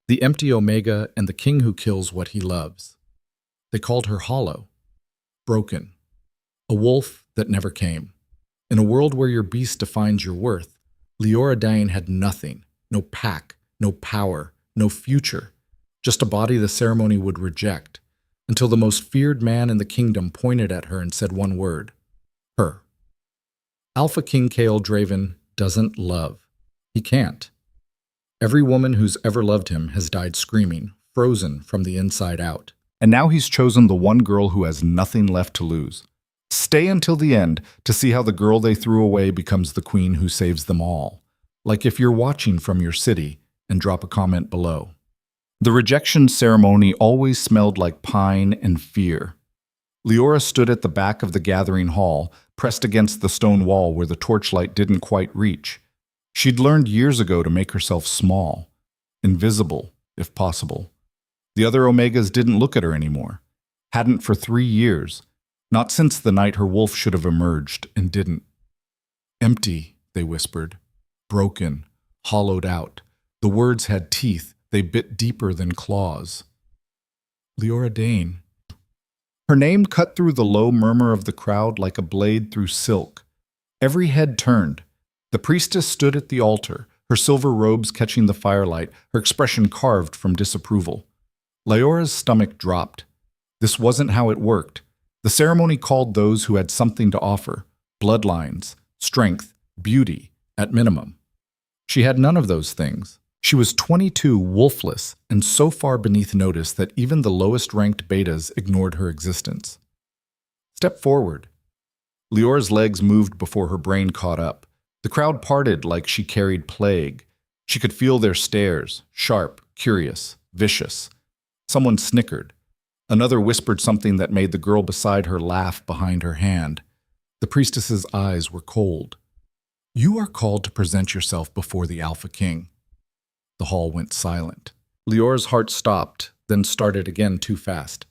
the empty Omega and the king who kills what he loves. They called her hollow, broken, a wolf that never came. In a world where your beast defines your worth, Leora Dane had nothing, no pack, no power, no future, just a body the ceremony would reject, until the most feared man in the kingdom pointed at her and said one word, her. Alpha King Kael Draven doesn't love. He can't. Every woman who's ever loved him has died screaming, frozen from the inside out. And now he's chosen the one girl who has nothing left to lose. Stay until the end to see how the girl they threw away becomes the queen who saves them all. Like if you're watching from your city, and drop a comment below. The rejection ceremony always smelled like pine and fear. Leora stood at the back of the gathering hall, pressed against the stone wall where the torchlight didn't quite reach. She'd learned years ago to make herself small, invisible, if possible. The other Omegas didn't look at her anymore. Hadn't for 3 years. Not since the night her wolf should have emerged, and didn't. Empty, they whispered. Broken, hollowed out. The words had teeth. They bit deeper than claws. Leora Dane. Her name cut through the low murmur of the crowd like a blade through silk. Every head turned. The priestess stood at the altar, her silver robes catching the firelight, her expression carved from disapproval. Leora's stomach dropped. This wasn't how it worked. The ceremony called those who had something to offer, bloodlines, strength, beauty, at minimum. She had none of those things. She was 22, wolfless, and so far beneath notice that even the lowest-ranked betas ignored her existence. Step forward. Leora's legs moved before her brain caught up. The crowd parted like she carried plague. She could feel their stares, sharp, curious, vicious. Someone snickered. Another whispered something that made the girl beside her laugh behind her hand. The priestess's eyes were cold. You are called to present yourself before the Alpha King. The hall went silent. Leora's heart stopped, then started again too fast.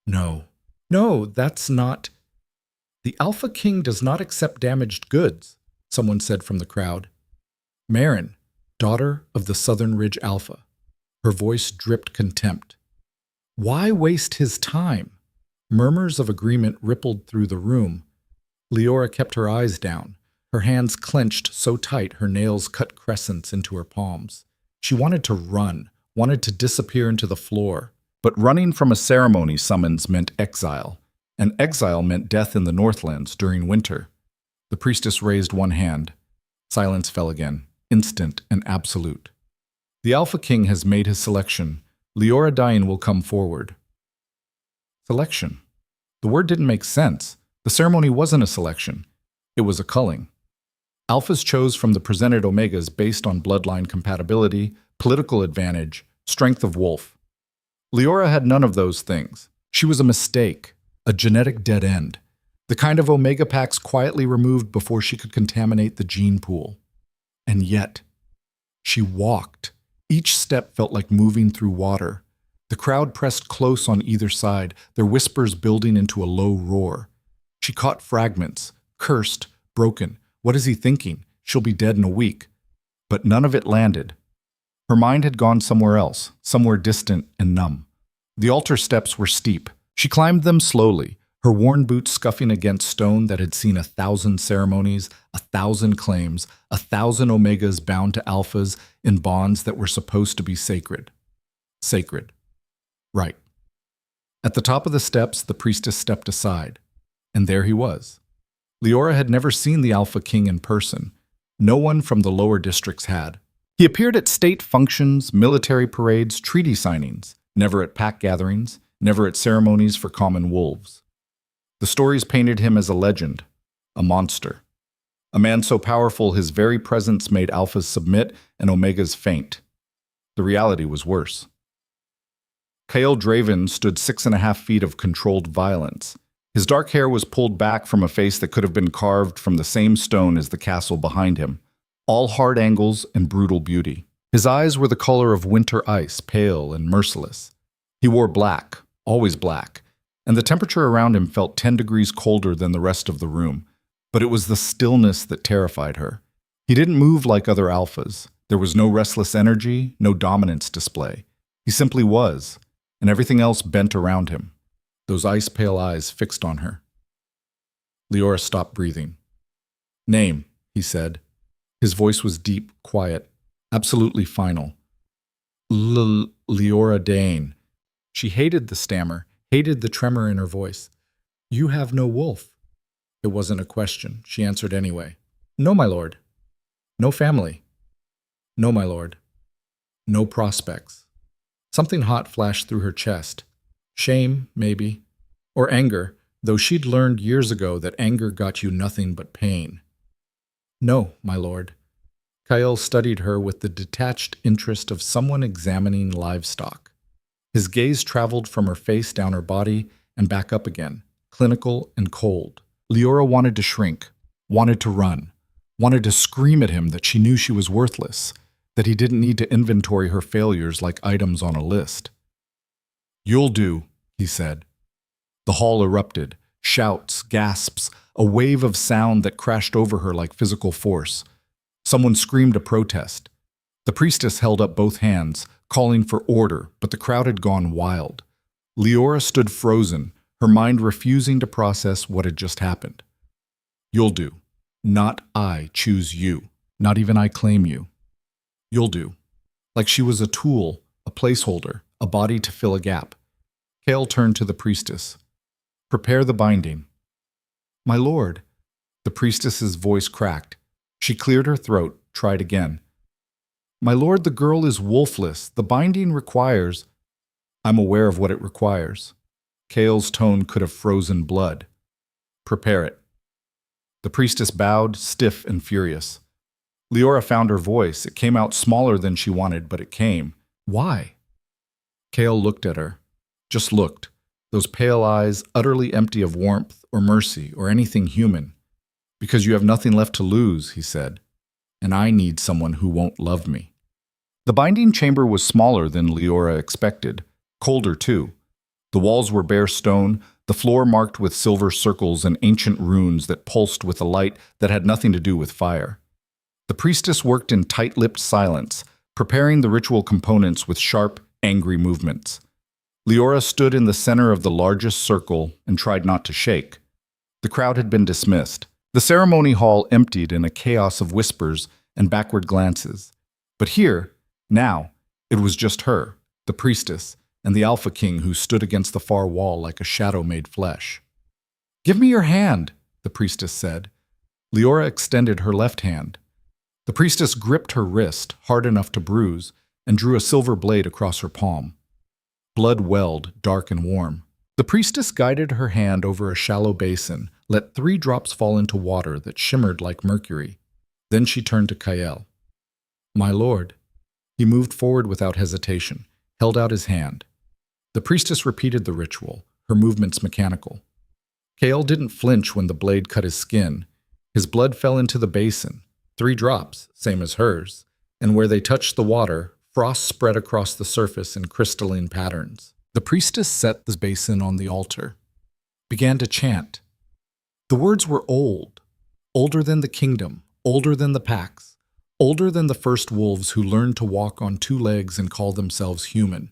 No, that's not... The Alpha King does not accept damaged goods, someone said from the crowd. Marin, daughter of the Southern Ridge Alpha. Her voice dripped contempt. Why waste his time? Murmurs of agreement rippled through the room. Leora kept her eyes down, her hands clenched so tight her nails cut crescents into her palms. She wanted to run, wanted to disappear into the floor. But running from a ceremony summons meant exile, and exile meant death in the Northlands during winter. The priestess raised one hand. Silence fell again, instant and absolute. The Alpha King has made his selection. Leora Dane will come forward. Selection. The word didn't make sense. The ceremony wasn't a selection. It was a culling. Alphas chose from the presented Omegas based on bloodline compatibility, political advantage, strength of wolf. Leora had none of those things. She was a mistake, a genetic dead end, the kind of Omega packs quietly removed before she could contaminate the gene pool. And yet, she walked. Each step felt like moving through water. The crowd pressed close on either side, their whispers building into a low roar. She caught fragments, cursed, broken. What is he thinking? She'll be dead in a week. But none of it landed. Her mind had gone somewhere else, somewhere distant and numb. The altar steps were steep. She climbed them slowly, her worn boots scuffing against stone that had seen 1,000 ceremonies, 1,000 claims, 1,000 Omegas bound to Alphas in bonds that were supposed to be sacred. Sacred. Right. At the top of the steps, the priestess stepped aside, and there he was. Leora had never seen the Alpha King in person. No one from the lower districts had. He appeared at state functions, military parades, treaty signings, never at pack gatherings, never at ceremonies for common wolves. The stories painted him as a legend, a monster. A man so powerful his very presence made Alphas submit and Omegas faint. The reality was worse. Kael Draven stood 6.5 feet of controlled violence. His dark hair was pulled back from a face that could have been carved from the same stone as the castle behind him, all hard angles and brutal beauty. His eyes were the color of winter ice, pale and merciless. He wore black, always black, and the temperature around him felt 10 degrees colder than the rest of the room, but it was the stillness that terrified her. He didn't move like other Alphas, There was no restless energy, no dominance display. He simply was, and everything else bent around him. Those ice-pale eyes fixed on her. Leora stopped breathing. "Name," he said. His voice was deep, quiet, absolutely final. Leora Dane." She hated the stammer, hated the tremor in her voice. "You have no wolf." It wasn't a question. She answered anyway. "No, my lord." "No family." "No, my lord." "No prospects." Something hot flashed through her chest. Shame, maybe. Or anger, though she'd learned years ago that anger got you nothing but pain. "No, my lord." Kyle studied her with the detached interest of someone examining livestock. His gaze traveled from her face down her body and back up again, clinical and cold. Leora wanted to shrink, wanted to run, wanted to scream at him that she knew she was worthless, that he didn't need to inventory her failures like items on a list. "You'll do," he said. The hall erupted, shouts, gasps, a wave of sound that crashed over her like physical force. Someone screamed a protest. The priestess held up both hands, calling for order, but the crowd had gone wild. Leora stood frozen, her mind refusing to process what had just happened. "You'll do. Not I choose you. Not even I claim you. You'll do." Like she was a tool, a placeholder, a body to fill a gap. Kale turned to the priestess. "Prepare the binding." "My lord." The priestess's voice cracked. She cleared her throat, tried again. "My lord, the girl is wolfless. The binding requires—" "I'm aware of what it requires." Kale's tone could have frozen blood. "Prepare it." The priestess bowed, stiff and furious. Leora found her voice. It came out smaller than she wanted, but it came. "Why?" Kale looked at her. Just looked. Those pale eyes, utterly empty of warmth or mercy or anything human. "Because you have nothing left to lose," he said. "And I need someone who won't love me." The binding chamber was smaller than Leora expected. Colder, too. The walls were bare stone, the floor marked with silver circles and ancient runes that pulsed with a light that had nothing to do with fire. The priestess worked in tight-lipped silence, preparing the ritual components with sharp, angry movements. Leora stood in the center of the largest circle and tried not to shake. The crowd had been dismissed. The ceremony hall emptied in a chaos of whispers and backward glances. But here, now, it was just her, the priestess, and the Alpha King who stood against the far wall like a shadow made flesh. "Give me your hand," the priestess said. Leora extended her left hand. The priestess gripped her wrist, hard enough to bruise, and drew a silver blade across her palm. Blood welled, dark and warm. The priestess guided her hand over a shallow basin, let 3 drops fall into water that shimmered like mercury. Then she turned to Kael. "My lord." He moved forward without hesitation, held out his hand. The priestess repeated the ritual, her movements mechanical. Kael didn't flinch when the blade cut his skin. His blood fell into the basin, 3 drops, same as hers, and where they touched the water, frost spread across the surface in crystalline patterns. The priestess set the basin on the altar, began to chant. The words were old, older than the kingdom, older than the packs, older than the first wolves who learned to walk on 2 legs and call themselves human.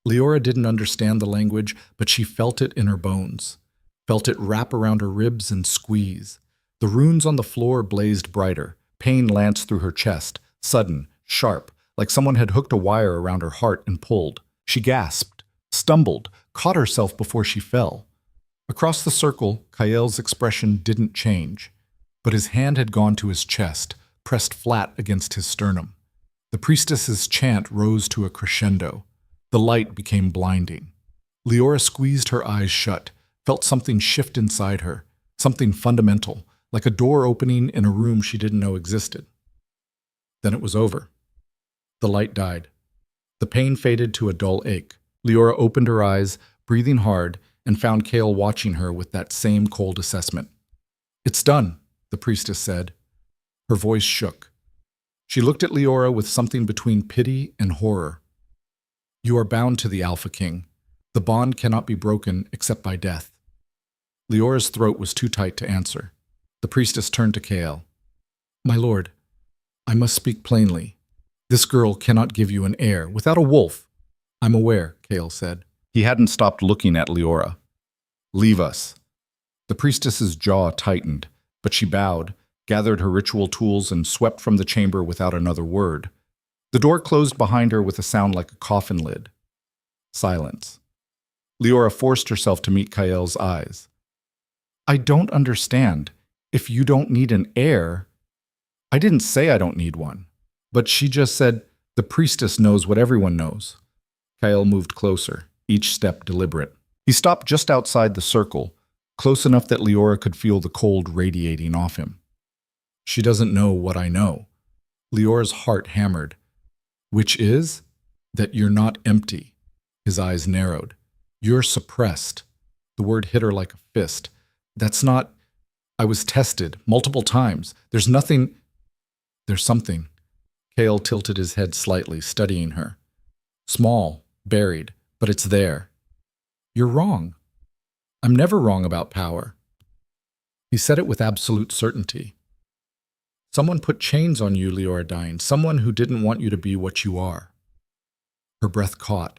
Leora didn't understand the language, but she felt it in her bones, felt it wrap around her ribs and squeeze. The runes on the floor blazed brighter. Pain lanced through her chest, sudden, sharp, like someone had hooked a wire around her heart and pulled. She gasped, stumbled, caught herself before she fell. Across the circle, Kael's expression didn't change, but his hand had gone to his chest, pressed flat against his sternum. The priestess's chant rose to a crescendo. The light became blinding. Leora squeezed her eyes shut, felt something shift inside her, something fundamental, like a door opening in a room she didn't know existed. Then it was over. The light died. The pain faded to a dull ache. Leora opened her eyes, breathing hard, and found Kael watching her with that same cold assessment. "It's done," the priestess said. Her voice shook. She looked at Leora with something between pity and horror. "You are bound to the Alpha King. The bond cannot be broken except by death." Leora's throat was too tight to answer. The priestess turned to Kael. "My lord, I must speak plainly. This girl cannot give you an heir without a wolf. I'm aware, Kale said. He hadn't stopped looking at Leora. Leave us. The priestess's jaw tightened, but she bowed, gathered her ritual tools, and swept from the chamber without another word. The door closed behind her with a sound like a coffin lid. Silence. Leora forced herself to meet Kael's eyes. I don't understand. If you don't need an heir... I didn't say I don't need one. But she just said, the priestess knows what everyone knows. Kael moved closer, each step deliberate. He stopped just outside the circle, close enough that Leora could feel the cold radiating off him. She doesn't know what I know. Leora's heart hammered. Which is? That you're not empty. His eyes narrowed. You're suppressed. The word hit her like a fist. That's not... I was tested multiple times. There's nothing... There's something. Kale tilted his head slightly, studying her. Small, buried, but it's there. You're wrong. I'm never wrong about power. He said it with absolute certainty. Someone put chains on you, Leora Dine. Someone who didn't want you to be what you are. Her breath caught.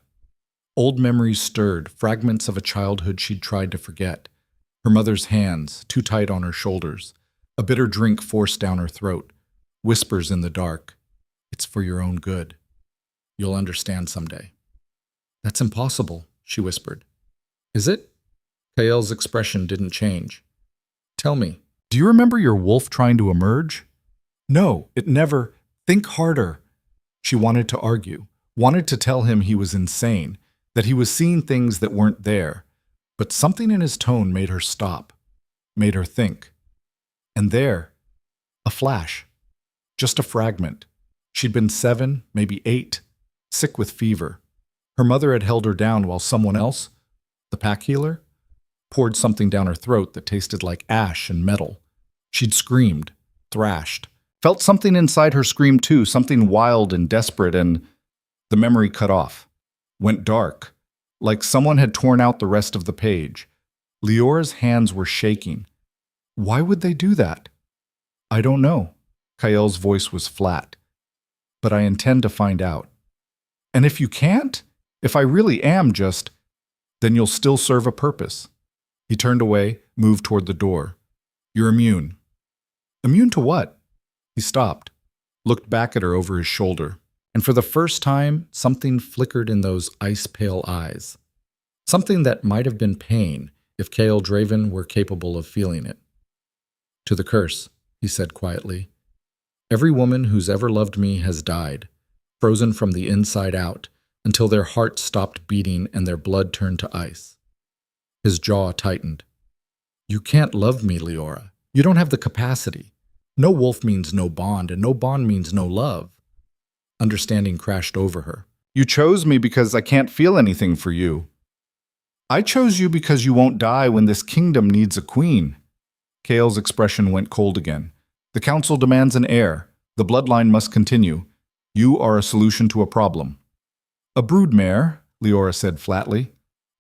Old memories stirred, fragments of a childhood she'd tried to forget. Her mother's hands, too tight on her shoulders. A bitter drink forced down her throat. Whispers in the dark. It's for your own good. You'll understand someday. That's impossible, she whispered. Is it? Kael's expression didn't change. Tell me, do you remember your wolf trying to emerge? No, it never. Think harder. She wanted to argue, wanted to tell him he was insane, that he was seeing things that weren't there. But something in his tone made her stop, made her think. And there, a flash. Just a fragment. She'd been 7, maybe 8, sick with fever. Her mother had held her down while someone else, the pack healer, poured something down her throat that tasted like ash and metal. She'd screamed, thrashed, felt something inside her scream too, something wild and desperate, and the memory cut off, went dark, like someone had torn out the rest of the page. Leora's hands were shaking. Why would they do that? I don't know. Kael's voice was flat. But I intend to find out. And if you can't, if I really am just, then you'll still serve a purpose. He turned away, moved toward the door. You're immune. Immune to what? He stopped, looked back at her over his shoulder, and for the first time, something flickered in those ice-pale eyes. Something that might have been pain if Kael Draven were capable of feeling it. To the curse, he said quietly. Every woman who's ever loved me has died, frozen from the inside out, until their hearts stopped beating and their blood turned to ice. His jaw tightened. You can't love me, Leora. You don't have the capacity. No wolf means no bond, and no bond means no love. Understanding crashed over her. You chose me because I can't feel anything for you. I chose you because you won't die when this kingdom needs a queen. Kael's expression went cold again. The council demands an heir. The bloodline must continue. You are a solution to a problem. A broodmare, Leora said flatly.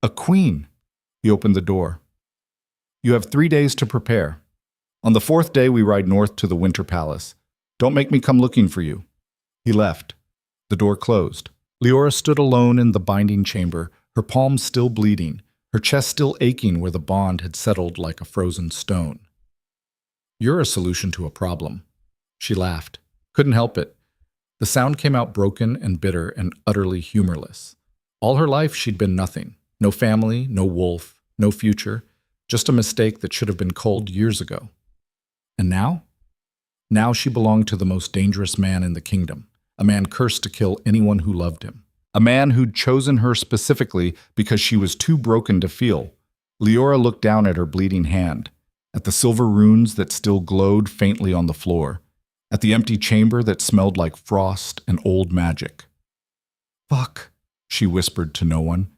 A queen. He opened the door. You have 3 days to prepare. On the 4th day, we ride north to the Winter Palace. Don't make me come looking for you. He left. The door closed. Leora stood alone in the binding chamber, her palms still bleeding, her chest still aching where the bond had settled like a frozen stone. You're a solution to a problem. She laughed. Couldn't help it. The sound came out broken and bitter and utterly humorless. All her life she'd been nothing. No family, no wolf, no future. Just a mistake that should have been culled years ago. And now? Now she belonged to the most dangerous man in the kingdom. A man cursed to kill anyone who loved him. A man who'd chosen her specifically because she was too broken to feel. Leora looked down at her bleeding hand, at the silver runes that still glowed faintly on the floor, at the empty chamber that smelled like frost and old magic. Fuck, she whispered to no one.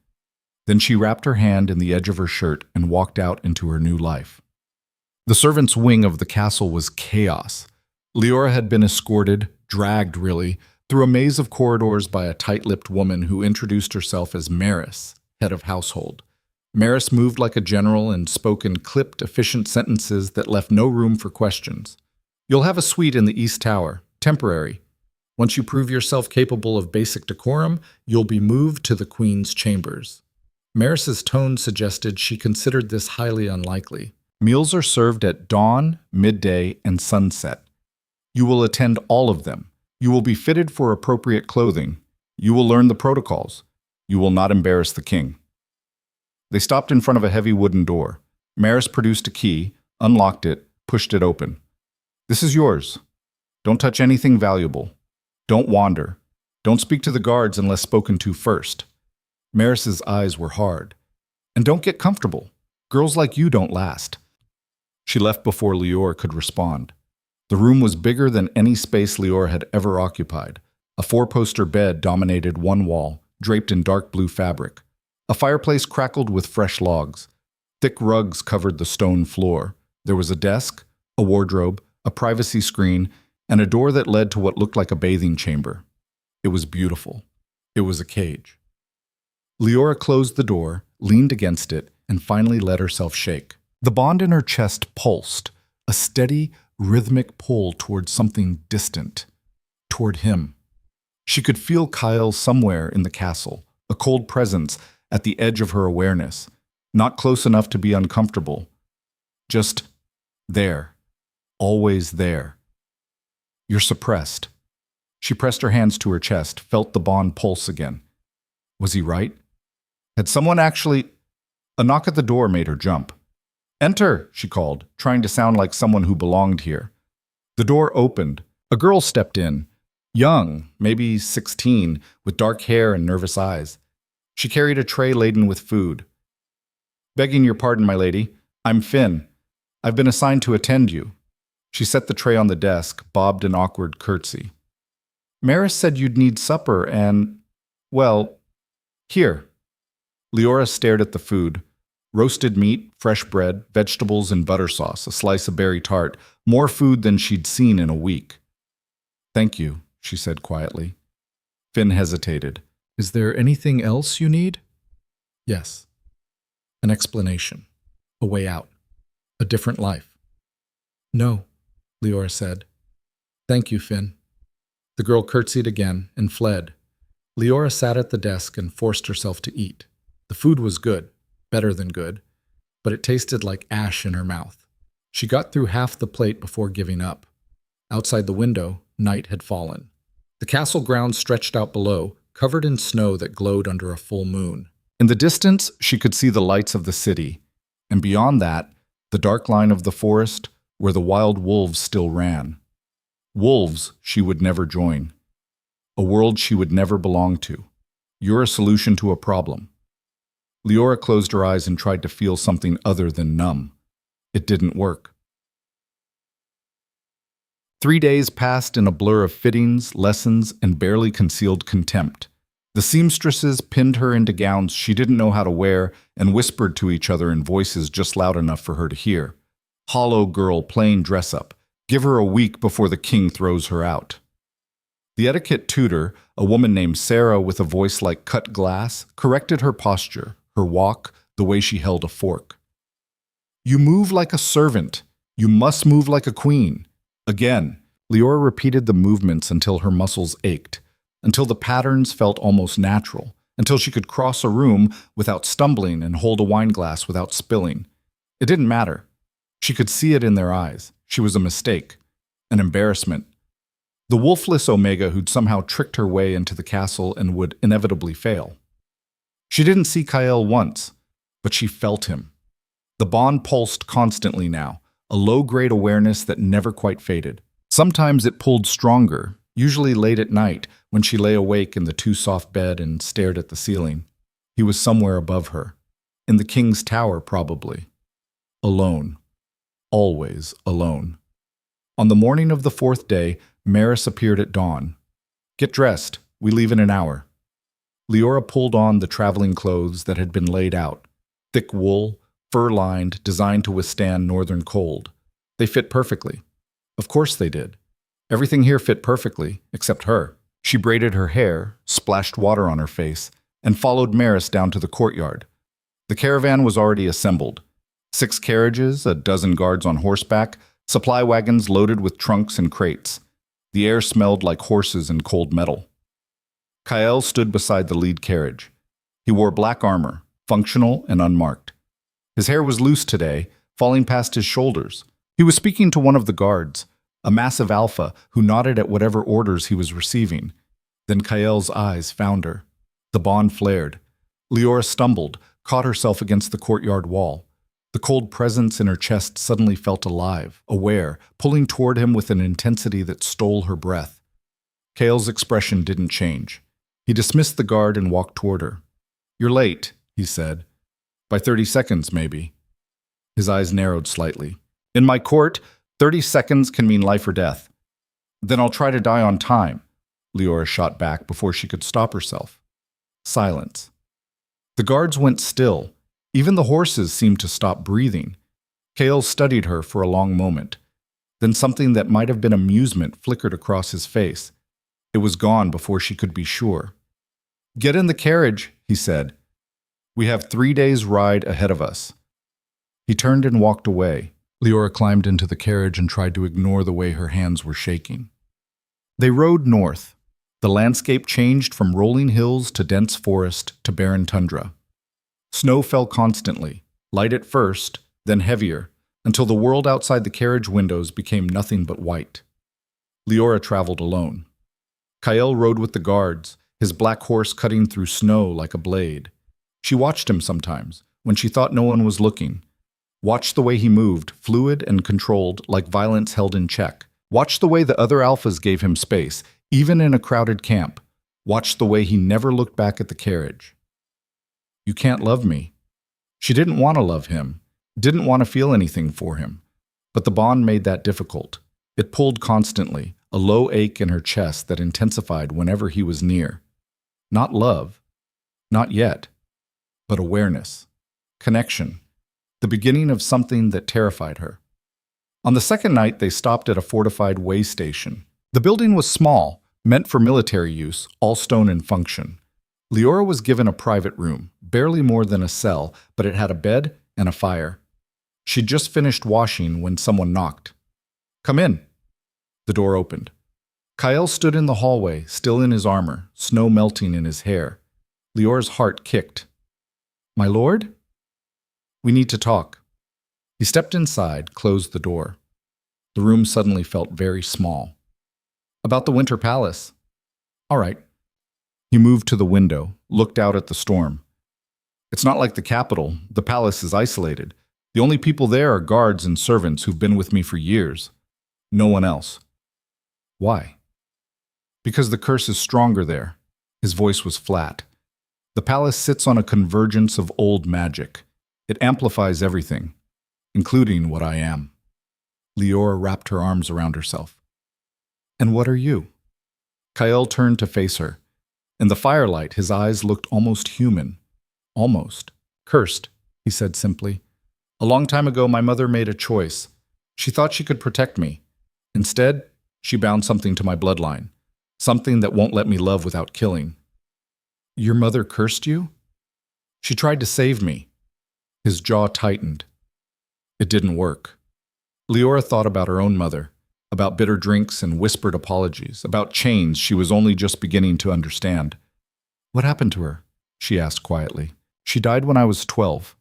Then she wrapped her hand in the edge of her shirt and walked out into her new life. The servants' wing of the castle was chaos. Leora had been escorted, dragged really, through a maze of corridors by a tight-lipped woman who introduced herself as Maris, head of household. Maris moved like a general and spoke in clipped, efficient sentences that left no room for questions. You'll have a suite in the East Tower, temporary. Once you prove yourself capable of basic decorum, you'll be moved to the Queen's chambers. Maris's tone suggested she considered this highly unlikely. Meals are served at dawn, midday, and sunset. You will attend all of them. You will be fitted for appropriate clothing. You will learn the protocols. You will not embarrass the king. They stopped in front of a heavy wooden door. Maris produced a key, unlocked it, pushed it open. This is yours. Don't touch anything valuable. Don't wander. Don't speak to the guards unless spoken to first. Maris's eyes were hard. And don't get comfortable. Girls like you don't last. She left before Lior could respond. The room was bigger than any space Lior had ever occupied. A four-poster bed dominated one wall, draped in dark blue fabric. A fireplace crackled with fresh logs. Thick rugs covered the stone floor. There was a desk, a wardrobe, a privacy screen, and a door that led to what looked like a bathing chamber. It was beautiful. It was a cage. Liora closed the door, leaned against it, and finally let herself shake. The bond in her chest pulsed, a steady, rhythmic pull toward something distant, toward him. She could feel Kyle somewhere in the castle, a cold presence at the edge of her awareness, not close enough to be uncomfortable. Just there, always there. You're suppressed. She pressed her hands to her chest, felt the bond pulse again. Was he right? Had someone actually... A knock at the door made her jump. "Enter," she called, trying to sound like someone who belonged here. The door opened. A girl stepped in, young, maybe 16, with dark hair and nervous eyes. She carried a tray laden with food. "Begging your pardon, my lady. I'm Finn. I've been assigned to attend you." She set the tray on the desk, bobbed an awkward curtsy. "Maris said you'd need supper and... well, here." Liora stared at the food. Roasted meat, fresh bread, vegetables and butter sauce, a slice of berry tart, more food than she'd seen in a week. "Thank you," she said quietly. Finn hesitated. "Is there anything else you need?" "Yes." An explanation. A way out. A different life. "No," Liora said. "Thank you, Finn." The girl curtsied again and fled. Liora sat at the desk and forced herself to eat. The food was good, better than good, but it tasted like ash in her mouth. She got through half the plate before giving up. Outside the window, night had fallen. The castle grounds stretched out below, covered in snow that glowed under a full moon. In the distance, she could see the lights of the city, and beyond that, the dark line of the forest where the wild wolves still ran. Wolves she would never join. A world she would never belong to. You're a solution to a problem. Liora closed her eyes and tried to feel something other than numb. It didn't work. 3 days passed in a blur of fittings, lessons, and barely concealed contempt. The seamstresses pinned her into gowns she didn't know how to wear and whispered to each other in voices just loud enough for her to hear. "Hollow girl, plain dress-up. Give her a week before the king throws her out." The etiquette tutor, a woman named Sarah with a voice like cut glass, corrected her posture, her walk, the way she held a fork. "You move like a servant. You must move like a queen." Again, Liora repeated the movements until her muscles ached, until the patterns felt almost natural, until she could cross a room without stumbling and hold a wine glass without spilling. It didn't matter. She could see it in their eyes. She was a mistake, an embarrassment. The wolfless Omega who'd somehow tricked her way into the castle and would inevitably fail. She didn't see Kyle once, but she felt him. The bond pulsed constantly now, a low-grade awareness that never quite faded. Sometimes it pulled stronger, usually late at night when she lay awake in the too-soft bed and stared at the ceiling. He was somewhere above her, in the king's tower probably. Alone. Always alone. On the morning of the 4th day, Maris appeared at dawn. "Get dressed. We leave in an hour." Liora pulled on the traveling clothes that had been laid out. Thick wool, fur-lined, designed to withstand northern cold. They fit perfectly. Of course they did. Everything here fit perfectly, except her. She braided her hair, splashed water on her face, and followed Maris down to the courtyard. The caravan was already assembled. 6 carriages, a dozen guards on horseback, supply wagons loaded with trunks and crates. The air smelled like horses and cold metal. Kael stood beside the lead carriage. He wore black armor, functional and unmarked. His hair was loose today, falling past his shoulders. He was speaking to one of the guards, a massive alpha who nodded at whatever orders he was receiving. Then Kael's eyes found her. The bond flared. Leora stumbled, caught herself against the courtyard wall. The cold presence in her chest suddenly felt alive, aware, pulling toward him with an intensity that stole her breath. Kael's expression didn't change. He dismissed the guard and walked toward her. "You're late," he said. "By 30 seconds, maybe." His eyes narrowed slightly. "In my court, 30 seconds can mean life or death." "Then I'll try to die on time," Leora shot back before she could stop herself. Silence. The guards went still. Even the horses seemed to stop breathing. Kael studied her for a long moment. Then something that might have been amusement flickered across his face. It was gone before she could be sure. "Get in the carriage," he said. "We have 3 days' ride ahead of us." He turned and walked away. Leora climbed into the carriage and tried to ignore the way her hands were shaking. They rode north. The landscape changed from rolling hills to dense forest to barren tundra. Snow fell constantly, light at first, then heavier, until the world outside the carriage windows became nothing but white. Leora traveled alone. Kael rode with the guards, his black horse cutting through snow like a blade. She watched him sometimes, when she thought no one was looking. Watched the way he moved, fluid and controlled, like violence held in check. Watched the way the other alphas gave him space, even in a crowded camp. Watched the way he never looked back at the carriage. "You can't love me." She didn't want to love him, didn't want to feel anything for him. But the bond made that difficult. It pulled constantly, a low ache in her chest that intensified whenever he was near. Not love, not yet, but awareness, connection, the beginning of something that terrified her. On the second night, they stopped at a fortified way station. The building was small, meant for military use, all stone in function. Leora was given a private room, barely more than a cell, but it had a bed and a fire. She'd just finished washing when someone knocked. "Come in." The door opened. Kael stood in the hallway, still in his armor, snow melting in his hair. Leora's heart kicked. "My lord?" "We need to talk." He stepped inside, closed the door. The room suddenly felt very small. "About the Winter Palace." "All right." He moved to the window, looked out at the storm. "It's not like the capital. The palace is isolated. The only people there are guards and servants who've been with me for years. No one else." "Why?" "Because the curse is stronger there." His voice was flat. "The palace sits on a convergence of old magic. It amplifies everything, including what I am." Leora wrapped her arms around herself. "And what are you?" Kael turned to face her. In the firelight, his eyes looked almost human. "Almost. Cursed," he said simply. "A long time ago, my mother made a choice. She thought she could protect me. Instead, she bound something to my bloodline, something that won't let me love without killing." "Your mother cursed you?" "She tried to save me." His jaw tightened. It didn't work. Leora thought about her own mother, about bitter drinks and whispered apologies, about chains she was only just beginning to understand. "What happened to her?" she asked quietly. "She died when I was 12.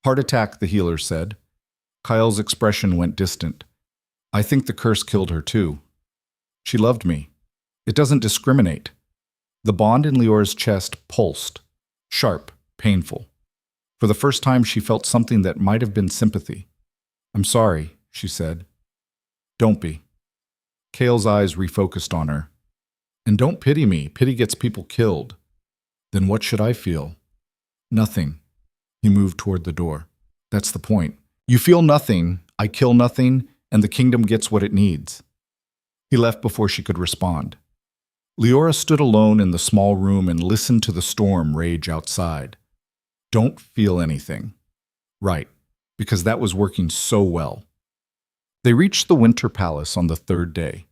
Heart attack," the healer said. Kael's expression went distant. "I think the curse killed her too. She loved me. It doesn't discriminate." The bond in Leora's chest pulsed, sharp, painful. For the first time, she felt something that might have been sympathy. "I'm sorry," she said. "Don't be." Kael's eyes refocused on her. "And don't pity me. Pity gets people killed." "Then what should I feel?" "Nothing." He moved toward the door. "That's the point. You feel nothing, I kill nothing, and the kingdom gets what it needs." He left before she could respond. Leora stood alone in the small room and listened to the storm rage outside. Don't feel anything. Right, because that was working so well. They reached the Winter Palace on the third day.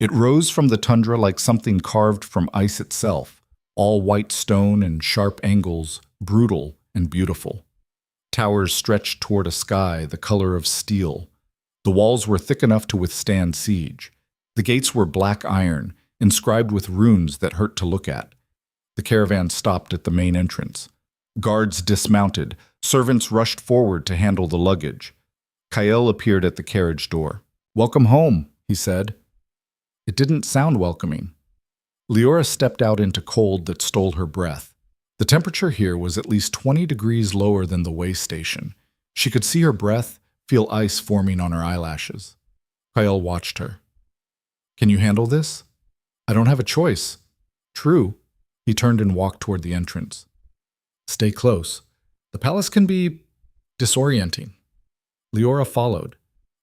It rose from the tundra like something carved from ice itself, all white stone and sharp angles, brutal and beautiful. Towers stretched toward a sky the color of steel. The walls were thick enough to withstand siege. The gates were black iron, inscribed with runes that hurt to look at. The caravan stopped at the main entrance. Guards dismounted. Servants rushed forward to handle the luggage. Kael appeared at the carriage door. "Welcome home," he said. It didn't sound welcoming. Leora stepped out into cold that stole her breath. The temperature here was at least 20 degrees lower than the way station. She could see her breath, feel ice forming on her eyelashes. Kael watched her. "Can you handle this?" "I don't have a choice." "True." He turned and walked toward the entrance. "Stay close. The palace can be disorienting." Leora followed.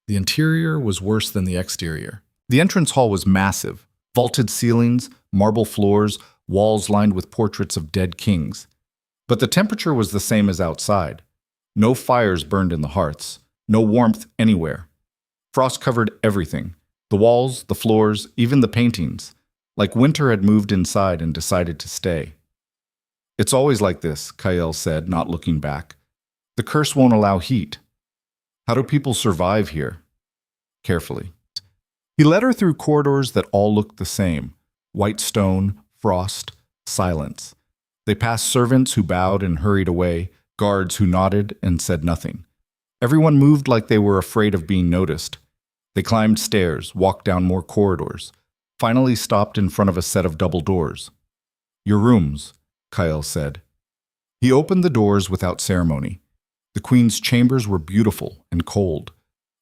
The interior was worse than the exterior. The entrance hall was massive. Vaulted ceilings, marble floors, walls lined with portraits of dead kings. But the temperature was the same as outside. No fires burned in the hearths. No warmth anywhere. Frost covered everything. The walls, the floors, even the paintings. Like winter had moved inside and decided to stay. "It's always like this," Kael said, not looking back. "The curse won't allow heat. How do people survive here?" Carefully. He led her through corridors that all looked the same. White stone, frost, silence. They passed servants who bowed and hurried away, guards who nodded and said nothing. Everyone moved like they were afraid of being noticed. They climbed stairs, walked down more corridors, finally stopped in front of a set of double doors. "Your rooms," Kael said. He opened the doors without ceremony. The queen's chambers were beautiful and cold.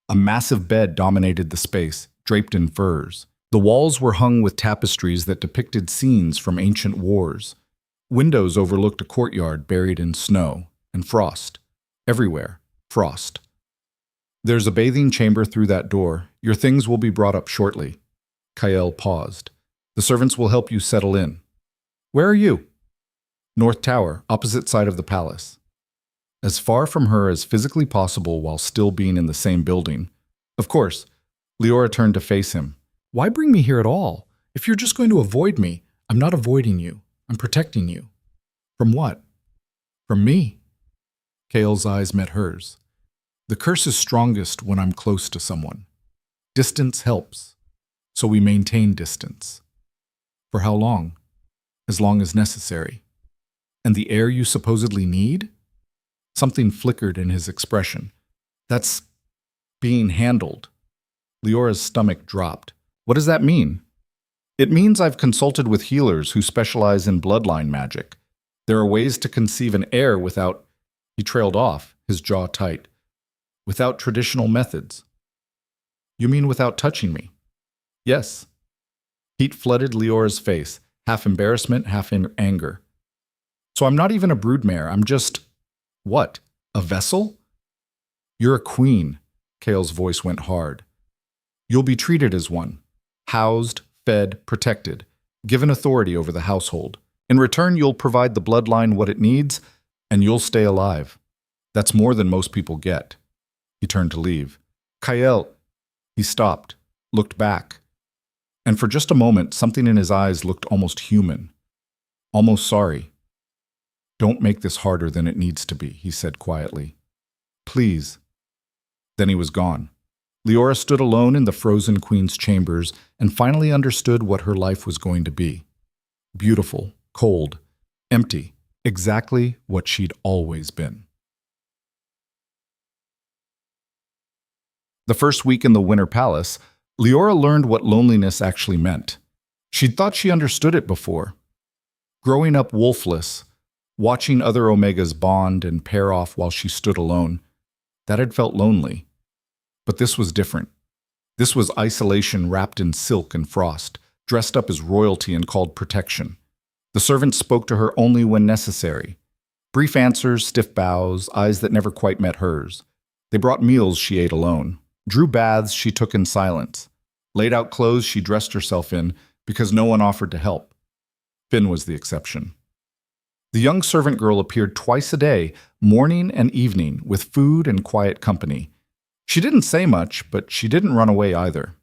A massive bed dominated the space, draped in furs. The walls were hung with tapestries that depicted scenes from ancient wars. Windows overlooked a courtyard buried in snow and frost. Everywhere, frost. "There's a bathing chamber through that door. Your things will be brought up shortly." Kael paused. "The servants will help you settle in." "Where are you?" "North Tower, opposite side of the palace." As far from her as physically possible while still being in the same building. Of course, Leora turned to face him. "Why bring me here at all? If you're just going to avoid me, I'm not avoiding you. I'm protecting you." "From what?" "From me." Kael's eyes met hers. "The curse is strongest when I'm close to someone. Distance helps, so we maintain distance." "For how long?" "As long as necessary." "And the air you supposedly need?" Something flickered in his expression. "That's being handled." Leora's stomach dropped. "What does that mean?" "It means I've consulted with healers who specialize in bloodline magic. There are ways to conceive an heir without—" He trailed off, his jaw tight. "Without traditional methods." "You mean without touching me?" "Yes." Heat flooded Leora's face, half embarrassment, half anger. "So I'm not even a broodmare, I'm just—" "What? A vessel?" "You're a queen." Kael's voice went hard. "You'll be treated as one. Housed, fed, protected. Given authority over the household. In return, you'll provide the bloodline what it needs, and you'll stay alive. That's more than most people get." He turned to leave. "Kael." He stopped, looked back. And for just a moment, something in his eyes looked almost human. Almost sorry. "Don't make this harder than it needs to be," he said quietly. "Please." Then he was gone. Leora stood alone in the frozen queen's chambers and finally understood what her life was going to be. Beautiful, cold, empty, exactly what she'd always been. The first week in the Winter Palace, Leora learned what loneliness actually meant. She'd thought she understood it before. Growing up wolfless, watching other Omegas bond and pair off while she stood alone, that had felt lonely. But this was different. This was isolation wrapped in silk and frost, dressed up as royalty and called protection. The servants spoke to her only when necessary. Brief answers, stiff bows, eyes that never quite met hers. They brought meals she ate alone, drew baths she took in silence, laid out clothes she dressed herself in because no one offered to help. Finn was the exception. The young servant girl appeared twice a day, morning and evening, with food and quiet company. She didn't say much, but she didn't run away either.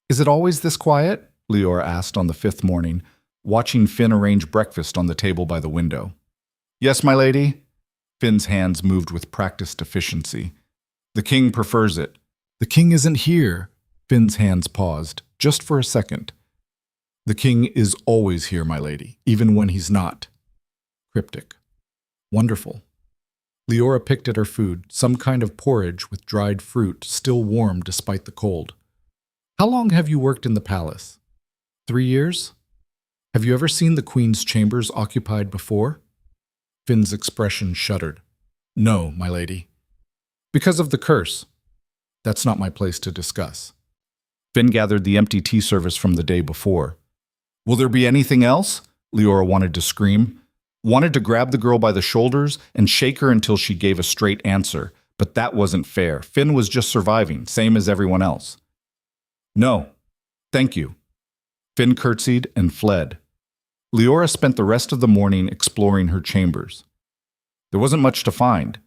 "Is it always this quiet?" Leora asked on the 5th morning, watching Finn arrange breakfast on the table by the window. "Yes, my lady." Finn's hands moved with practiced efficiency. "The king prefers it." "The king isn't here," Finn's hands paused, just for a second. The king is always here, my lady, even when he's not. Cryptic. Wonderful. Leora picked at her food, some kind of porridge with dried fruit, still warm despite the cold. How long have you worked in the palace? 3 years? Have you ever seen the queen's chambers occupied before? Finn's expression shuddered. No, my lady. Because of the curse. That's not my place to discuss. Finn gathered the empty tea service from the day before. Will there be anything else? Leora wanted to scream. Wanted to grab the girl by the shoulders and shake her until she gave a straight answer, but that wasn't fair. Finn was just surviving, same as everyone else. No, thank you. Finn curtsied and fled. Leora spent the rest of the morning exploring her chambers. There wasn't much to find.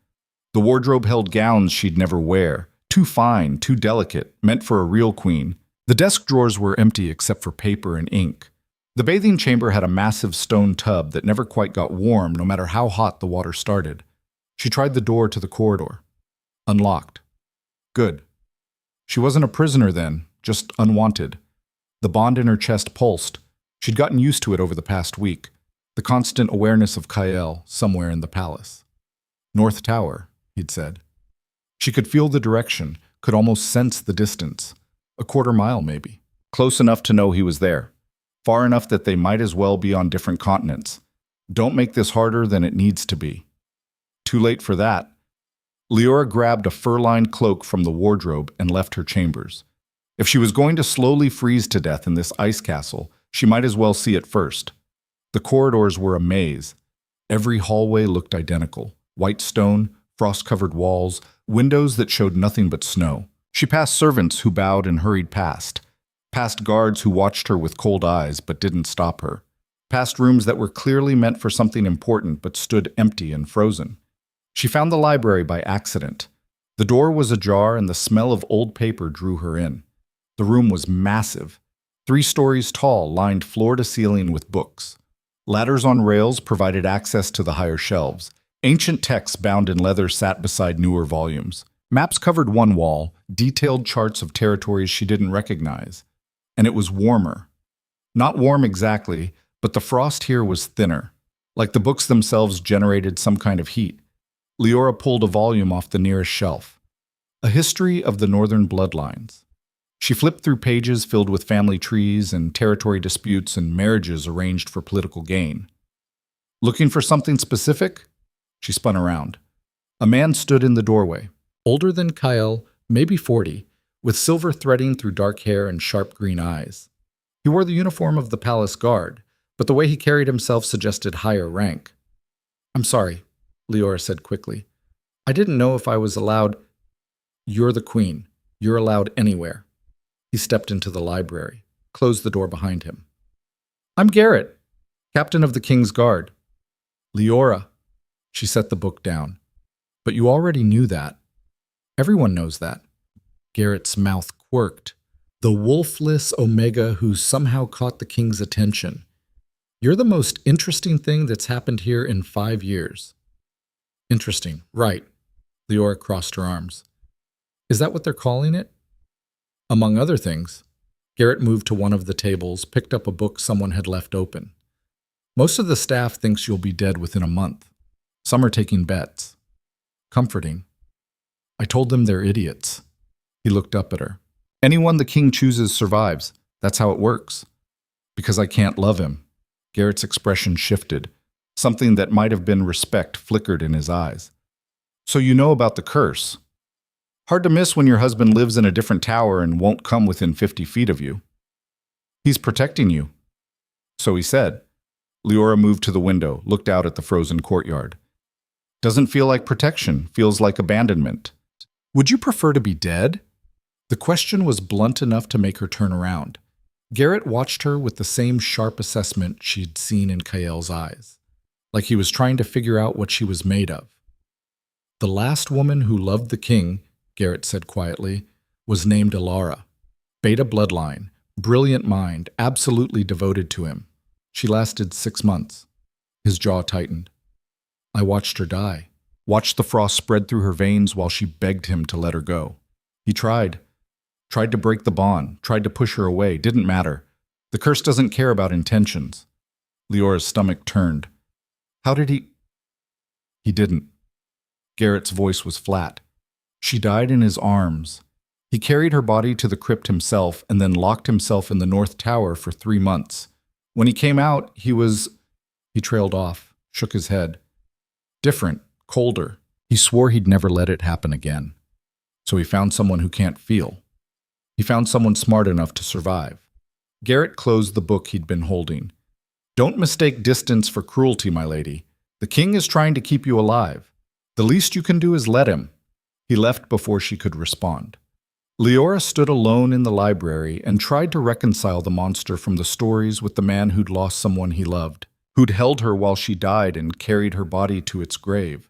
The wardrobe held gowns she'd never wear, too fine, too delicate, meant for a real queen. The desk drawers were empty except for paper and ink. The bathing chamber had a massive stone tub that never quite got warm no matter how hot the water started. She tried the door to the corridor. Unlocked. Good. She wasn't a prisoner then, just unwanted. The bond in her chest pulsed. She'd gotten used to it over the past week. The constant awareness of Kiel somewhere in the palace. North Tower, he'd said. She could feel the direction, could almost sense the distance. A quarter mile, maybe. Close enough to know he was there. Far enough that they might as well be on different continents. Don't make this harder than it needs to be. Too late for that. Leora grabbed a fur-lined cloak from the wardrobe and left her chambers. If she was going to slowly freeze to death in this ice castle, she might as well see it first. The corridors were a maze. Every hallway looked identical. White stone, frost-covered walls, windows that showed nothing but snow. She passed servants who bowed and hurried past guards who watched her with cold eyes but didn't stop her, past rooms that were clearly meant for something important but stood empty and frozen. She found the library by accident. The door was ajar and the smell of old paper drew her in. The room was massive, 3 stories tall, lined floor to ceiling with books. Ladders on rails provided access to the higher shelves. Ancient texts bound in leather sat beside newer volumes. Maps covered one wall, detailed charts of territories she didn't recognize. And it was warmer. Not warm exactly, but the frost here was thinner, like the books themselves generated some kind of heat. Leora pulled a volume off the nearest shelf. A history of the northern bloodlines. She flipped through pages filled with family trees and territory disputes and marriages arranged for political gain. Looking for something specific? She spun around. A man stood in the doorway, older than Kiel, maybe 40, with silver threading through dark hair and sharp green eyes. He wore the uniform of the palace guard, but the way he carried himself suggested higher rank. I'm sorry, Leora said quickly. I didn't know if I was allowed. You're the queen. You're allowed anywhere. He stepped into the library, closed the door behind him. I'm Garrett, captain of the king's guard. Leora. She set the book down. But you already knew that. Everyone knows that. Garrett's mouth quirked. The wolfless Omega who somehow caught the king's attention. You're the most interesting thing that's happened here in 5 years. Interesting, right. Leora crossed her arms. Is that what they're calling it? Among other things, Garrett moved to one of the tables, picked up a book someone had left open. Most of the staff thinks you'll be dead within a month. Some are taking bets. Comforting. I told them they're idiots. He looked up at her. Anyone the king chooses survives. That's how it works. Because I can't love him. Garrett's expression shifted. Something that might have been respect flickered in his eyes. So you know about the curse. Hard to miss when your husband lives in a different tower and won't come within 50 feet of you. He's protecting you. So he said. Leora moved to the window, looked out at the frozen courtyard. Doesn't feel like protection, feels like abandonment. Would you prefer to be dead? The question was blunt enough to make her turn around. Garrett watched her with the same sharp assessment she'd seen in Kiel's eyes, like he was trying to figure out what she was made of. The last woman who loved the king, Garrett said quietly, was named Alara. Beta bloodline, brilliant mind, absolutely devoted to him. She lasted 6 months. His jaw tightened. I watched her die, watched the frost spread through her veins while she begged him to let her go. He tried Tried to break the bond, tried to push her away, didn't matter. The curse doesn't care about intentions. Leora's stomach turned. How did he? He didn't. Garrett's voice was flat. She died in his arms. He carried her body to the crypt himself and then locked himself in the North Tower for 3 months. When he came out, he was... He trailed off, shook his head. Different, colder. He swore he'd never let it happen again. So he found someone who can't feel. He found someone smart enough to survive. Garrett closed the book he'd been holding. Don't mistake distance for cruelty, my lady. The king is trying to keep you alive. The least you can do is let him. He left before she could respond. Leora stood alone in the library and tried to reconcile the monster from the stories with the man who'd lost someone he loved, who'd held her while she died and carried her body to its grave,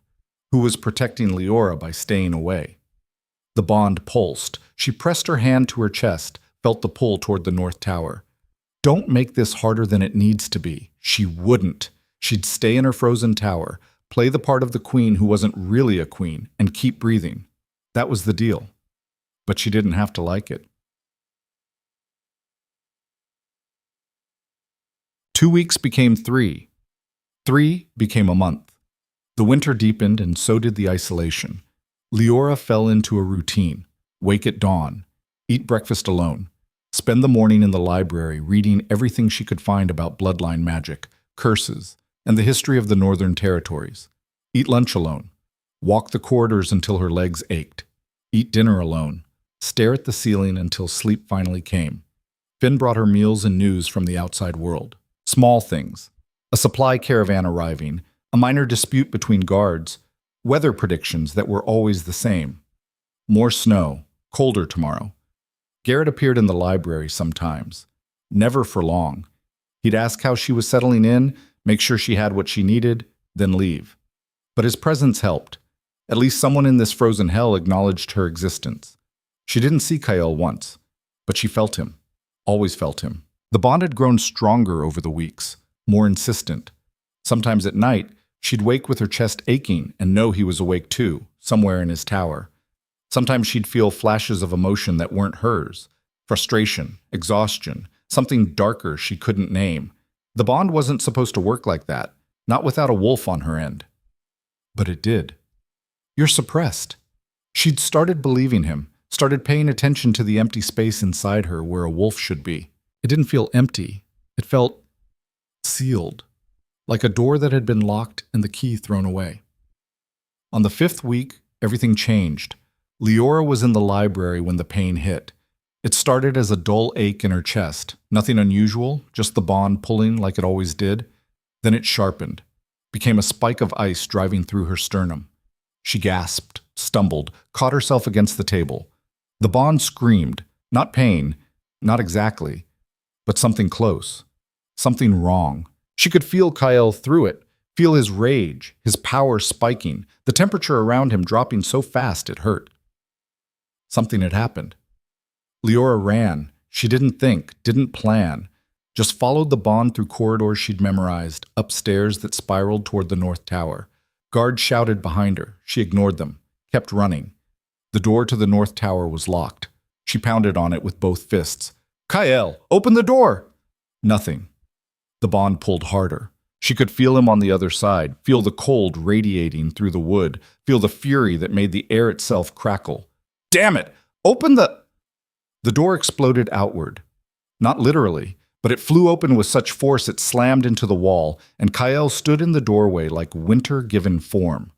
who was protecting Leora by staying away. The bond pulsed. She pressed her hand to her chest, felt the pull toward the North Tower. Don't make this harder than it needs to be. She wouldn't. She'd stay in her frozen tower, play the part of the queen who wasn't really a queen, and keep breathing. That was the deal. But she didn't have to like it. 2 weeks became 3. 3 became a month. The winter deepened, and so did the isolation. Leora fell into a routine. Wake at dawn. Eat breakfast alone. Spend the morning in the library reading everything she could find about bloodline magic, curses, and the history of the Northern Territories. Eat lunch alone. Walk the corridors until her legs ached. Eat dinner alone. Stare at the ceiling until sleep finally came. Finn brought her meals and news from the outside world. Small things. A supply caravan arriving, a minor dispute between guards, weather predictions that were always the same. More snow, colder tomorrow. Garrett appeared in the library sometimes. Never for long. He'd ask how she was settling in, make sure she had what she needed, then leave. But his presence helped. At least someone in this frozen hell acknowledged her existence. She didn't see Kyle once, but she felt him. Always felt him. The bond had grown stronger over the weeks, more insistent. Sometimes at night, she'd wake with her chest aching and know he was awake too, somewhere in his tower. Sometimes she'd feel flashes of emotion that weren't hers. Frustration, exhaustion, something darker she couldn't name. The bond wasn't supposed to work like that, not without a wolf on her end. But it did. You're suppressed. She'd started believing him, started paying attention to the empty space inside her where a wolf should be. It didn't feel empty. It felt sealed, like a door that had been locked and the key thrown away. On the 5th week, everything changed. Leora was in the library when the pain hit. It started as a dull ache in her chest, nothing unusual, just the bond pulling like it always did. Then it sharpened, became a spike of ice driving through her sternum. She gasped, stumbled, caught herself against the table. The bond screamed, not pain, not exactly, but something close, something wrong. She could feel Kyle through it, feel his rage, his power spiking, the temperature around him dropping so fast it hurt. Something had happened. Leora ran. She didn't think, didn't plan, just followed the bond through corridors she'd memorized, upstairs that spiraled toward the North Tower. Guards shouted behind her. She ignored them, kept running. The door to the North Tower was locked. She pounded on it with both fists. Kyle, open the door! Nothing. The bond pulled harder. She could feel him on the other side, feel the cold radiating through the wood, feel the fury that made the air itself crackle. Damn it! Open the... The door exploded outward. Not literally, but it flew open with such force it slammed into the wall, and Kyle stood in the doorway like winter given form.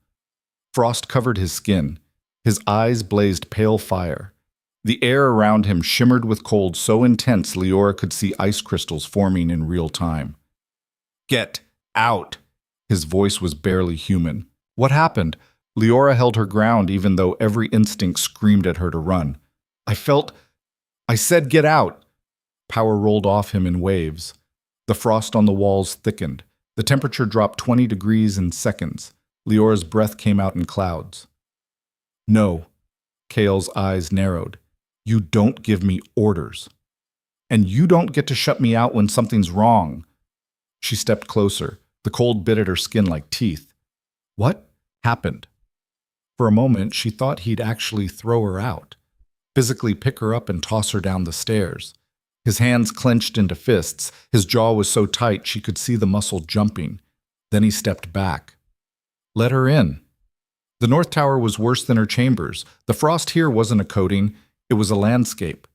Frost covered his skin. His eyes blazed pale fire. The air around him shimmered with cold so intense Leora could see ice crystals forming in real time. Get out! His voice was barely human. What happened? Leora held her ground even though every instinct screamed at her to run. I said get out! Power rolled off him in waves. The frost on the walls thickened. The temperature dropped 20 degrees in seconds. Leora's breath came out in clouds. No. Kale's eyes narrowed. You don't give me orders. And you don't get to shut me out when something's wrong. She stepped closer. The cold bit at her skin like teeth. What happened? For a moment, she thought he'd actually throw her out. physically pick her up and toss her down the stairs. His hands clenched into fists. His jaw was so tight she could see the muscle jumping. Then he stepped back. Let her in. The North Tower was worse than her chambers. The frost here wasn't a coating, it was a landscape.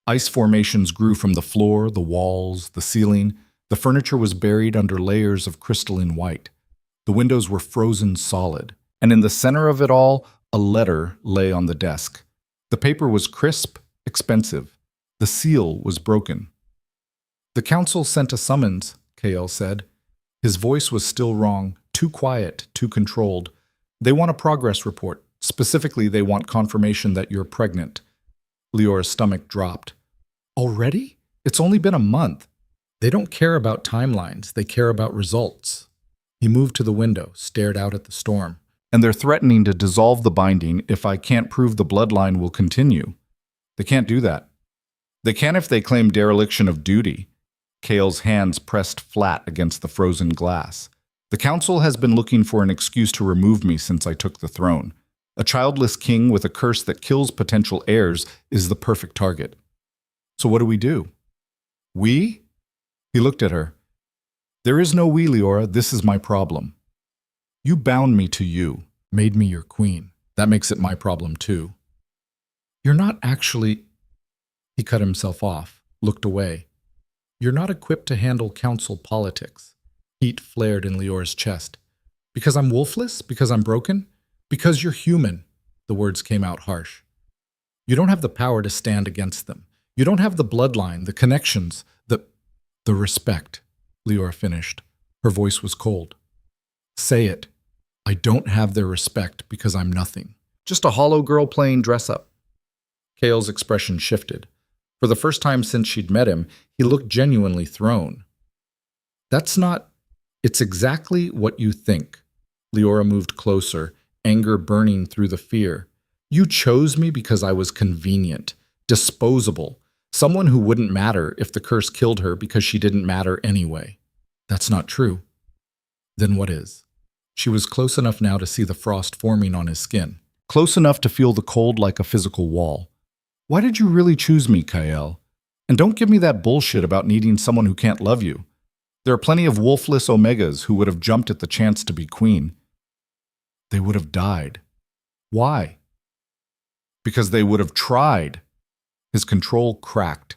Ice formations grew from the floor, the walls, the ceiling. The furniture was buried under layers of crystalline white. The windows were frozen solid. And in the center of it all, a letter lay on the desk. The paper was crisp, expensive. The seal was broken. The council sent a summons, Kael said. His voice was still wrong, too quiet, too controlled. They want a progress report. Specifically, they want confirmation that you're pregnant. Leora's stomach dropped. Already? It's only been a month. They don't care about timelines. They care about results. He moved to the window, stared out at the storm. And they're threatening to dissolve the binding if I can't prove the bloodline will continue. They can't do that. They can if they claim dereliction of duty. Kael's hands pressed flat against the frozen glass. The council has been looking for an excuse to remove me since I took the throne. A childless king with a curse that kills potential heirs is the perfect target. So what do? We? He looked at her. There is no we, Leora. This is my problem. You bound me to you, made me your queen. That makes it my problem too. You're not actually... He cut himself off, looked away. You're not equipped to handle council politics. Heat flared in Leora's chest. Because I'm wolfless? Because I'm broken? Because you're human. The words came out harsh. You don't have the power to stand against them. You don't have the bloodline, the connections, the respect, Leora finished. Her voice was cold. Say it. I don't have their respect because I'm nothing. Just a hollow girl playing dress-up. Kael's expression shifted. For the first time since she'd met him, he looked genuinely thrown. That's not... It's exactly what you think. Leora moved closer, anger burning through the fear. You chose me because I was convenient, disposable, someone who wouldn't matter if the curse killed her because she didn't matter anyway. That's not true. Then what is? She was close enough now to see the frost forming on his skin, close enough to feel the cold like a physical wall. Why did you really choose me, Kael? And don't give me that bullshit about needing someone who can't love you. There are plenty of wolfless omegas who would have jumped at the chance to be queen. They would have died. Why? Because they would have tried. His control cracked.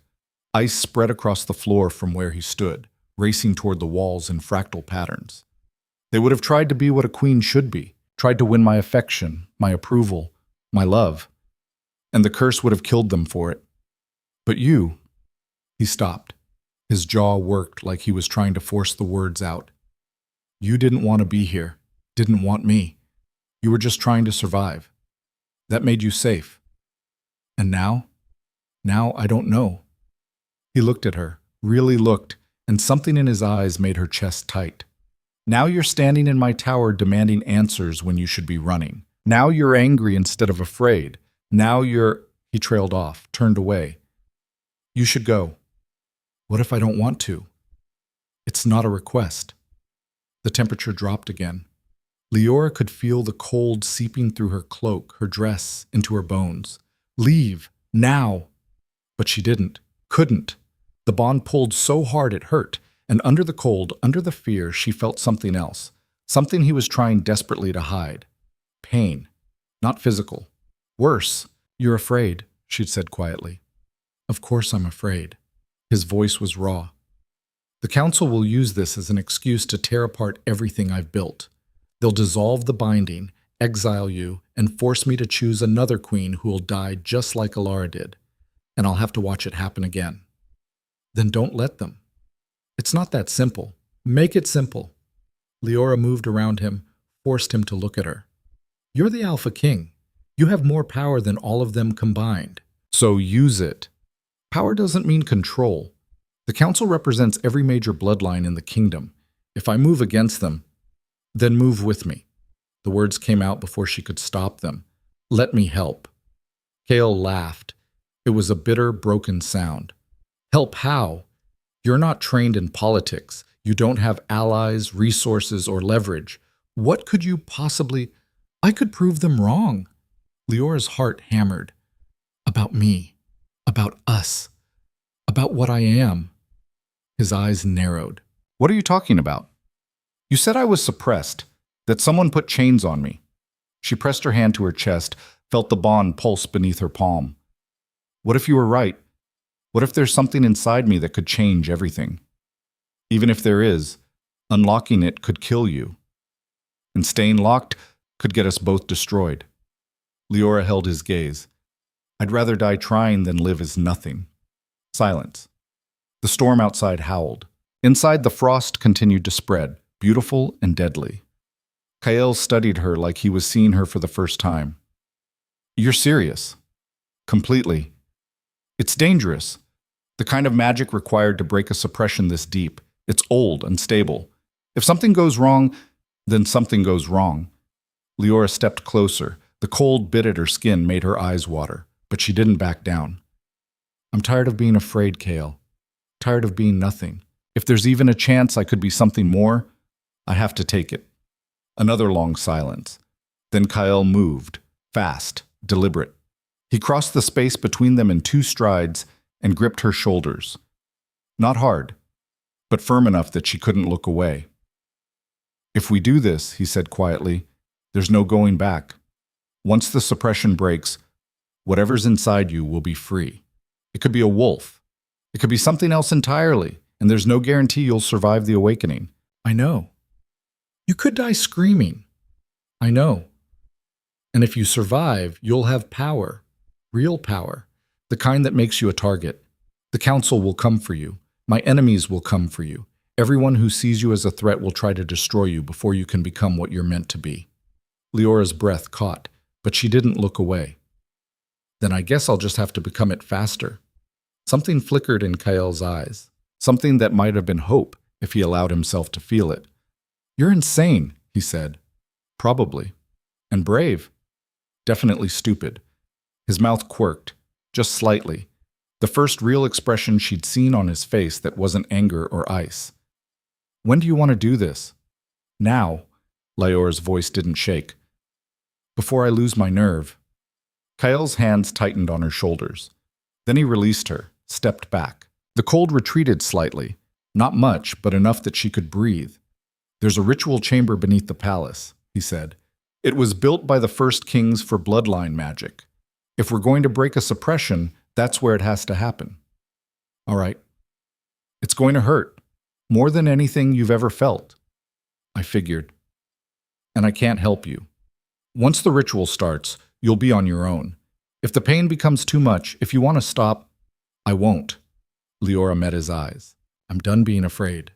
Ice spread across the floor from where he stood, racing toward the walls in fractal patterns. They would have tried to be what a queen should be, tried to win my affection, my approval, my love. And the curse would have killed them for it. But you... He stopped. His jaw worked like he was trying to force the words out. You didn't want to be here, didn't want me. You were just trying to survive. That made you safe. And now? Now I don't know. He looked at her, really looked, and something in his eyes made her chest tight. Now you're standing in my tower demanding answers when you should be running. Now you're angry instead of afraid. Now you're... He trailed off, turned away. You should go. What if I don't want to? It's not a request. The temperature dropped again. Leora could feel the cold seeping through her cloak, her dress, into her bones. Leave, now. But she didn't, couldn't. The bond pulled so hard it hurt, and under the cold, under the fear, she felt something else, something he was trying desperately to hide. Pain, not physical. Worse, you're afraid, she'd said quietly. Of course I'm afraid. His voice was raw. The council will use this as an excuse to tear apart everything I've built. They'll dissolve the binding, exile you, and force me to choose another queen who will die just like Alara did. And I'll have to watch it happen again. Then don't let them. It's not that simple. Make it simple. Leora moved around him, forced him to look at her. You're the Alpha King. You have more power than all of them combined. So use it. Power doesn't mean control. The council represents every major bloodline in the kingdom. If I move against them, then move with me. The words came out before she could stop them. Let me help. Kael laughed. It was a bitter, broken sound. Help how? You're not trained in politics. You don't have allies, resources, or leverage. What could you possibly... I could prove them wrong. Leora's heart hammered. A about me, about us, about what I am. His eyes narrowed. What are you talking about? You said I was suppressed, that someone put chains on me. She pressed her hand to her chest, felt the bond pulse beneath her palm. What if you were right? What if there's something inside me that could change everything? Even if there is, unlocking it could kill you. And staying locked could get us both destroyed. Leora held his gaze. I'd rather die trying than live as nothing. Silence. The storm outside howled. Inside, the frost continued to spread, beautiful and deadly. Kael studied her like he was seeing her for the first time. You're serious. Completely. It's dangerous. The kind of magic required to break a suppression this deep. It's old, unstable. If something goes wrong, then something goes wrong. Leora stepped closer. The cold bit at her skin made her eyes water, but she didn't back down. I'm tired of being afraid, Kael. Tired of being nothing. If there's even a chance I could be something more, I have to take it. Another long silence. Then Kael moved, fast, deliberate. He crossed the space between them in 2 strides and gripped her shoulders. Not hard, but firm enough that she couldn't look away. If we do this, he said quietly, there's no going back. Once the suppression breaks, whatever's inside you will be free. It could be a wolf. It could be something else entirely, and there's no guarantee you'll survive the awakening. I know. You could die screaming. I know. And if you survive, you'll have power. Real power. The kind that makes you a target. The council will come for you. My enemies will come for you. Everyone who sees you as a threat will try to destroy you before you can become what you're meant to be. Leora's breath caught, but she didn't look away. Then I guess I'll just have to become it faster. Something flickered in Kael's eyes. Something that might have been hope if he allowed himself to feel it. You're insane, he said. Probably. And brave. Definitely stupid. His mouth quirked, just slightly. The first real expression she'd seen on his face that wasn't anger or ice. When do you want to do this? Now. Leora's voice didn't shake. Before I lose my nerve. Kael's hands tightened on her shoulders. Then he released her, stepped back. The cold retreated slightly. Not much, but enough that she could breathe. There's a ritual chamber beneath the palace, he said. It was built by the first kings for bloodline magic. If we're going to break a suppression, that's where it has to happen. All right. It's going to hurt. More than anything you've ever felt. I figured. And I can't help you. Once the ritual starts, you'll be on your own. If the pain becomes too much, if you want to stop, I won't. Leora met his eyes. I'm done being afraid.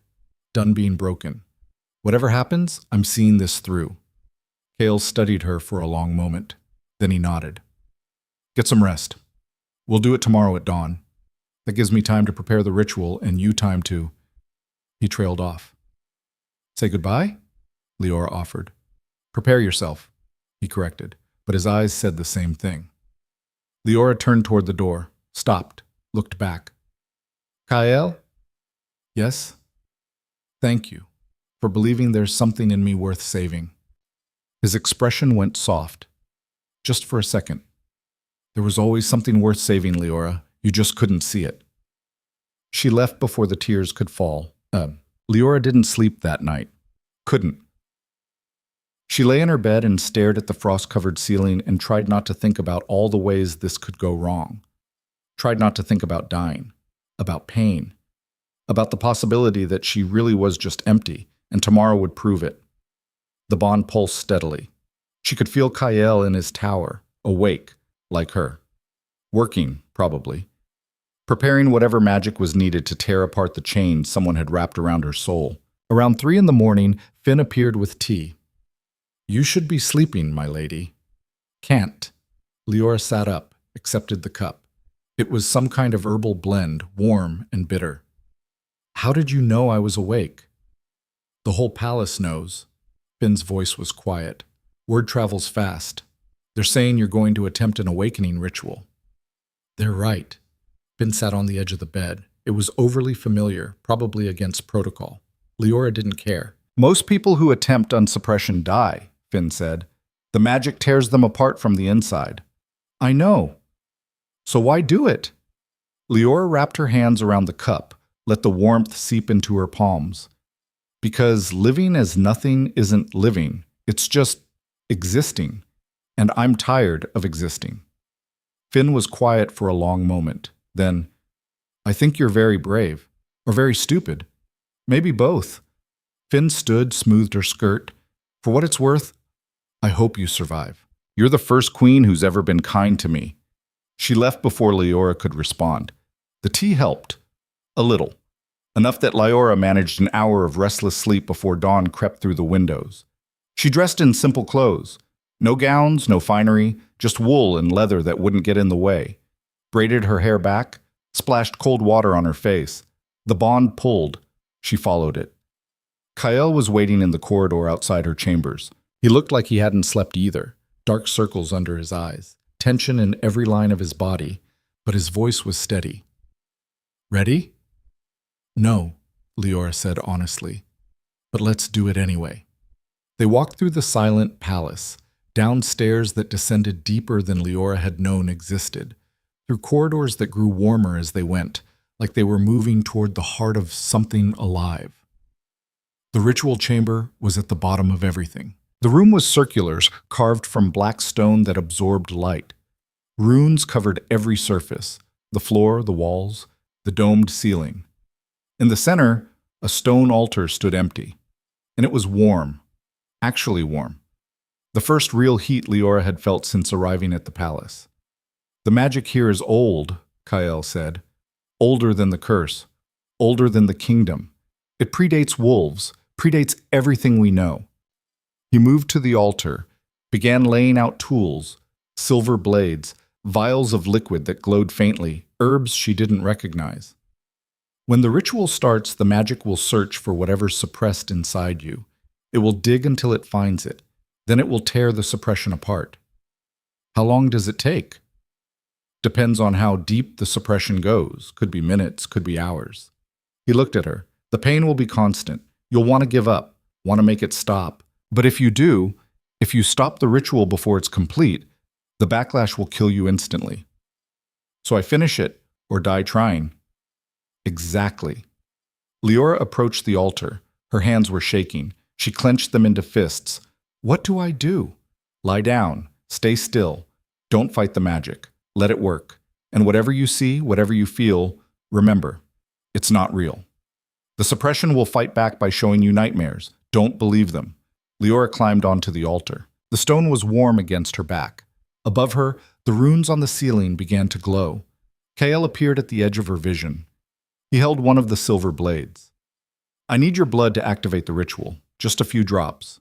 Done being broken. Whatever happens, I'm seeing this through. Kael studied her for a long moment. Then he nodded. Get some rest. We'll do it tomorrow at dawn. That gives me time to prepare the ritual and you time to... He trailed off. Say goodbye? Leora offered. Prepare yourself, he corrected, but his eyes said the same thing. Leora turned toward the door, stopped, looked back. Kael? Yes? Thank you for believing there's something in me worth saving. His expression went soft. Just for a second. There was always something worth saving, Leora. You just couldn't see it. She left before the tears could fall. Leora didn't sleep that night. Couldn't. She lay in her bed and stared at the frost-covered ceiling and tried not to think about all the ways this could go wrong. Tried not to think about dying, about pain, about the possibility that she really was just empty and tomorrow would prove it. The bond pulsed steadily. She could feel Kael in his tower, awake, like her. Working, probably. Preparing whatever magic was needed to tear apart the chains someone had wrapped around her soul. Around 3 a.m, Finn appeared with tea. You should be sleeping, my lady. Can't. Leora sat up, accepted the cup. It was some kind of herbal blend, warm and bitter. How did you know I was awake? The whole palace knows. Finn's voice was quiet. Word travels fast. They're saying you're going to attempt an awakening ritual. They're right. Finn sat on the edge of the bed. It was overly familiar, probably against protocol. Leora didn't care. Most people who attempt unsuppression die, Finn said. The magic tears them apart from the inside. I know. So why do it? Leora wrapped her hands around the cup, let the warmth seep into her palms. Because living as nothing isn't living, it's just existing. And I'm tired of existing. Finn was quiet for a long moment. Then, I think you're very brave. Or very stupid. Maybe both. Finn stood, smoothed her skirt. For what it's worth, I hope you survive. You're the first queen who's ever been kind to me. She left before Leora could respond. The tea helped. A little. Enough that Leora managed an hour of restless sleep before dawn crept through the windows. She dressed in simple clothes. No gowns, no finery, just wool and leather that wouldn't get in the way. Braided her hair back, splashed cold water on her face. The bond pulled. She followed it. Kael was waiting in the corridor outside her chambers. He looked like he hadn't slept either. Dark circles under his eyes, tension in every line of his body, but his voice was steady. Ready? No, Leora said honestly, but let's do it anyway. They walked through the silent palace, down stairs that descended deeper than Leora had known existed, through corridors that grew warmer as they went, like they were moving toward the heart of something alive. The ritual chamber was at the bottom of everything. The room was circulars carved from black stone that absorbed light. Runes covered every surface, the floor, the walls, the domed ceiling. In the center, a stone altar stood empty, and it was warm, actually warm. The first real heat Leora had felt since arriving at the palace. The magic here is old, Kael said. Older than the curse, older than the kingdom. It predates wolves, predates everything we know. He moved to the altar, began laying out tools, silver blades, vials of liquid that glowed faintly, herbs she didn't recognize. When the ritual starts, the magic will search for whatever's suppressed inside you. It will dig until it finds it. Then it will tear the suppression apart. How long does it take? Depends on how deep the suppression goes. Could be minutes, could be hours. He looked at her. The pain will be constant. You'll want to give up, want to make it stop. But if you do, if you stop the ritual before it's complete, the backlash will kill you instantly. So I finish it, or die trying. Exactly. Leora approached the altar. Her hands were shaking. She clenched them into fists. What do I do? Lie down. Stay still. Don't fight the magic. Let it work. And whatever you see, whatever you feel, remember, it's not real. The suppression will fight back by showing you nightmares. Don't believe them. Leora climbed onto the altar. The stone was warm against her back. Above her, the runes on the ceiling began to glow. Kael appeared at the edge of her vision. He held one of the silver blades. I need your blood to activate the ritual. Just a few drops.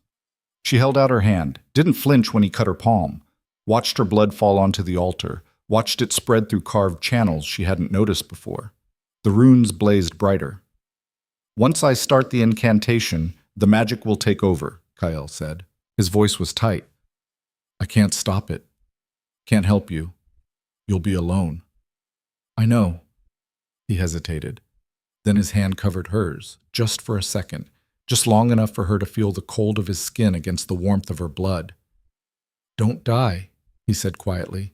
She held out her hand, didn't flinch when he cut her palm, watched her blood fall onto the altar, watched it spread through carved channels she hadn't noticed before. The runes blazed brighter. Once I start the incantation, the magic will take over, Kael said. His voice was tight. I can't stop it. Can't help you. You'll be alone. I know. He hesitated. Then his hand covered hers, just for a second, just long enough for her to feel the cold of his skin against the warmth of her blood. Don't die, he said quietly.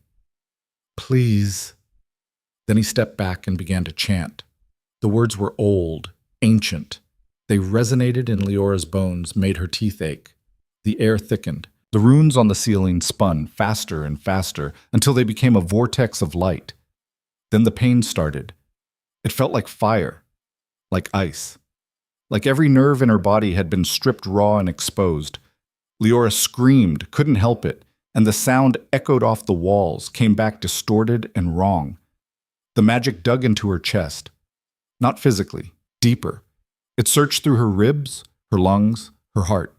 Please. Then he stepped back and began to chant. The words were old, ancient. They resonated in Leora's bones, made her teeth ache. The air thickened. The runes on the ceiling spun faster and faster until they became a vortex of light. Then the pain started. It felt like fire, like ice. Like every nerve in her body had been stripped raw and exposed. Leora screamed, couldn't help it, and the sound echoed off the walls, came back distorted and wrong. The magic dug into her chest. Not physically, deeper. It searched through her ribs, her lungs, her heart.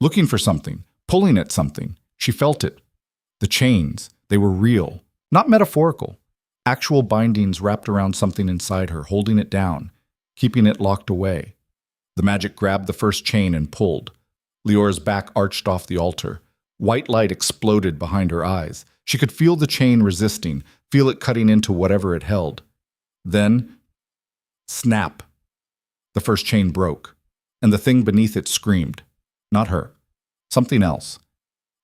Looking for something, pulling at something. She felt it. The chains, they were real, not metaphorical. Actual bindings wrapped around something inside her, holding it down, keeping it locked away. The magic grabbed the first chain and pulled. Leora's back arched off the altar. White light exploded behind her eyes. She could feel the chain resisting, feel it cutting into whatever it held. Then, snap. The first chain broke, and the thing beneath it screamed. Not her. Something else.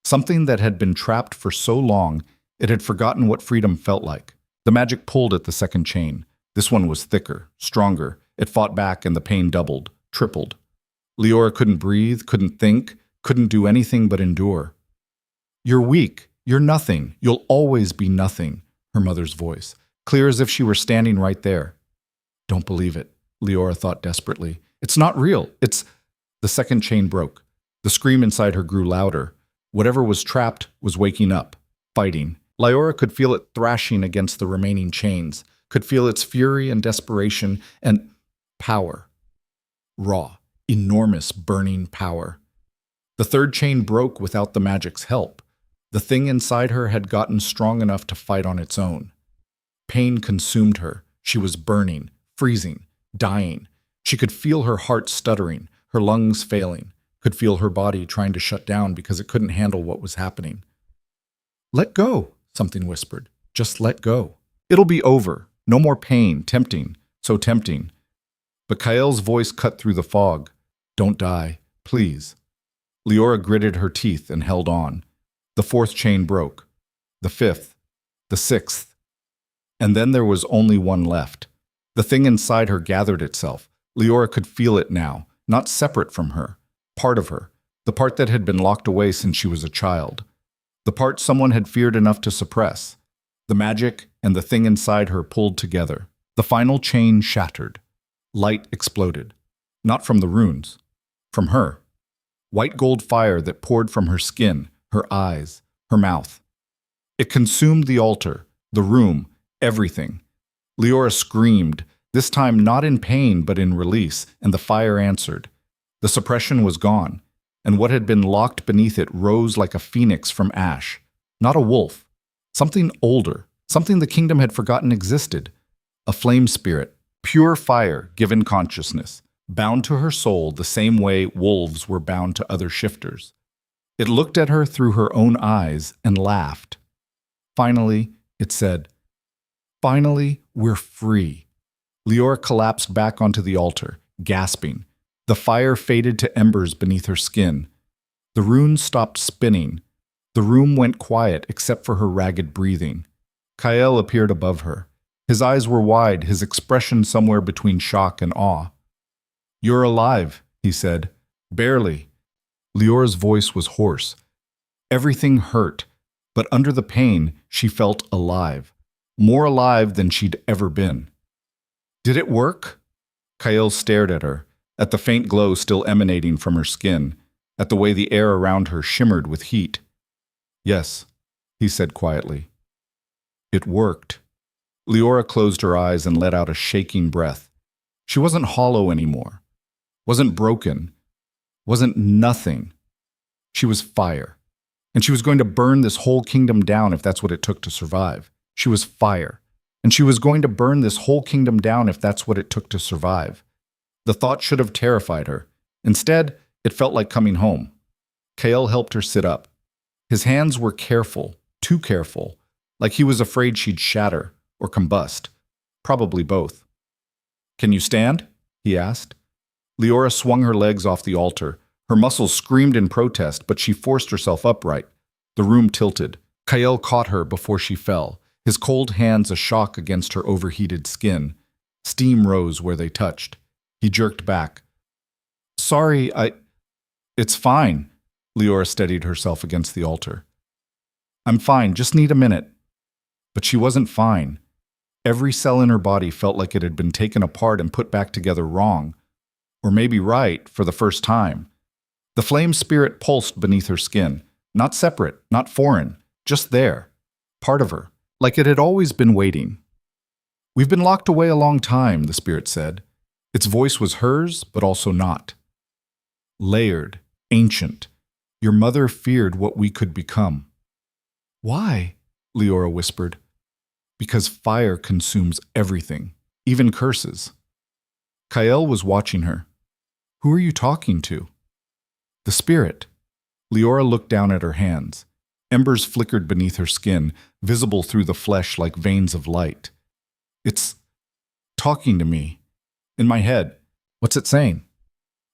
Something that had been trapped for so long, it had forgotten what freedom felt like. The magic pulled at the second chain. This one was thicker, stronger. It fought back and the pain doubled, tripled. Leora couldn't breathe, couldn't think, couldn't do anything but endure. "You're weak. You're nothing. You'll always be nothing," her mother's voice, clear as if she were standing right there. "Don't believe it," Leora thought desperately. "It's not real. It's—" The second chain broke. The scream inside her grew louder. Whatever was trapped was waking up, fighting. Leora could feel it thrashing against the remaining chains, could feel its fury and desperation and power. Raw, enormous, burning power. The third chain broke without the magic's help. The thing inside her had gotten strong enough to fight on its own. Pain consumed her. She was burning, freezing, dying. She could feel her heart stuttering, her lungs failing, could feel her body trying to shut down because it couldn't handle what was happening. "Let go," something whispered. "Just let go. It'll be over. No more pain. Tempting. So tempting." But Kael's voice cut through the fog. "Don't die. Please." Leora gritted her teeth and held on. The fourth chain broke. The fifth. The sixth. And then there was only one left. The thing inside her gathered itself. Leora could feel it now, not separate from her. Part of her. The part that had been locked away since she was a child. The part someone had feared enough to suppress. The magic and the thing inside her pulled together. The final chain shattered. Light exploded. Not from the runes. From her. White gold fire that poured from her skin, her eyes, her mouth. It consumed the altar, the room, everything. Leora screamed, this time not in pain but in release, and the fire answered. The suppression was gone, and what had been locked beneath it rose like a phoenix from ash. Not a wolf. Something older, something the kingdom had forgotten existed. A flame spirit, pure fire given consciousness, bound to her soul the same way wolves were bound to other shifters. It looked at her through her own eyes and laughed. Finally, it said, "Finally, we're free." Leora collapsed back onto the altar, gasping. The fire faded to embers beneath her skin. The runes stopped spinning. The room went quiet except for her ragged breathing. Kael appeared above her. His eyes were wide, his expression somewhere between shock and awe. "You're alive," he said. "Barely." Leora's voice was hoarse. Everything hurt, but under the pain, she felt alive. More alive than she'd ever been. "Did it work?" Kael stared at her, at the faint glow still emanating from her skin, at the way the air around her shimmered with heat. "Yes," he said quietly. "It worked." Leora closed her eyes and let out a shaking breath. She wasn't hollow anymore. Wasn't broken. Wasn't nothing. She was fire. And she was going to burn this whole kingdom down if that's what it took to survive. She was fire. And she was going to burn this whole kingdom down if that's what it took to survive. The thought should have terrified her. Instead, it felt like coming home. Kael helped her sit up. His hands were careful, too careful, like he was afraid she'd shatter or combust. Probably both. "Can you stand?" he asked. Leora swung her legs off the altar. Her muscles screamed in protest, but she forced herself upright. The room tilted. Kael caught her before she fell, his cold hands a shock against her overheated skin. Steam rose where they touched. He jerked back. "Sorry, It's fine." Leora steadied herself against the altar. "I'm fine, just need a minute." But she wasn't fine. Every cell in her body felt like it had been taken apart and put back together wrong. Or maybe right, for the first time. The flame spirit pulsed beneath her skin. Not separate, not foreign, just there. Part of her, like it had always been waiting. "We've been locked away a long time," the spirit said. Its voice was hers, but also not. "Layered, ancient. Your mother feared what we could become." "Why?" Leora whispered. "Because fire consumes everything, even curses." Kael was watching her. "Who are you talking to?" "The spirit." Leora looked down at her hands. Embers flickered beneath her skin, visible through the flesh like veins of light. "It's talking to me. In my head." "What's it saying?"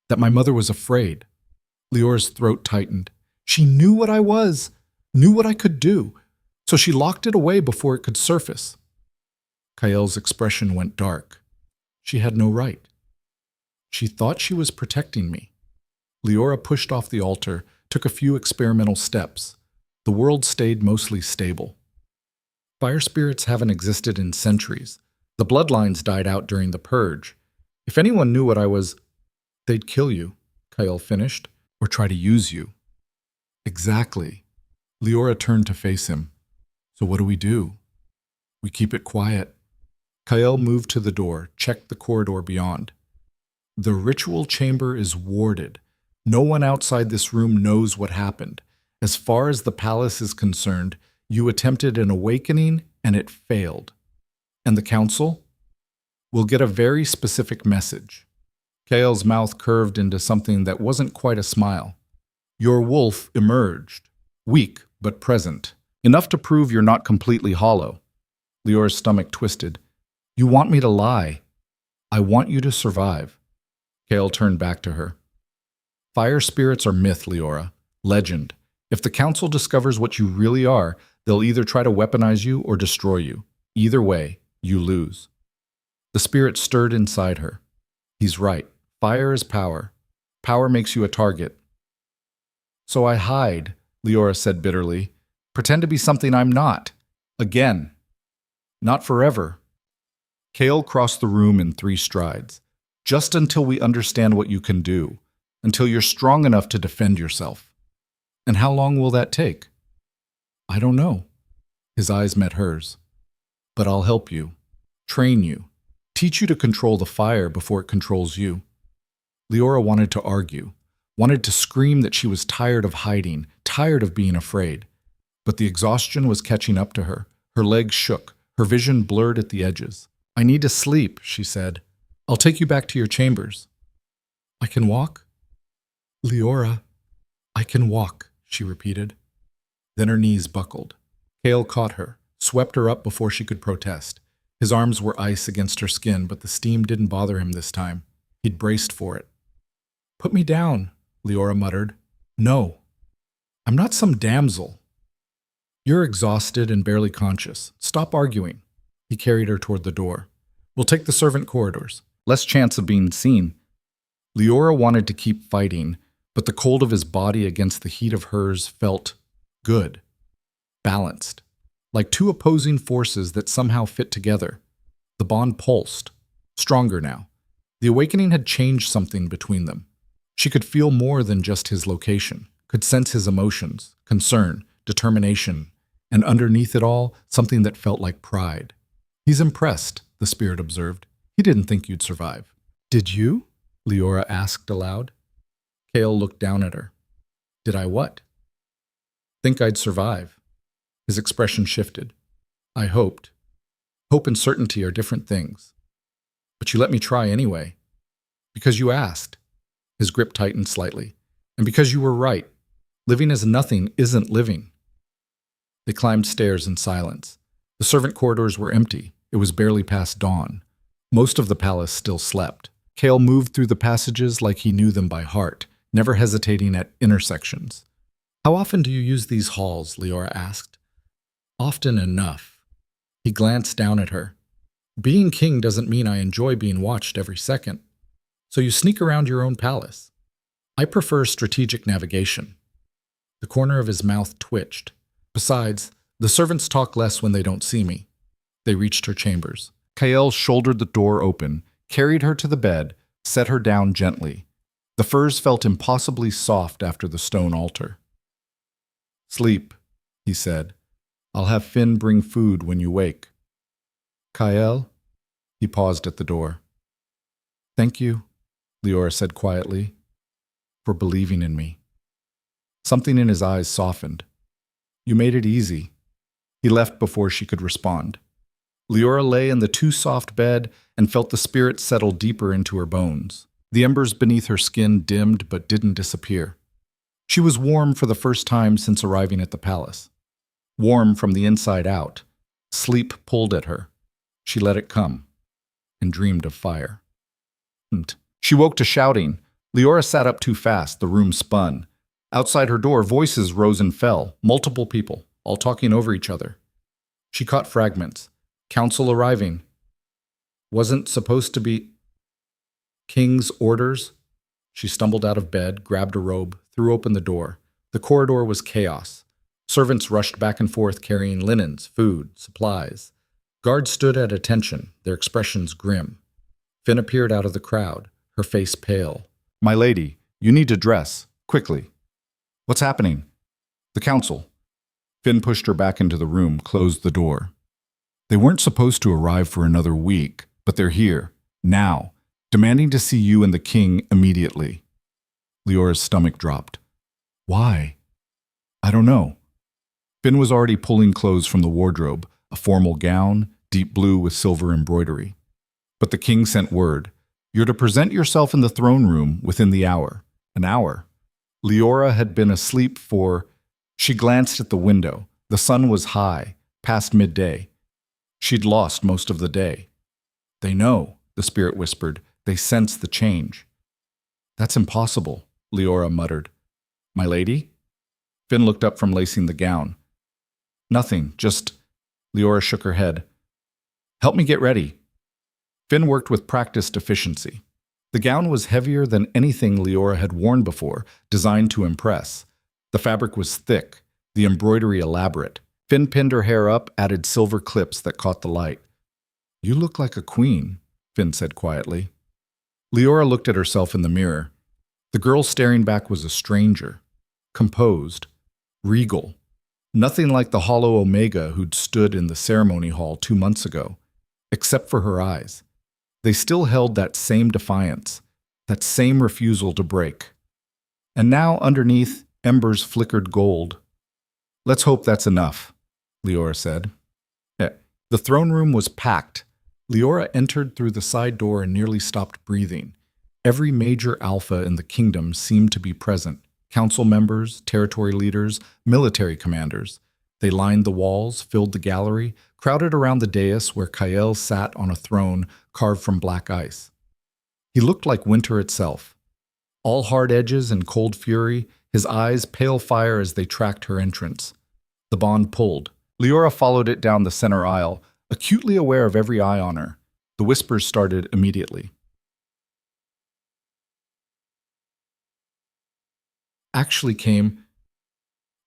"That my mother was afraid." Leora's throat tightened. "She knew what I was, knew what I could do, so she locked it away before it could surface." Kael's expression went dark. She had no right. She thought she was protecting me. Leora pushed off the altar, took a few experimental steps. The world stayed mostly stable. Fire spirits haven't existed in centuries. The bloodlines died out during the purge. If anyone knew what I was, they'd kill you, Kael finished, or try to use you. Exactly. Leora turned to face him. So what do? We keep it quiet. Kael moved to the door, checked the corridor beyond. The ritual chamber is warded. No one outside this room knows what happened. As far as the palace is concerned, you attempted an awakening and it failed. And the council? We'll get a very specific message. Kael's mouth curved into something that wasn't quite a smile. Your wolf emerged, weak but present, enough to prove you're not completely hollow. Leora's stomach twisted. You want me to lie. I want you to survive. Kael turned back to her. Fire spirits are myth, Leora. Legend. If the council discovers what you really are, they'll either try to weaponize you or destroy you. Either way, you lose. The spirit stirred inside her. He's right. Fire is power. Power makes you a target. So I hide, Leora said bitterly. Pretend to be something I'm not. Again. Not forever. Kael crossed the room in 3 strides. Just until we understand what you can do. Until you're strong enough to defend yourself. And how long will that take? I don't know. His eyes met hers. But I'll help you. Train you. Teach you to control the fire before it controls you. Leora wanted to argue. Wanted to scream that she was tired of hiding, tired of being afraid. But the exhaustion was catching up to her. Her legs shook. Her vision blurred at the edges. I need to sleep, she said. I'll take you back to your chambers. I can walk? Leora, I can walk, she repeated. Then her knees buckled. Kael caught her, swept her up before she could protest. His arms were ice against her skin, but the steam didn't bother him this time. He'd braced for it. Put me down, Leora muttered. No. I'm not some damsel. You're exhausted and barely conscious. Stop arguing. He carried her toward the door. We'll take the servant corridors. Less chance of being seen. Leora wanted to keep fighting, but the cold of his body against the heat of hers felt good, balanced, like 2 opposing forces that somehow fit together. The bond pulsed, stronger now. The awakening had changed something between them. She could feel more than just his location, could sense his emotions, concern, determination, and underneath it all, something that felt like pride. He's impressed, the spirit observed. He didn't think you'd survive. Did you? Leora asked aloud. Kael looked down at her. Did I what? Think I'd survive. His expression shifted. I hoped. Hope and certainty are different things. But you let me try anyway. Because you asked. His grip tightened slightly. And because you were right. Living as nothing isn't living. They climbed stairs in silence. The servant corridors were empty. It was barely past dawn. Most of the palace still slept. Kael moved through the passages like he knew them by heart, never hesitating at intersections. How often do you use these halls? Leora asked. Often enough. He glanced down at her. Being king doesn't mean I enjoy being watched every second. So you sneak around your own palace. I prefer strategic navigation. The corner of his mouth twitched. Besides, the servants talk less when they don't see me. They reached her chambers. Kael shouldered the door open, carried her to the bed, set her down gently. The furs felt impossibly soft after the stone altar. Sleep, he said. I'll have Finn bring food when you wake. Kael? He paused at the door. Thank you, Leora said quietly, for believing in me. Something in his eyes softened. You made it easy. He left before she could respond. Leora lay in the too-soft bed and felt the spirit settle deeper into her bones. The embers beneath her skin dimmed but didn't disappear. She was warm for the first time since arriving at the palace. Warm from the inside out. Sleep pulled at her. She let it come and dreamed of fire. She woke to shouting. Leora sat up too fast. The room spun. Outside her door, voices rose and fell. Multiple people, all talking over each other. She caught fragments. Council arriving. wasn't supposed to be king's orders. She stumbled out of bed, grabbed a robe, threw open the door. The corridor was chaos. Servants rushed back and forth carrying linens, food, supplies. Guards stood at attention, their expressions grim. Finn appeared out of the crowd, her face pale. My lady, you need to dress, quickly. What's happening? The council. Finn pushed her back into the room, closed the door. They weren't supposed to arrive for another week, but they're here, now, demanding to see you and the king immediately. Leora's stomach dropped. Why? I don't know. Finn was already pulling clothes from the wardrobe, a formal gown, deep blue with silver embroidery. But the king sent word. You're to present yourself in the throne room within the hour. An hour. Leora had been asleep for... She glanced at the window. The sun was high, past midday. She'd lost most of the day. They know, the spirit whispered. They sense the change. That's impossible, Leora muttered. My lady? Finn looked up from lacing the gown. Nothing, just... Leora shook her head. Help me get ready. Finn worked with practiced efficiency. The gown was heavier than anything Leora had worn before, designed to impress. The fabric was thick, the embroidery elaborate. Finn pinned her hair up, added silver clips that caught the light. You look like a queen, Finn said quietly. Leora looked at herself in the mirror. The girl staring back was a stranger, composed, regal. Nothing like the hollow Omega who'd stood in the ceremony hall 2 months ago, except for her eyes. They still held that same defiance, that same refusal to break. And now, underneath, embers flickered gold. Let's hope that's enough, Leora said. The throne room was packed. Leora entered through the side door and nearly stopped breathing. Every major alpha in the kingdom seemed to be present. Council members, territory leaders, military commanders. They lined the walls, filled the gallery, crowded around the dais where Kael sat on a throne carved from black ice. He looked like winter itself. All hard edges and cold fury, his eyes pale fire as they tracked her entrance. The bond pulled. Leora followed it down the center aisle, acutely aware of every eye on her. The whispers started immediately. Actually came.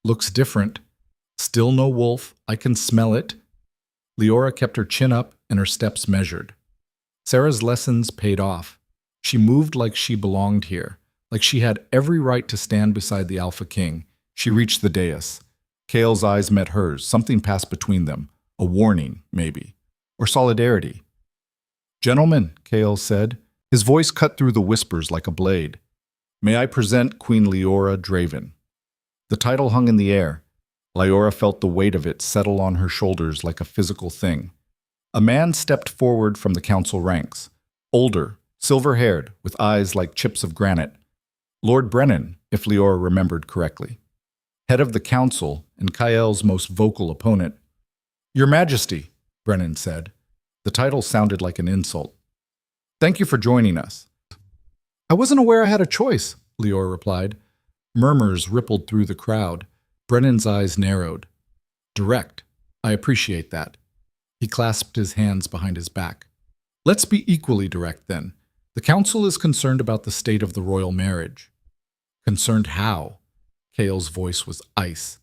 Looks different. Still no wolf. I can smell it. Leora kept her chin up and her steps measured. Sarah's lessons paid off. She moved like she belonged here, like she had every right to stand beside the Alpha King. She reached the dais. Kael's eyes met hers. Something passed between them. A warning, maybe. Or solidarity. Gentlemen, Kael said. His voice cut through the whispers like a blade. May I present Queen Leora Draven. The title hung in the air. Leora felt the weight of it settle on her shoulders like a physical thing. A man stepped forward from the council ranks. Older, silver-haired, with eyes like chips of granite. Lord Brennan, if Leora remembered correctly. Head of the council and Kael's most vocal opponent. Your Majesty, Brennan said. The title sounded like an insult. Thank you for joining us. I wasn't aware I had a choice, Leora replied. Murmurs rippled through the crowd. Brennan's eyes narrowed. Direct. I appreciate that. He clasped his hands behind his back. Let's be equally direct, then. The council is concerned about the state of the royal marriage. Concerned how? Kael's voice was ice.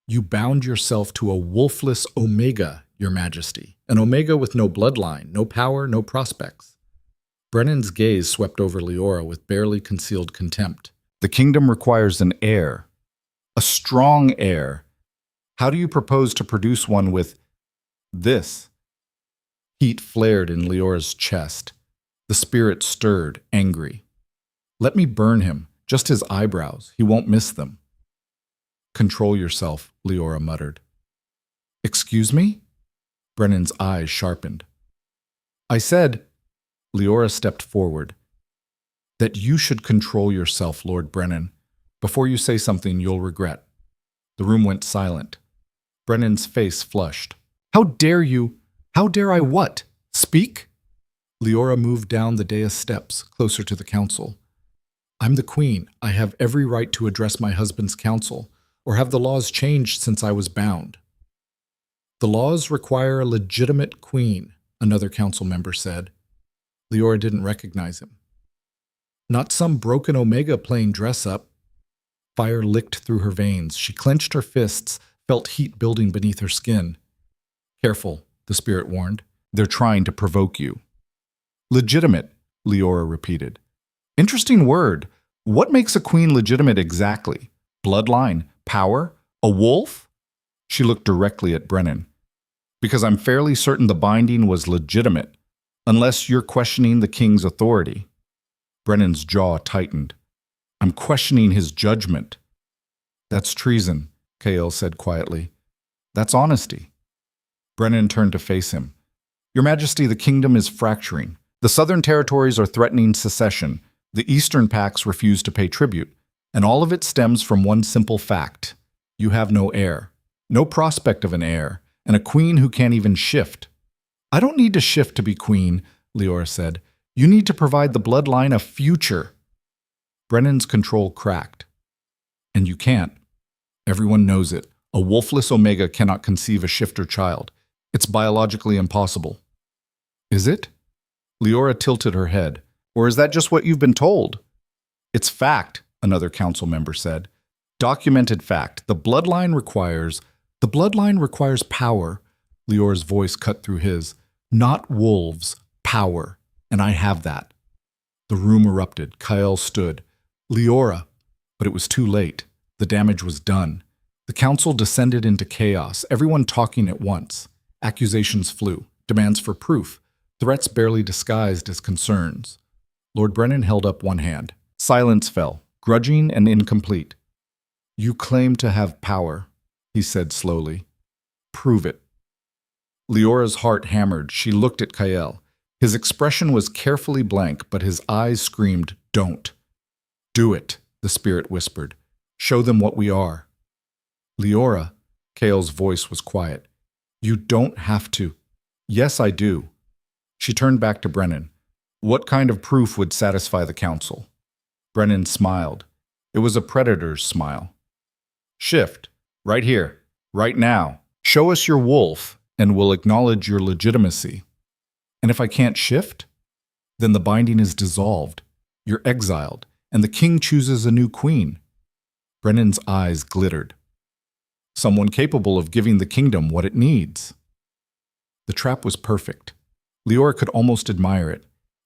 You bound yourself to a wolfless Omega, Your Majesty. An Omega with no bloodline, no power, no prospects. Brennan's gaze swept over Leora with barely concealed contempt. The kingdom requires an heir. A strong heir. How do you propose to produce one with this? Heat flared in Leora's chest. The spirit stirred, angry. Let me burn him, just his eyebrows. He won't miss them. Control yourself, Leora muttered. Excuse me? Brennan's eyes sharpened. I said, Leora stepped forward, that you should control yourself, Lord Brennan. Before you say something you'll regret. The room went silent. Brennan's face flushed. How dare you? How dare I what? Speak? Leora moved down the dais steps, closer to the council. I'm the queen. I have every right to address my husband's council, or have the laws changed since I was bound? The laws require a legitimate queen, another council member said. Leora didn't recognize him. Not some broken Omega playing dress-up. Fire licked through her veins. She clenched her fists, felt heat building beneath her skin. Careful, the spirit warned. They're trying to provoke you. Legitimate, Leora repeated. Interesting word. What makes a queen legitimate exactly? Bloodline? Power? A wolf? She looked directly at Brennan. Because I'm fairly certain the binding was legitimate, unless you're questioning the king's authority. Brennan's jaw tightened. I'm questioning his judgment. That's treason, Kael said quietly. That's honesty. Brennan turned to face him. Your Majesty, the kingdom is fracturing. The southern territories are threatening secession. The eastern pacts refuse to pay tribute. And all of it stems from one simple fact. You have no heir. No prospect of an heir. And a queen who can't even shift. I don't need to shift to be queen, Leora said. You need to provide the bloodline a future. Brennan's control cracked. And you can't. Everyone knows it. A wolfless Omega cannot conceive a shifter child. It's biologically impossible. Is it? Leora tilted her head. Or is that just what you've been told? It's fact, another council member said. Documented fact. The bloodline requires power. Leora's voice cut through his. Not wolves, power. And I have that. The room erupted. Kael stood. Leora. But it was too late. The damage was done. The council descended into chaos, everyone talking at once. Accusations flew, demands for proof, threats barely disguised as concerns. Lord Brennan held up one hand. Silence fell, grudging and incomplete. You claim to have power, he said slowly. Prove it. Leora's heart hammered. She looked at Kael. His expression was carefully blank, but his eyes screamed, don't. Do it, the spirit whispered. Show them what we are. Leora, Kael's voice was quiet. You don't have to. Yes, I do. She turned back to Brennan. What kind of proof would satisfy the council? Brennan smiled. It was a predator's smile. Shift. Right here. Right now. Show us your wolf, and we'll acknowledge your legitimacy. And if I can't shift? Then the binding is dissolved. You're exiled, and the king chooses a new queen. Brennan's eyes glittered. Someone capable of giving the kingdom what it needs. The trap was perfect. Leora could almost admire it.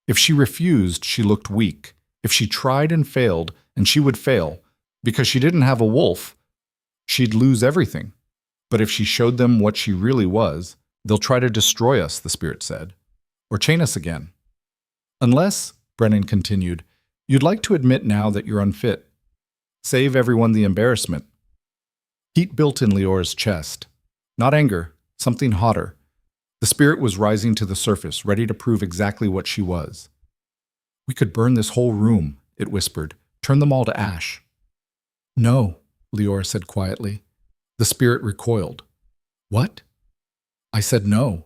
If she refused, she looked weak. If she tried and failed, and she would fail, because she didn't have a wolf, she'd lose everything. But if she showed them what she really was, they'll try to destroy us, the spirit said, or chain us again. Unless, Brennan continued, you'd like to admit now that you're unfit. Save everyone the embarrassment. Heat built in Leora's chest. Not anger, something hotter. The spirit was rising to the surface, ready to prove exactly what she was. We could burn this whole room, it whispered. Turn them all to ash. No, Leora said quietly. The spirit recoiled. What? I said no.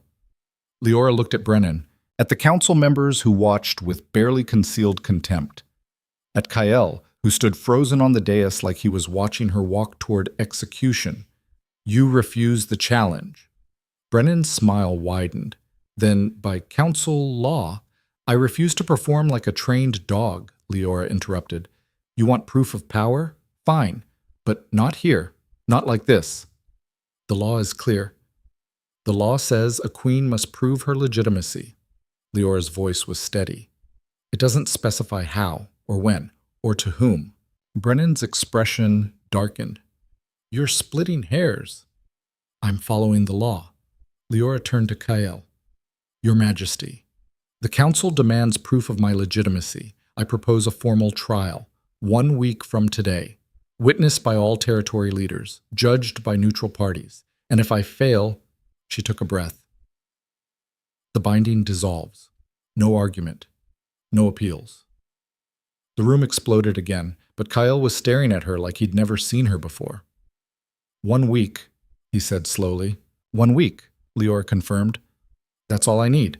Leora looked at Brennan, at the council members who watched with barely concealed contempt, at Kael, who stood frozen on the dais like he was watching her walk toward execution. You refuse the challenge. Brennan's smile widened. Then, by council law, I refuse to perform like a trained dog, Leora interrupted. You want proof of power? Fine, but not here, not like this. The law is clear. The law says a queen must prove her legitimacy. Leora's voice was steady. It doesn't specify how, or when, or to whom. Brennan's expression darkened. You're splitting hairs. I'm following the law. Leora turned to Kael. Your Majesty, the council demands proof of my legitimacy. I propose a formal trial, 1 week from today, witnessed by all territory leaders, judged by neutral parties. And if I fail, she took a breath. The binding dissolves. No argument. No appeals. The room exploded again, but Kael was staring at her like he'd never seen her before. 1 week, he said slowly. 1 week, Leora confirmed. That's all I need.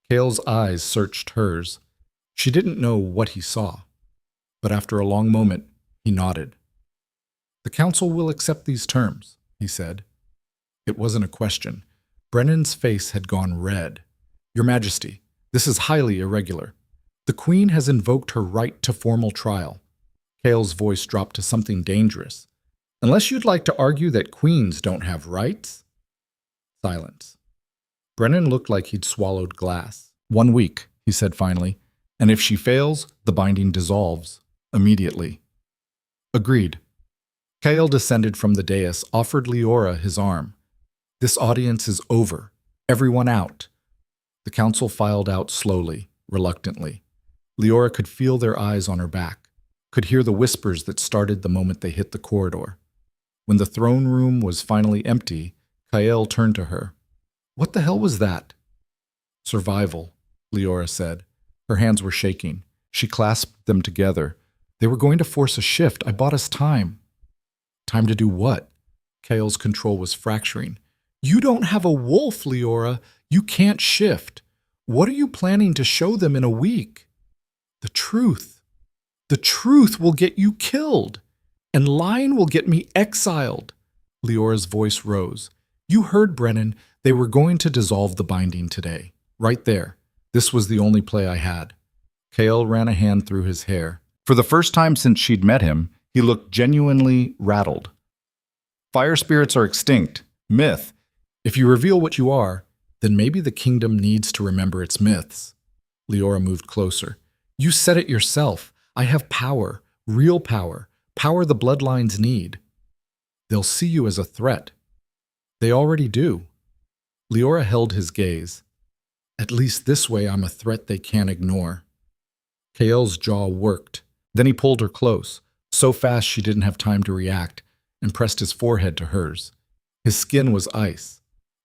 Kael's eyes searched hers. She didn't know what he saw, but after a long moment, he nodded. The council will accept these terms, he said. It wasn't a question. Brennan's face had gone red. Your Majesty, This is highly irregular. The Queen has invoked her right to formal trial. Kale's voice dropped to something dangerous. Unless you'd like to argue that queens don't have rights? Silence. Brennan looked like he'd swallowed glass. 1 week, he said finally, and if she fails, the binding dissolves. Immediately. Agreed. Kale descended from the dais, offered Leora his arm. This audience is over. Everyone out. The council filed out slowly, reluctantly. Leora could feel their eyes on her back, could hear the whispers that started the moment they hit the corridor. When the throne room was finally empty, Kale turned to her. What the hell was that? Survival, Leora said. Her hands were shaking. She clasped them together. They were going to force a shift. I bought us time. Time to do what? Kale's control was fracturing. You don't have a wolf, Leora. You can't shift. What are you planning to show them in a week? The truth. The truth will get you killed. And lying will get me exiled. Leora's voice rose. You heard, Brennan. They were going to dissolve the binding today. Right there. This was the only play I had. Kale ran a hand through his hair. For the first time since she'd met him, he looked genuinely rattled. Fire spirits are extinct. Myth. If you reveal what you are, then maybe the kingdom needs to remember its myths. Leora moved closer. You said it yourself. I have power. Real power. Power the bloodlines need. They'll see you as a threat. They already do. Leora held his gaze. At least this way I'm a threat they can't ignore. Kale's jaw worked. Then he pulled her close, so fast she didn't have time to react, and pressed his forehead to hers. His skin was ice.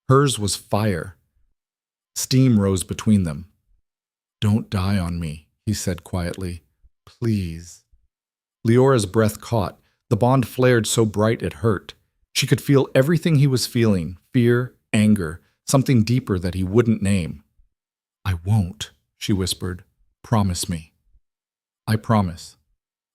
Hers was fire. Steam rose between them. Don't die on me, he said quietly. Please. Leora's breath caught. The bond flared so bright it hurt. She could feel everything he was feeling, fear, anger, something deeper that he wouldn't name. I won't, she whispered. Promise me. I promise.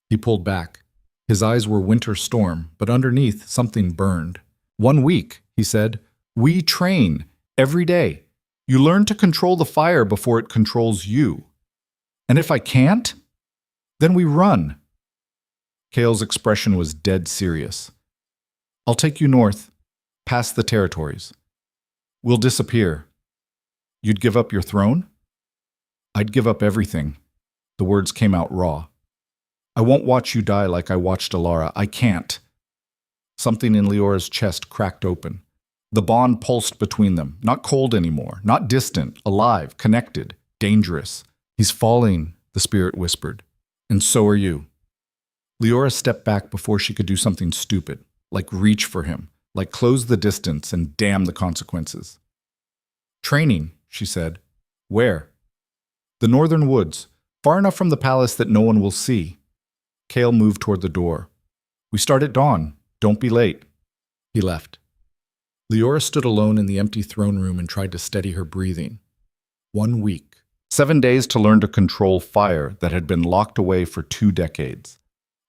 He pulled back. His eyes were winter storm, but underneath something burned. 1 week, he said. We train every day. You learn to control the fire before it controls you. And if I can't, then we run. Kale's expression was dead serious. I'll take you north, past the territories. We'll disappear. You'd give up your throne? I'd give up everything. The words came out raw. I won't watch you die like I watched Alara. I can't. Something in Leora's chest cracked open. The bond pulsed between them, not cold anymore, not distant, alive, connected, dangerous. He's falling, the spirit whispered. And so are you. Leora stepped back before she could do something stupid, like reach for him, like close the distance and damn the consequences. Training, she said. Where? The northern woods, far enough from the palace that no one will see. Kale moved toward the door. We start at dawn. Don't be late. He left. Leora stood alone in the empty throne room and tried to steady her breathing. 1 week. 7 days to learn to control fire that had been locked away for 2 decades.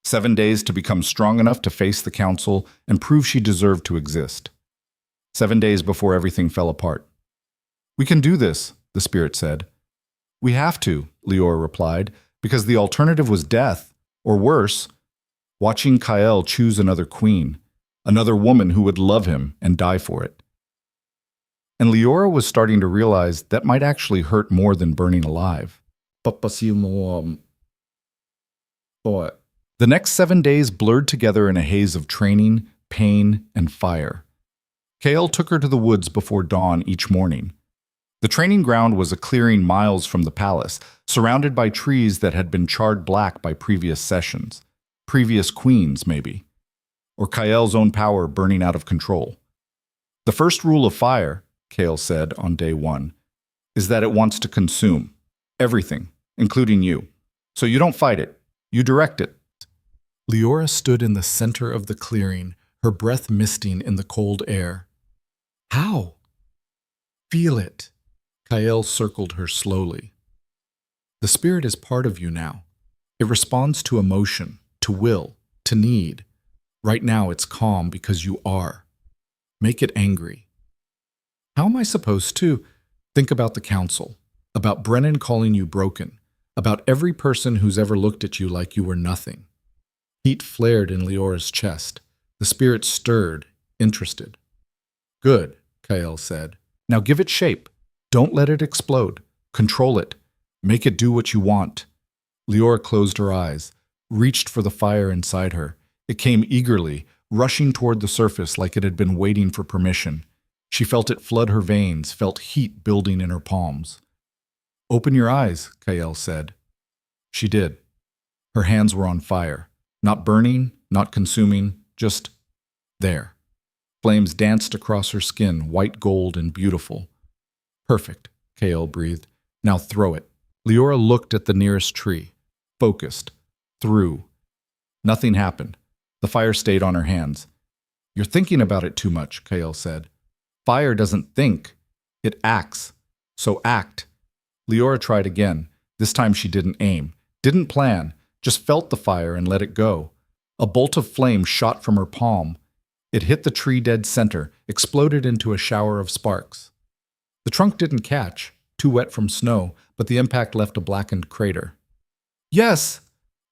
7 days to become strong enough to face the council and prove she deserved to exist. 7 days before everything fell apart. We can do this, the spirit said. We have to, Leora replied, because the alternative was death, or worse, watching Kyle choose another queen, another woman who would love him and die for it. And Leora was starting to realize that might actually hurt more than burning alive. The next 7 days blurred together in a haze of training, pain, and fire. Kale took her to the woods before dawn each morning. The training ground was a clearing miles from the palace, surrounded by trees that had been charred black by previous sessions. Previous queens, maybe. Or Kyle's own power burning out of control. The first rule of fire, Kale said on day 1, is that it wants to consume everything, including you. So you don't fight it, you direct it. Leora stood in the center of the clearing, her breath misting in the cold air. How? Feel it. Kyle circled her slowly. The spirit is part of you now. It responds to emotion, to will, to need. Right now it's calm because you are. Make it angry. How am I supposed to? Think about the council. about Brennan calling you broken, about every person who's ever looked at you like you were nothing. Heat flared in Leora's chest. The spirit stirred, interested. Good, Kael said. Now give it shape. Don't let it explode. Control it. Make it do what you want. Leora closed her eyes, reached for the fire inside her. It came eagerly, rushing toward the surface like it had been waiting for permission. She felt it flood her veins, felt heat building in her palms. Open your eyes, Kael said. She did. Her hands were on fire. Not burning, not consuming, just there. Flames danced across her skin, white gold and beautiful. Perfect, Kael breathed. Now throw it. Leora looked at the nearest tree, focused, threw. Nothing happened. The fire stayed on her hands. You're thinking about it too much, Kael said. Fire doesn't think. It acts. So act. Leora tried again. This time she didn't aim, didn't plan, just felt the fire and let it go. A bolt of flame shot from her palm. It hit the tree dead center, exploded into a shower of sparks. The trunk didn't catch, too wet from snow, but the impact left a blackened crater. Yes!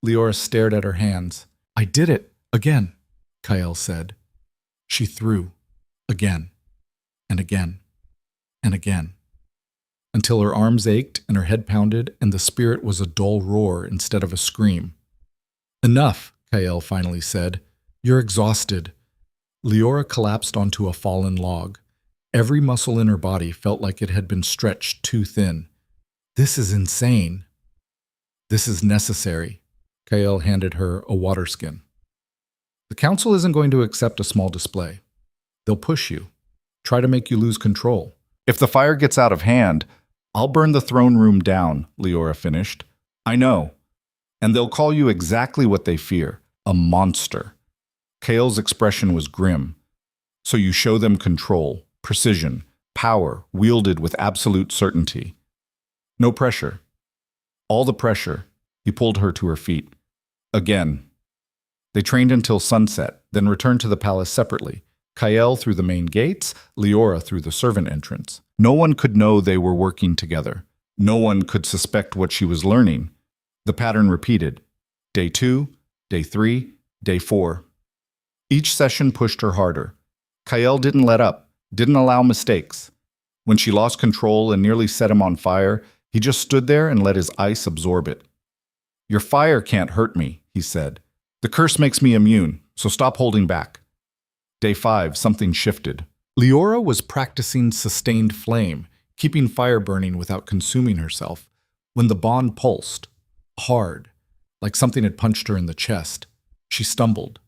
Leora stared at her hands. I did it, again, Kael said. She threw, again, and again, and again, until her arms ached and her head pounded and the spirit was a dull roar instead of a scream. Enough, Kael finally said. You're exhausted. Leora collapsed onto a fallen log. Every muscle in her body felt like it had been stretched too thin. This is insane. This is necessary. Kael handed her a water skin. The council isn't going to accept a small display. They'll push you, try to make you lose control. If the fire gets out of hand, I'll burn the throne room down, Leora finished. I know. And they'll call you exactly what they fear, a monster. Kael's expression was grim. So you show them control, precision, power, wielded with absolute certainty. No pressure. All the pressure. He pulled her to her feet. Again. They trained until sunset, then returned to the palace separately. Kael through the main gates, Leora through the servant entrance. No one could know they were working together. No one could suspect what she was learning. The pattern repeated. Day 2, Day 3, Day 4. Each session pushed her harder. Kael didn't let up, didn't allow mistakes. When she lost control and nearly set him on fire, he just stood there and let his ice absorb it. Your fire can't hurt me, he said. The curse makes me immune, so stop holding back. Day 5, something shifted. Leora was practicing sustained flame, keeping fire burning without consuming herself, when the bond pulsed, hard, like something had punched her in the chest. She stumbled.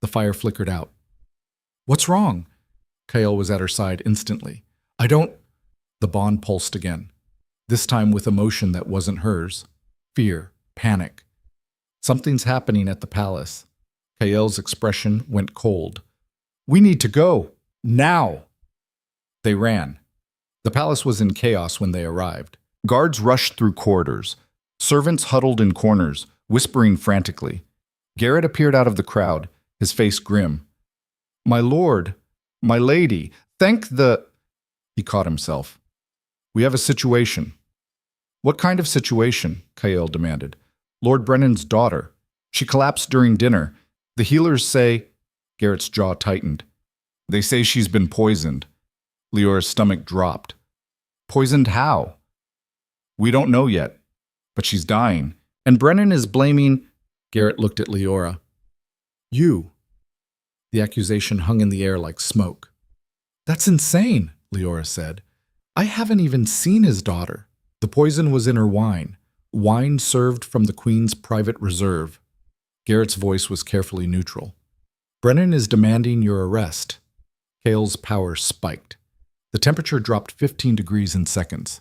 The fire flickered out. What's wrong? Kael was at her side instantly. I don't... The bond pulsed again, this time with emotion that wasn't hers. Fear, panic. Something's happening at the palace. Kael's expression went cold. We need to go. Now! They ran. The palace was in chaos when they arrived. Guards rushed through corridors. Servants huddled in corners, whispering frantically. Garrett appeared out of the crowd, his face grim. My lord, my lady, thank the... He caught himself. We have a situation. What kind of situation? Kael demanded. Lord Brennan's daughter. She collapsed during dinner. The healers say... Garrett's jaw tightened. They say she's been poisoned. Leora's stomach dropped. Poisoned how? We don't know yet, but she's dying. And Brennan is blaming... Garrett looked at Leora. You. The accusation hung in the air like smoke. That's insane, Leora said. I haven't even seen his daughter. The poison was in her wine. Wine served from the Queen's private reserve. Garrett's voice was carefully neutral. Brennan is demanding your arrest. Kael's power spiked. The temperature dropped 15 degrees in seconds.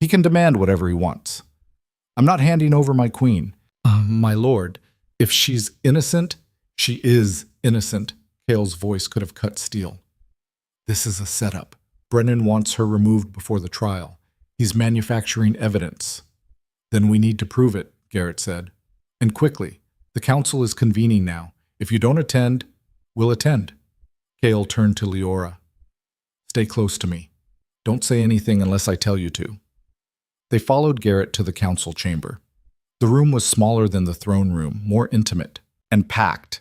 He can demand whatever he wants. I'm not handing over my queen. My lord, if she's innocent, she is innocent. Kael's voice could have cut steel. This is a setup. Brennan wants her removed before the trial. He's manufacturing evidence. Then we need to prove it, Garrett said. And quickly. The council is convening now. If you don't attend, we'll attend. Kael turned to Leora. Stay close to me. Don't say anything unless I tell you to. They followed Garrett to the council chamber. The room was smaller than the throne room, more intimate, and packed.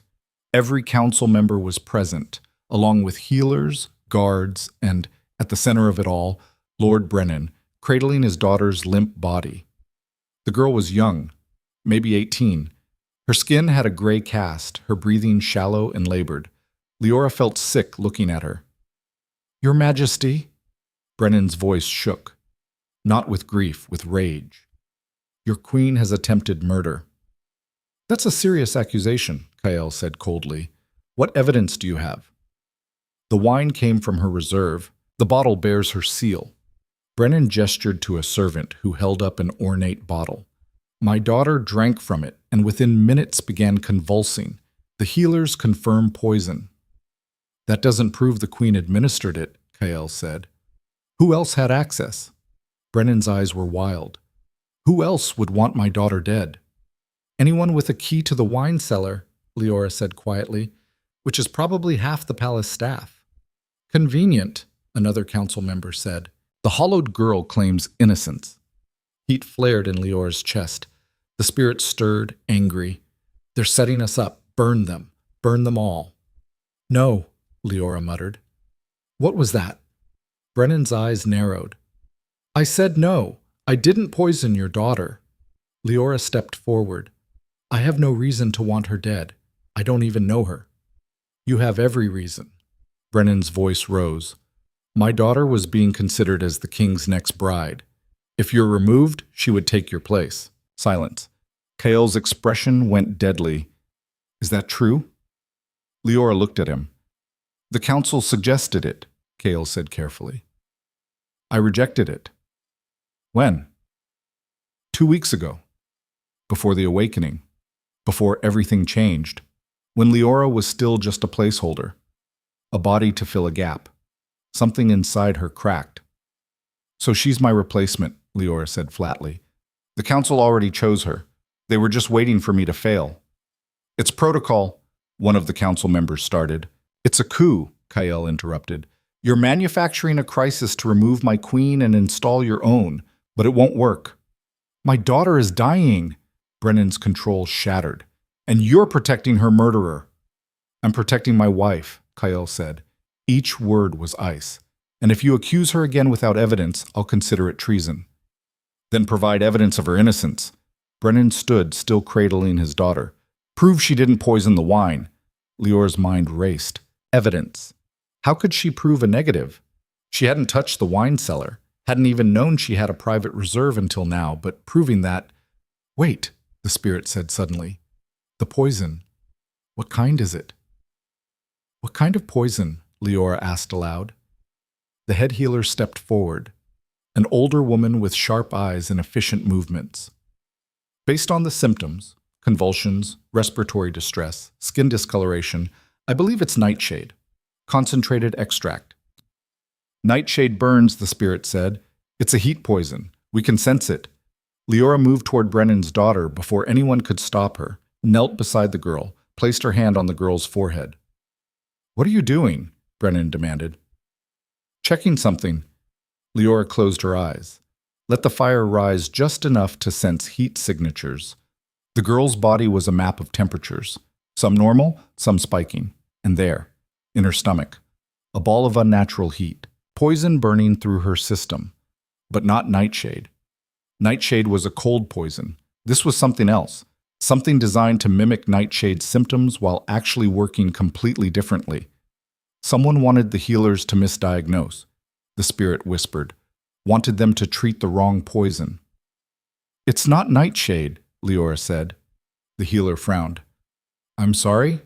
Every council member was present, along with healers, guards, and, at the center of it all, Lord Brennan, cradling his daughter's limp body. The girl was young, maybe 18. Her skin had a gray cast, her breathing shallow and labored. Leora felt sick looking at her. "Your Majesty?" Brennan's voice shook. Not with grief, with rage. "Your queen has attempted murder." "That's a serious accusation," Kael said coldly. "What evidence do you have?" "The wine came from her reserve. The bottle bears her seal." Brennan gestured to a servant who held up an ornate bottle. "My daughter drank from it and within minutes began convulsing. The healers confirm poison." "That doesn't prove the queen administered it," Kael said. "Who else had access?" Brennan's eyes were wild. "Who else would want my daughter dead?" "Anyone with a key to the wine cellar," Leora said quietly, "which is probably half the palace staff." "Convenient," another council member said. "The hollowed girl claims innocence." Heat flared in Leora's chest. The spirit stirred, angry. "They're setting us up. Burn them. Burn them all." "No," Leora muttered. "What was that?" Brennan's eyes narrowed. "I said no. I didn't poison your daughter." Leora stepped forward. "I have no reason to want her dead. I don't even know her." "You have every reason." Brennan's voice rose. "My daughter was being considered as the king's next bride. If you're removed, she would take your place." Silence. Kael's expression went deadly. "Is that true?" Leora looked at him. "The council suggested it," Kael said carefully. "I rejected it." "When?" 2 weeks ago. Before the awakening. Before everything changed. When Leora was still just a placeholder. A body to fill a gap. Something inside her cracked. "So she's my replacement," Leora said flatly. "The council already chose her. They were just waiting for me to fail." "It's protocol," one of the council members started. "It's a coup," Kael interrupted. "You're manufacturing a crisis to remove my queen and install your own, but it won't work." "My daughter is dying," Brennan's control shattered. "And you're protecting her murderer." "I'm protecting my wife," Kael said. Each word was ice. "And if you accuse her again without evidence, I'll consider it treason." "Then provide evidence of her innocence." Brennan stood, still cradling his daughter. "Prove she didn't poison the wine." Leora's mind raced. Evidence. How could she prove a negative? She hadn't touched the wine cellar, hadn't even known she had a private reserve until now, but proving that... "Wait," the spirit said suddenly. "The poison. What kind is it?" "What kind of poison?" Leora asked aloud. The head healer stepped forward, an older woman with sharp eyes and efficient movements. "Based on the symptoms, convulsions, respiratory distress, skin discoloration, I believe it's nightshade. Concentrated extract." "Nightshade burns," the spirit said. "It's a heat poison. We can sense it." Leora moved toward Brennan's daughter before anyone could stop her, knelt beside the girl, placed her hand on the girl's forehead. "What are you doing?" Brennan demanded. "Checking something." Leora closed her eyes. Let the fire rise just enough to sense heat signatures. The girl's body was a map of temperatures, some normal, some spiking, and there, in her stomach, a ball of unnatural heat, poison burning through her system, but not nightshade. Nightshade was a cold poison. This was something else, something designed to mimic nightshade's symptoms while actually working completely differently. Someone wanted the healers to misdiagnose, the spirit whispered, wanted them to treat the wrong poison. "It's not nightshade," Leora said. The healer frowned. "I'm sorry?"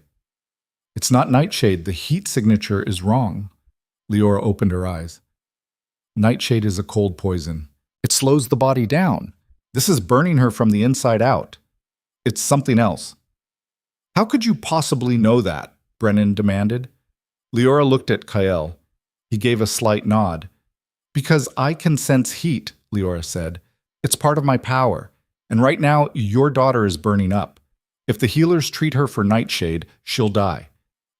"It's not nightshade. The heat signature is wrong." Leora opened her eyes. "Nightshade is a cold poison. It slows the body down. This is burning her from the inside out. It's something else." "How could you possibly know that?" Brennan demanded. Leora looked at Kael. He gave a slight nod. "Because I can sense heat," Leora said. "It's part of my power. And right now, your daughter is burning up. If the healers treat her for nightshade, she'll die.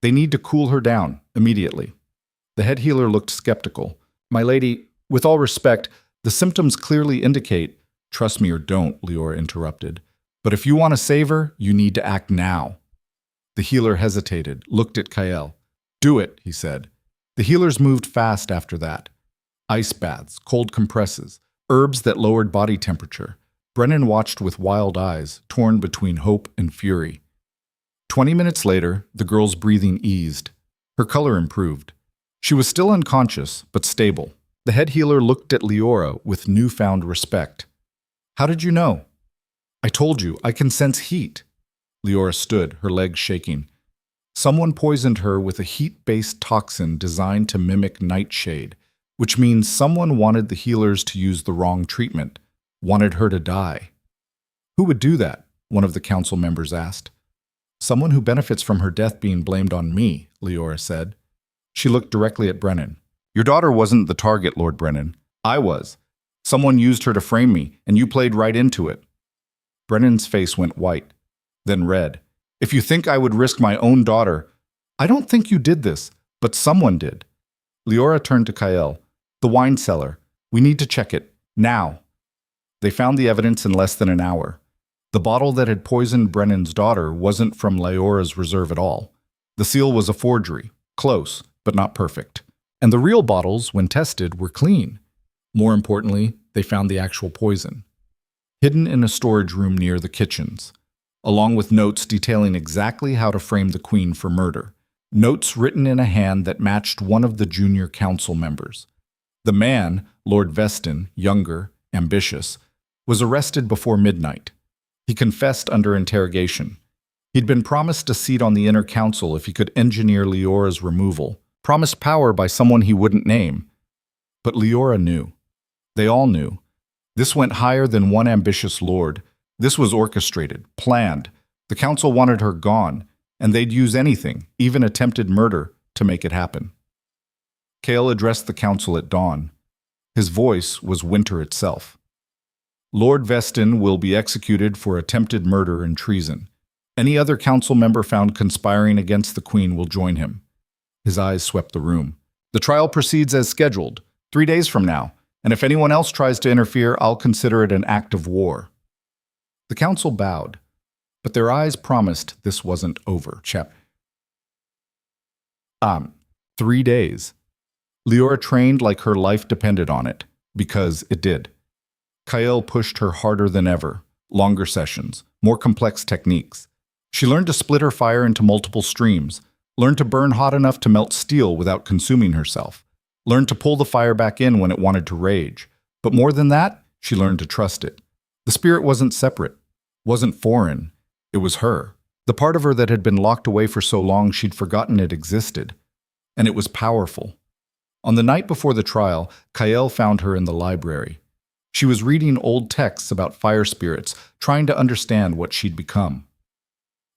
They need to cool her down, immediately." The head healer looked skeptical. "My lady, with all respect, The symptoms clearly indicate, trust me or don't, Leora interrupted. But if you want to save her, you need to act now. The healer hesitated, looked at Kael. Do it, he said. The healers moved fast after that. Ice baths, cold compresses, herbs that lowered body temperature. Brennan watched with wild eyes, torn between hope and fury. 20 minutes later, the girl's breathing eased. Her color improved. She was still unconscious, but stable. The head healer looked at Leora with newfound respect. How did you know? I told you, I can sense heat. Leora stood, her legs shaking. Someone poisoned her with a heat-based toxin designed to mimic nightshade, which means someone wanted the healers to use the wrong treatment, wanted her to die. Who would do that? One of the council members asked. Someone who benefits from her death being blamed on me, Leora said. She looked directly at Brennan. Your daughter wasn't the target, Lord Brennan. I was. Someone used her to frame me, and you played right into it. Brennan's face went white, then red. If you think I would risk my own daughter, I don't think you did this, but someone did. Leora turned to Kael. The wine cellar. We need to check it. Now. They found the evidence in less than an hour. The bottle that had poisoned Brennan's daughter wasn't from Leora's reserve at all. The seal was a forgery. Close, but not perfect. And the real bottles, when tested, were clean. More importantly, they found the actual poison, hidden in a storage room near the kitchens, along with notes detailing exactly how to frame the queen for murder. Notes written in a hand that matched one of the junior council members. The man, Lord Veston, younger, ambitious, was arrested before midnight. He confessed under interrogation. He'd been promised a seat on the inner council if he could engineer Leora's removal, promised power by someone he wouldn't name. But Leora knew. They all knew. This went higher than one ambitious lord. This was orchestrated, planned. The council wanted her gone, and they'd use anything, even attempted murder, to make it happen. Kael addressed the council at dawn. His voice was winter itself. Lord Veston will be executed for attempted murder and treason. Any other council member found conspiring against the queen will join him. His eyes swept the room. The trial proceeds as scheduled, 3 days from now, and if anyone else tries to interfere, I'll consider it an act of war. The council bowed, but their eyes promised this wasn't over. 3 days. Leora trained like her life depended on it, because it did. Kael pushed her harder than ever, longer sessions, more complex techniques. She learned to split her fire into multiple streams, learned to burn hot enough to melt steel without consuming herself, learned to pull the fire back in when it wanted to rage. But more than that, she learned to trust it. The spirit wasn't separate, wasn't foreign. It was her. The part of her that had been locked away for so long she'd forgotten it existed. And it was powerful. On the night before the trial, Kael found her in the library. She was reading old texts about fire spirits, trying to understand what she'd become.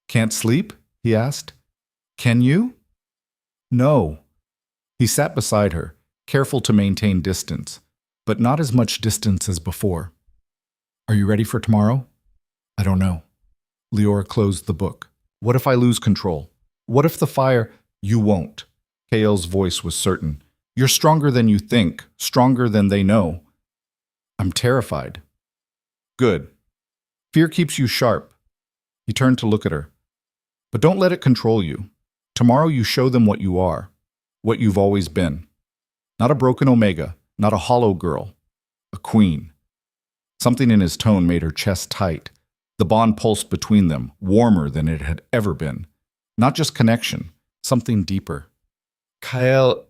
Can't sleep? He asked. Can you? No. He sat beside her, careful to maintain distance, but not as much distance as before. Are you ready for tomorrow? I don't know. Leora closed the book. What if I lose control? What if the fire... You won't. Kael's voice was certain. You're stronger than you think, stronger than they know. I'm terrified. Good. Fear keeps you sharp. He turned to look at her. But don't let it control you. Tomorrow you show them what you are, what you've always been. Not a broken Omega, not a hollow girl, a queen. Something in his tone made her chest tight. The bond pulsed between them, warmer than it had ever been. Not just connection, something deeper. Kael,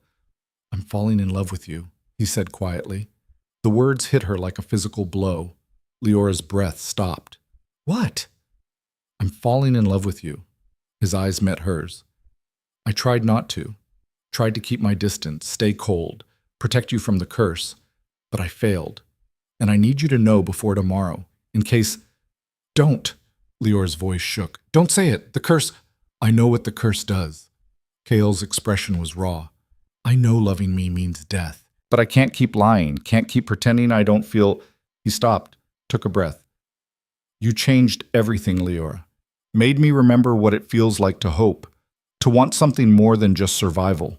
I'm falling in love with you, he said quietly. The words hit her like a physical blow. Leora's breath stopped. What? I'm falling in love with you. His eyes met hers. I tried not to. Tried to keep my distance, stay cold, protect you from the curse. But I failed. And I need you to know before tomorrow, in case... Don't! Leora's voice shook. Don't say it! The curse... I know what the curse does. Kael's expression was raw. I know loving me means death. But I can't keep lying, can't keep pretending I don't feel... He stopped, took a breath. You changed everything, Leora. Made me remember what it feels like to hope, to want something more than just survival.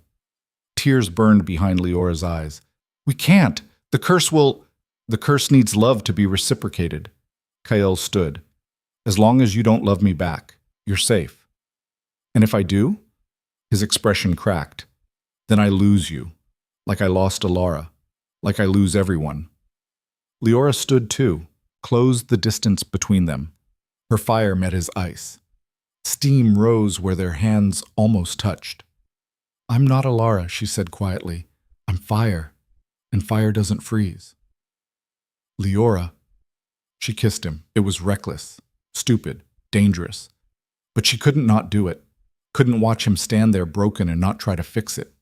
Tears burned behind Leora's eyes. We can't. The curse will... The curse needs love to be reciprocated. Kael stood. As long as you don't love me back, you're safe. And if I do? His expression cracked. Then I lose you. Like I lost Alara. Like I lose everyone. Leora stood too, closed the distance between them. Her fire met his ice. Steam rose where their hands almost touched. I'm not Alara, she said quietly. I'm fire, and fire doesn't freeze. Leora. She kissed him. It was reckless, stupid, dangerous. But she couldn't not do it. Couldn't watch him stand there broken and not try to fix it.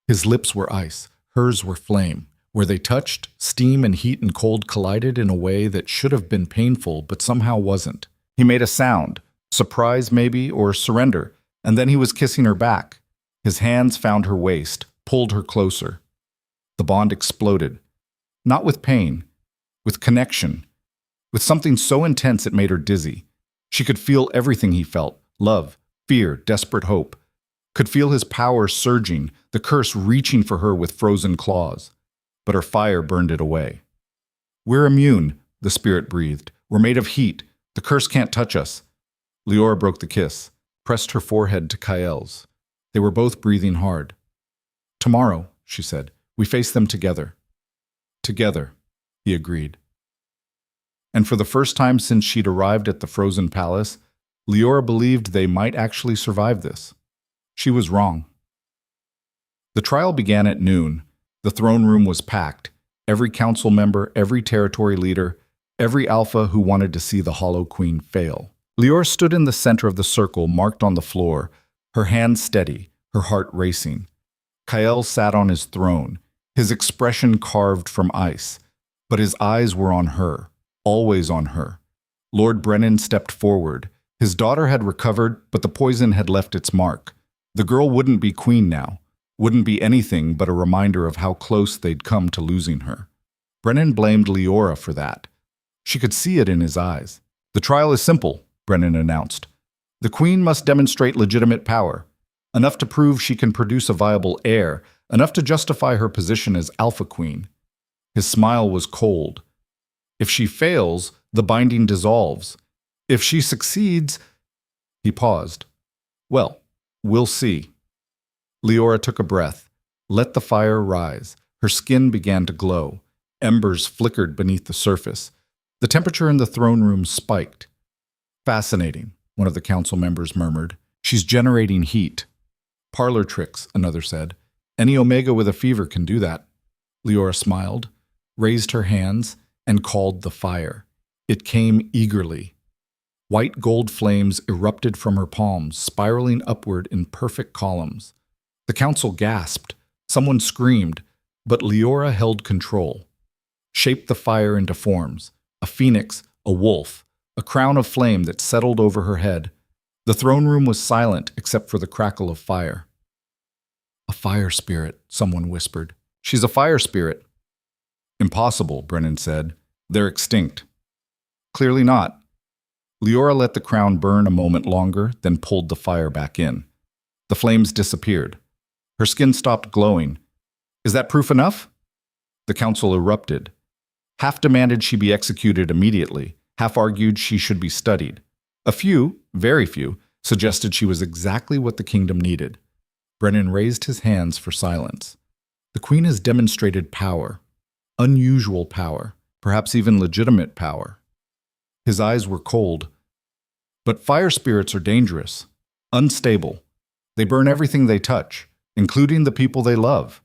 His lips were ice. Hers were flame. Where they touched, steam and heat and cold collided in a way that should have been painful but somehow wasn't. He made a sound, surprise maybe, or surrender, and then he was kissing her back. His hands found her waist, pulled her closer. The bond exploded. Not with pain, with connection, with something so intense it made her dizzy. She could feel everything he felt, love, fear, desperate hope. Could feel his power surging, the curse reaching for her with frozen claws. But her fire burned it away. We're immune, the spirit breathed. We're made of heat. The curse can't touch us. Leora broke the kiss, pressed her forehead to Kael's. They were both breathing hard. Tomorrow, she said, we face them together. Together, he agreed. And for the first time since she'd arrived at the frozen palace, Leora believed they might actually survive this. She was wrong. The trial began at noon. The throne room was packed. Every council member, every territory leader, every alpha who wanted to see the Hollow Queen fail. Leora stood in the center of the circle marked on the floor, her hands steady, her heart racing. Kael sat on his throne, his expression carved from ice, but his eyes were on her, always on her. Lord Brennan stepped forward. His daughter had recovered, but the poison had left its mark. The girl wouldn't be queen now, wouldn't be anything but a reminder of how close they'd come to losing her. Brennan blamed Leora for that. She could see it in his eyes. The trial is simple, Brennan announced. The queen must demonstrate legitimate power, enough to prove she can produce a viable heir, enough to justify her position as alpha queen. His smile was cold. If she fails, the binding dissolves. If she succeeds... He paused. Well, we'll see. Leora took a breath, let the fire rise. Her skin began to glow. Embers flickered beneath the surface. The temperature in the throne room spiked. Fascinating, one of the council members murmured. She's generating heat. Parlor tricks, another said. Any Omega with a fever can do that. Leora smiled, raised her hands, and called the fire. It came eagerly. White gold flames erupted from her palms, spiraling upward in perfect columns. The council gasped. Someone screamed, but Leora held control. Shaped the fire into forms. A phoenix, a wolf, a crown of flame that settled over her head. The throne room was silent except for the crackle of fire. A fire spirit, someone whispered. She's a fire spirit. Impossible, Brennan said. They're extinct. Clearly not. Leora let the crown burn a moment longer, then pulled the fire back in. The flames disappeared. Her skin stopped glowing. Is that proof enough? The council erupted. Half demanded she be executed immediately, half argued she should be studied. A few, very few, suggested she was exactly what the kingdom needed. Brennan raised his hands for silence. The queen has demonstrated power, unusual power, perhaps even legitimate power. His eyes were cold. But fire spirits are dangerous, unstable. They burn everything they touch, including the people they love.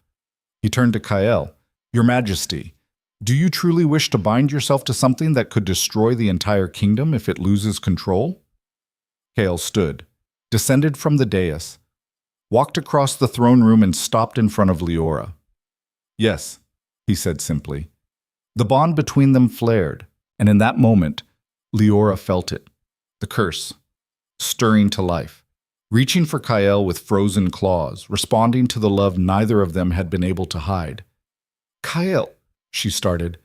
He turned to Kael. Your Majesty, do you truly wish to bind yourself to something that could destroy the entire kingdom if it loses control? Kael stood, descended from the dais, walked across the throne room and stopped in front of Leora. Yes, he said simply. The bond between them flared, and in that moment, Leora felt it, the curse, stirring to life, reaching for Kael with frozen claws, responding to the love neither of them had been able to hide. Kael, she started.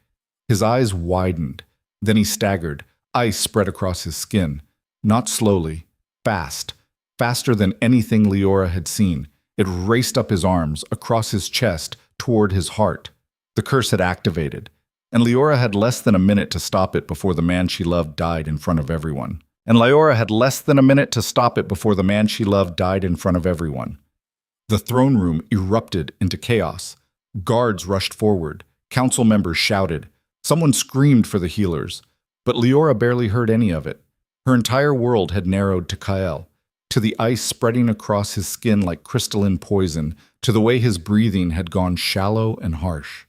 His eyes widened. Then he staggered. Ice spread across his skin. Not slowly, fast, faster than anything Leora had seen. It raced up his arms, across his chest, toward his heart. The curse had activated. And Leora had less than a minute to stop it before the man she loved died in front of everyone. The throne room erupted into chaos. Guards rushed forward. Council members shouted. Someone screamed for the healers. But Leora barely heard any of it. Her entire world had narrowed to Kael, to the ice spreading across his skin like crystalline poison, to the way his breathing had gone shallow and harsh.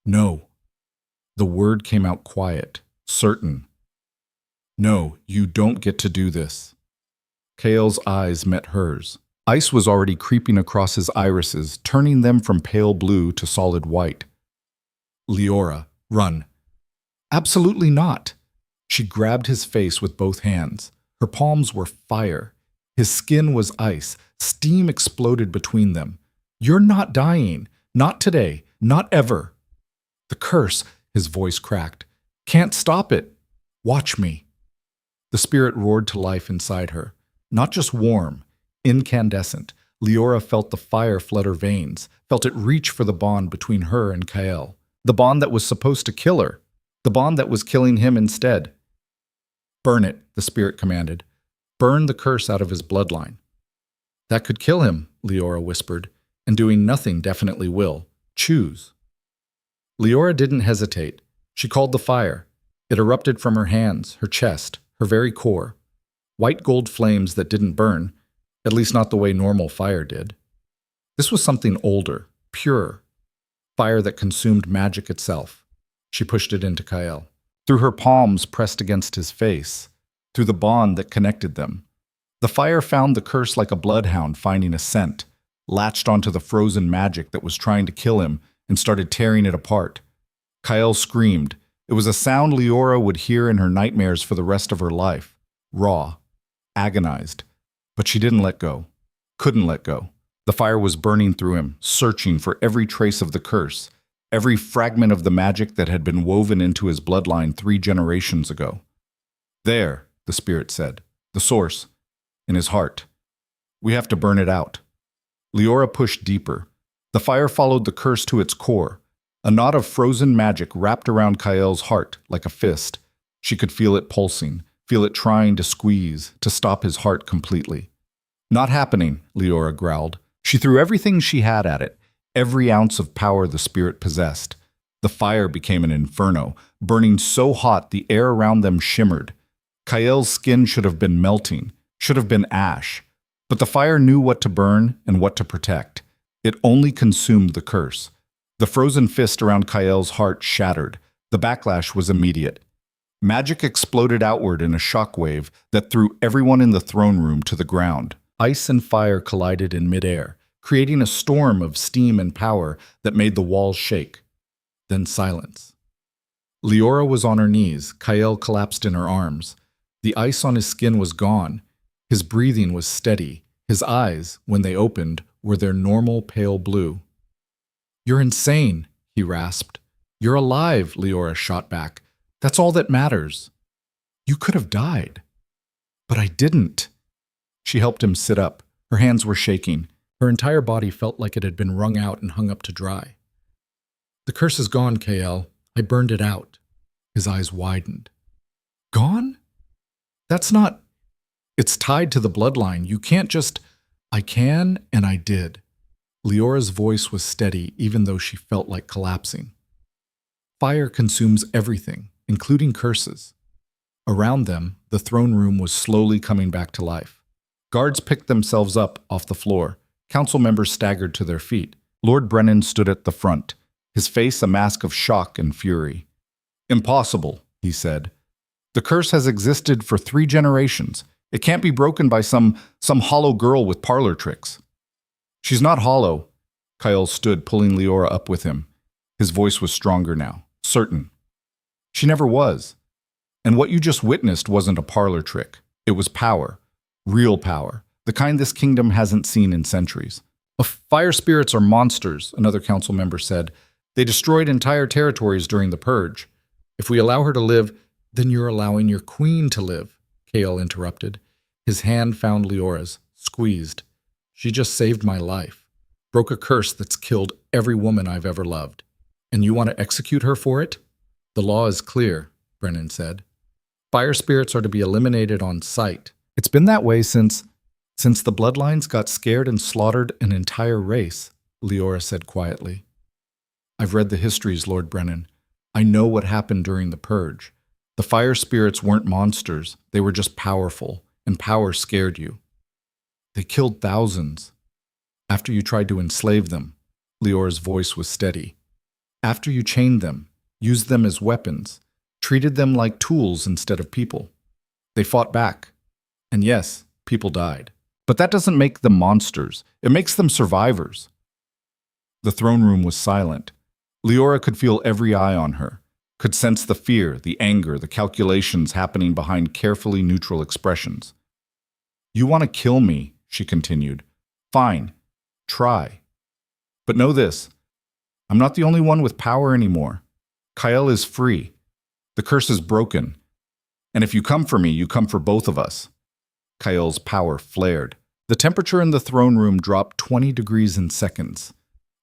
No. The word came out quiet, certain. No, you don't get to do this. Kael's eyes met hers. Ice was already creeping across his irises, turning them from pale blue to solid white. Leora, run. Absolutely not. She grabbed his face with both hands. Her palms were fire. His skin was ice. Steam exploded between them. You're not dying. Not today. Not ever. The curse, his voice cracked. Can't stop it. Watch me. The spirit roared to life inside her. Not just warm, incandescent. Leora felt the fire flood her veins, felt it reach for the bond between her and Kael. The bond that was supposed to kill her. The bond that was killing him instead. Burn it, the spirit commanded. Burn the curse out of his bloodline. That could kill him, Leora whispered, and doing nothing definitely will. Choose. Leora didn't hesitate. She called the fire. It erupted from her hands, her chest, her very core. White gold flames that didn't burn, at least not the way normal fire did. This was something older, purer. Fire that consumed magic itself. She pushed it into Kael. Through her palms pressed against his face, through the bond that connected them. The fire found the curse like a bloodhound finding a scent, latched onto the frozen magic that was trying to kill him and started tearing it apart. Kael screamed. It was a sound Leora would hear in her nightmares for the rest of her life. Raw, agonized. But she didn't let go. Couldn't let go. The fire was burning through him, searching for every trace of the curse, every fragment of the magic that had been woven into his bloodline 3 generations ago. There, the spirit said, the source, in his heart. We have to burn it out. Leora pushed deeper. The fire followed the curse to its core. A knot of frozen magic wrapped around Kael's heart like a fist. She could feel it pulsing, feel it trying to squeeze, to stop his heart completely. Not happening, Leora growled. She threw everything she had at it, every ounce of power the spirit possessed. The fire became an inferno, burning so hot the air around them shimmered. Kael's skin should have been melting, should have been ash. But the fire knew what to burn and what to protect. It only consumed the curse. The frozen fist around Kael's heart shattered. The backlash was immediate. Magic exploded outward in a shockwave that threw everyone in the throne room to the ground. Ice and fire collided in midair, creating a storm of steam and power that made the walls shake. Then silence. Leora was on her knees. Kael collapsed in her arms. The ice on his skin was gone. His breathing was steady. His eyes, when they opened, were their normal pale blue. You're insane, he rasped. You're alive, Leora shot back. That's all that matters. You could have died. But I didn't. She helped him sit up. Her hands were shaking. Her entire body felt like it had been wrung out and hung up to dry. The curse is gone, Kael. I burned it out. His eyes widened. Gone? That's not... It's tied to the bloodline. You can't just... I can, and I did. Leora's voice was steady, even though she felt like collapsing. Fire consumes everything, including curses. Around them, the throne room was slowly coming back to life. Guards picked themselves up off the floor. Council members staggered to their feet. Lord Brennan stood at the front, his face a mask of shock and fury. Impossible, he said. The curse has existed for 3 generations. It can't be broken by some hollow girl with parlor tricks. She's not hollow. Kael stood, pulling Leora up with him. His voice was stronger now, certain. She never was. And what you just witnessed wasn't a parlor trick. It was power. Real power. The kind this kingdom hasn't seen in centuries. Fire spirits are monsters, another council member said. They destroyed entire territories during the purge. If we allow her to live, then you're allowing your queen to live, Kael interrupted. His hand found Leora's, squeezed. She just saved my life. Broke a curse that's killed every woman I've ever loved. And you want to execute her for it? The law is clear, Brennan said. Fire spirits are to be eliminated on sight. It's been that way since the bloodlines got scared and slaughtered an entire race, Leora said quietly. I've read the histories, Lord Brennan. I know what happened during the Purge. The fire spirits weren't monsters. They were just powerful, and power scared you. They killed thousands. After you tried to enslave them, Leora's voice was steady. After you chained them, used them as weapons, treated them like tools instead of people. They fought back. And yes, people died. But that doesn't make them monsters. It makes them survivors. The throne room was silent. Leora could feel every eye on her, could sense the fear, the anger, the calculations happening behind carefully neutral expressions. You want to kill me, she continued. Fine. Try. But know this. I'm not the only one with power anymore. Kael is free. The curse is broken. And if you come for me, you come for both of us. Kael's power flared. The temperature in the throne room dropped 20 degrees in seconds.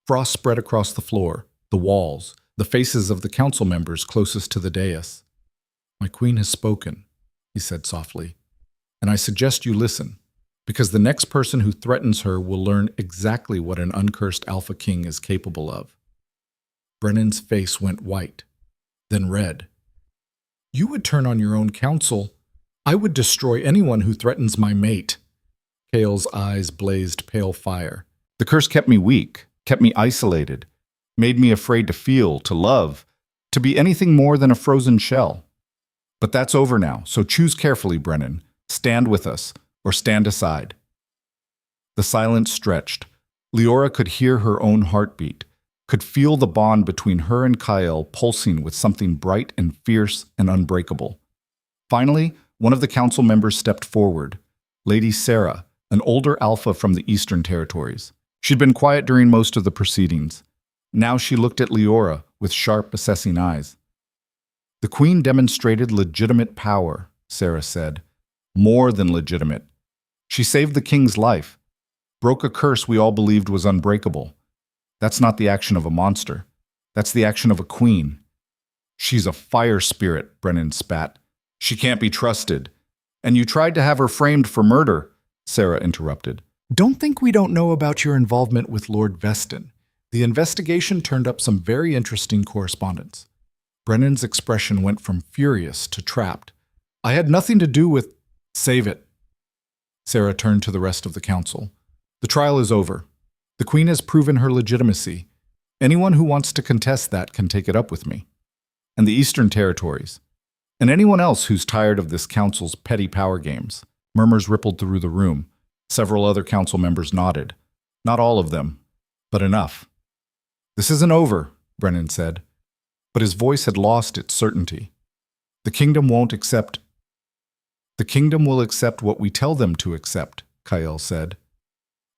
Frost spread across the floor, the walls, the faces of the council members closest to the dais. My queen has spoken, he said softly, and I suggest you listen, because the next person who threatens her will learn exactly what an uncursed Alpha King is capable of. Brennan's face went white, then red. You would turn on your own council. I would destroy anyone who threatens my mate. Kael's eyes blazed pale fire. The curse kept me weak, kept me isolated, made me afraid to feel, to love, to be anything more than a frozen shell. But that's over now, so choose carefully, Brennan. Stand with us, or stand aside. The silence stretched. Leora could hear her own heartbeat, could feel the bond between her and Kael pulsing with something bright and fierce and unbreakable. Finally, one of the council members stepped forward, Lady Sarah, an older alpha from the Eastern Territories. She'd been quiet during most of the proceedings. Now she looked at Leora with sharp, assessing eyes. The Queen demonstrated legitimate power, Sarah said. More than legitimate. She saved the king's life, broke a curse we all believed was unbreakable. That's not the action of a monster. That's the action of a queen. She's a fire spirit, Brennan spat. She can't be trusted. And you tried to have her framed for murder, Sarah interrupted. Don't think we don't know about your involvement with Lord Veston. The investigation turned up some very interesting correspondence. Brennan's expression went from furious to trapped. I had nothing to do with... Save it. Sarah turned to the rest of the council. The trial is over. The Queen has proven her legitimacy. Anyone who wants to contest that can take it up with me. And the Eastern Territories. And anyone else who's tired of this council's petty power games. Murmurs rippled through the room. Several other council members nodded. Not all of them, but enough. This isn't over, Brennan said. But his voice had lost its certainty. The kingdom will accept what we tell them to accept, Kael said.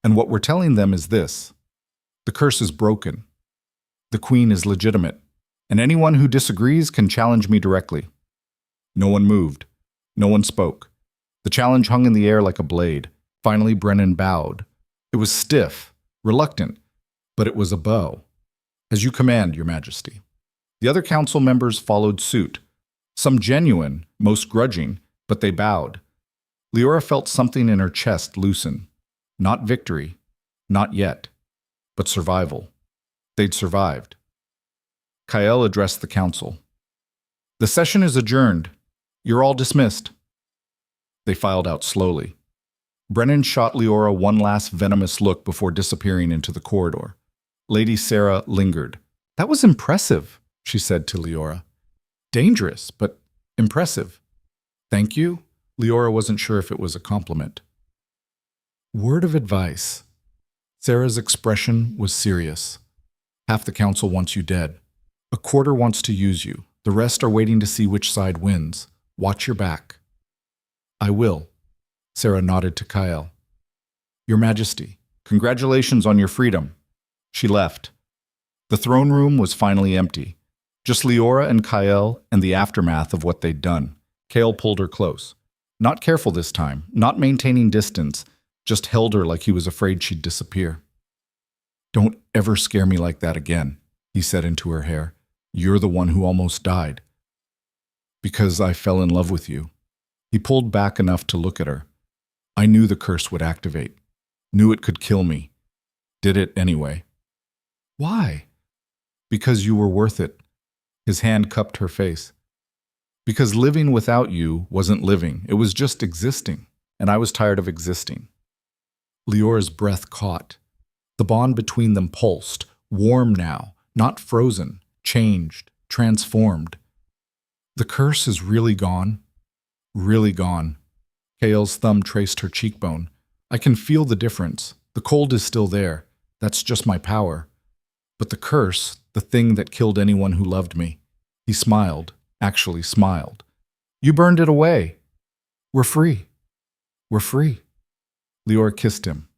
And what we're telling them is this. The curse is broken. The Queen is legitimate. And anyone who disagrees can challenge me directly. No one moved. No one spoke. The challenge hung in the air like a blade. Finally, Brennan bowed. It was stiff, reluctant, but it was a bow. As you command, Your Majesty. The other council members followed suit. Some genuine, most grudging, but they bowed. Leora felt something in her chest loosen. Not victory, not yet, but survival. They'd survived. Kael addressed the council. The session is adjourned. You're all dismissed. They filed out slowly. Brennan shot Leora one last venomous look before disappearing into the corridor. Lady Sarah lingered. That was impressive, she said to Leora. Dangerous, but impressive. Thank you? Leora wasn't sure if it was a compliment. Word of advice. Sarah's expression was serious. Half the council wants you dead. A quarter wants to use you. The rest are waiting to see which side wins. Watch your back. I will. Sarah nodded to Kael. Your Majesty, congratulations on your freedom. She left. The throne room was finally empty. Just Leora and Kael and the aftermath of what they'd done. Kael pulled her close. Not careful this time, not maintaining distance, just held her like he was afraid she'd disappear. Don't ever scare me like that again, he said into her hair. You're the one who almost died. Because I fell in love with you. He pulled back enough to look at her. I knew the curse would activate. Knew it could kill me. Did it anyway. Why? Because you were worth it. His hand cupped her face. Because living without you wasn't living. It was just existing. And I was tired of existing. Leora's breath caught. The bond between them pulsed, warm now, not frozen, changed, transformed. The curse is really gone. Really gone. Kael's thumb traced her cheekbone. I can feel the difference. The cold is still there. That's just my power. But the curse, the thing that killed anyone who loved me. He smiled, actually smiled. You burned it away. We're free. We're free. Leora kissed him.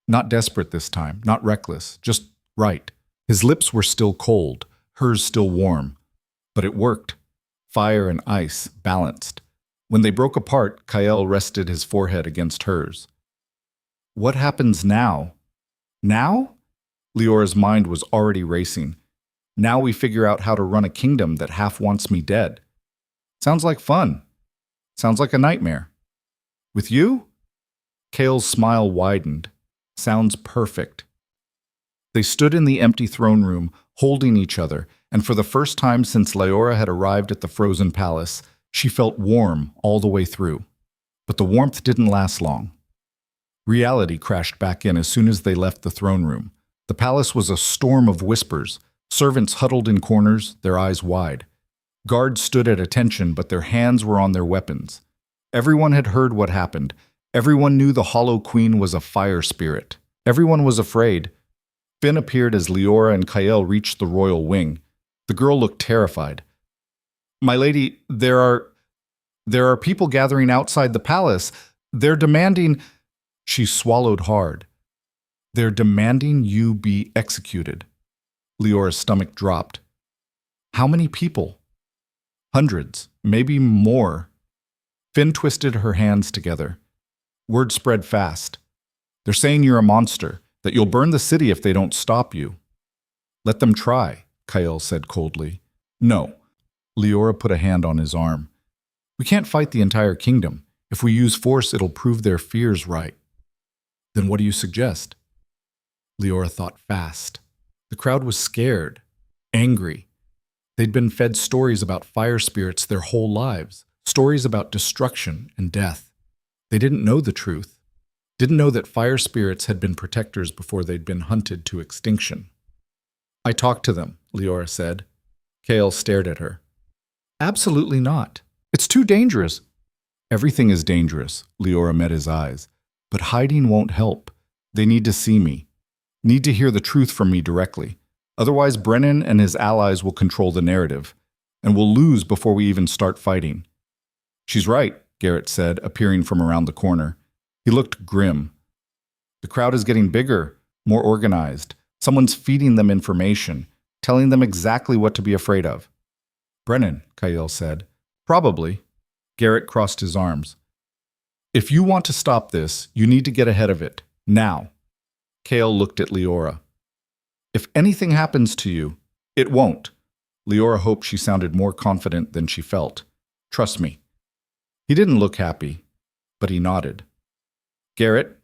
Not desperate this time, not reckless, just right. His lips were still cold, hers still warm. But it worked. Fire and ice, balanced. When they broke apart, Kael rested his forehead against hers. What happens now? Now? Leora's mind was already racing. Now we figure out how to run a kingdom that half wants me dead. Sounds like fun. Sounds like a nightmare. With you? Kael's smile widened. Sounds perfect. They stood in the empty throne room, holding each other, and for the first time since Leora had arrived at the frozen palace, she felt warm all the way through. But the warmth didn't last long. Reality crashed back in as soon as they left the throne room. The palace was a storm of whispers, servants huddled in corners, their eyes wide. Guards stood at attention, but their hands were on their weapons. Everyone had heard what happened. Everyone knew the Hollow Queen was a fire spirit. Everyone was afraid. Finn appeared as Leora and Kael reached the royal wing. The girl looked terrified. My lady, there are people gathering outside the palace. They're demanding... She swallowed hard. They're demanding you be executed. Leora's stomach dropped. How many people? Hundreds, maybe more. Finn twisted her hands together. Word spread fast. They're saying you're a monster, that you'll burn the city if they don't stop you. Let them try, Kael said coldly. No. Leora put a hand on his arm. We can't fight the entire kingdom. If we use force, it'll prove their fears right. Then what do you suggest? Leora thought fast. The crowd was scared, angry. They'd been fed stories about fire spirits their whole lives, stories about destruction and death. They didn't know the truth, didn't know that fire spirits had been protectors before they'd been hunted to extinction. I talked to them, Leora said. Kael stared at her. Absolutely not. It's too dangerous. Everything is dangerous, Leora met his eyes. But hiding won't help. They need to see me. Need to hear the truth from me directly. Otherwise, Brennan and his allies will control the narrative, and we'll lose before we even start fighting. She's right, Garrett said, appearing from around the corner. He looked grim. The crowd is getting bigger, more organized. Someone's feeding them information, telling them exactly what to be afraid of. Brennan, Kael said. Probably. Garrett crossed his arms. If you want to stop this, you need to get ahead of it. Now. Kael looked at Leora. If anything happens to you, it won't. Leora hoped she sounded more confident than she felt. Trust me. He didn't look happy, but he nodded. Garrett,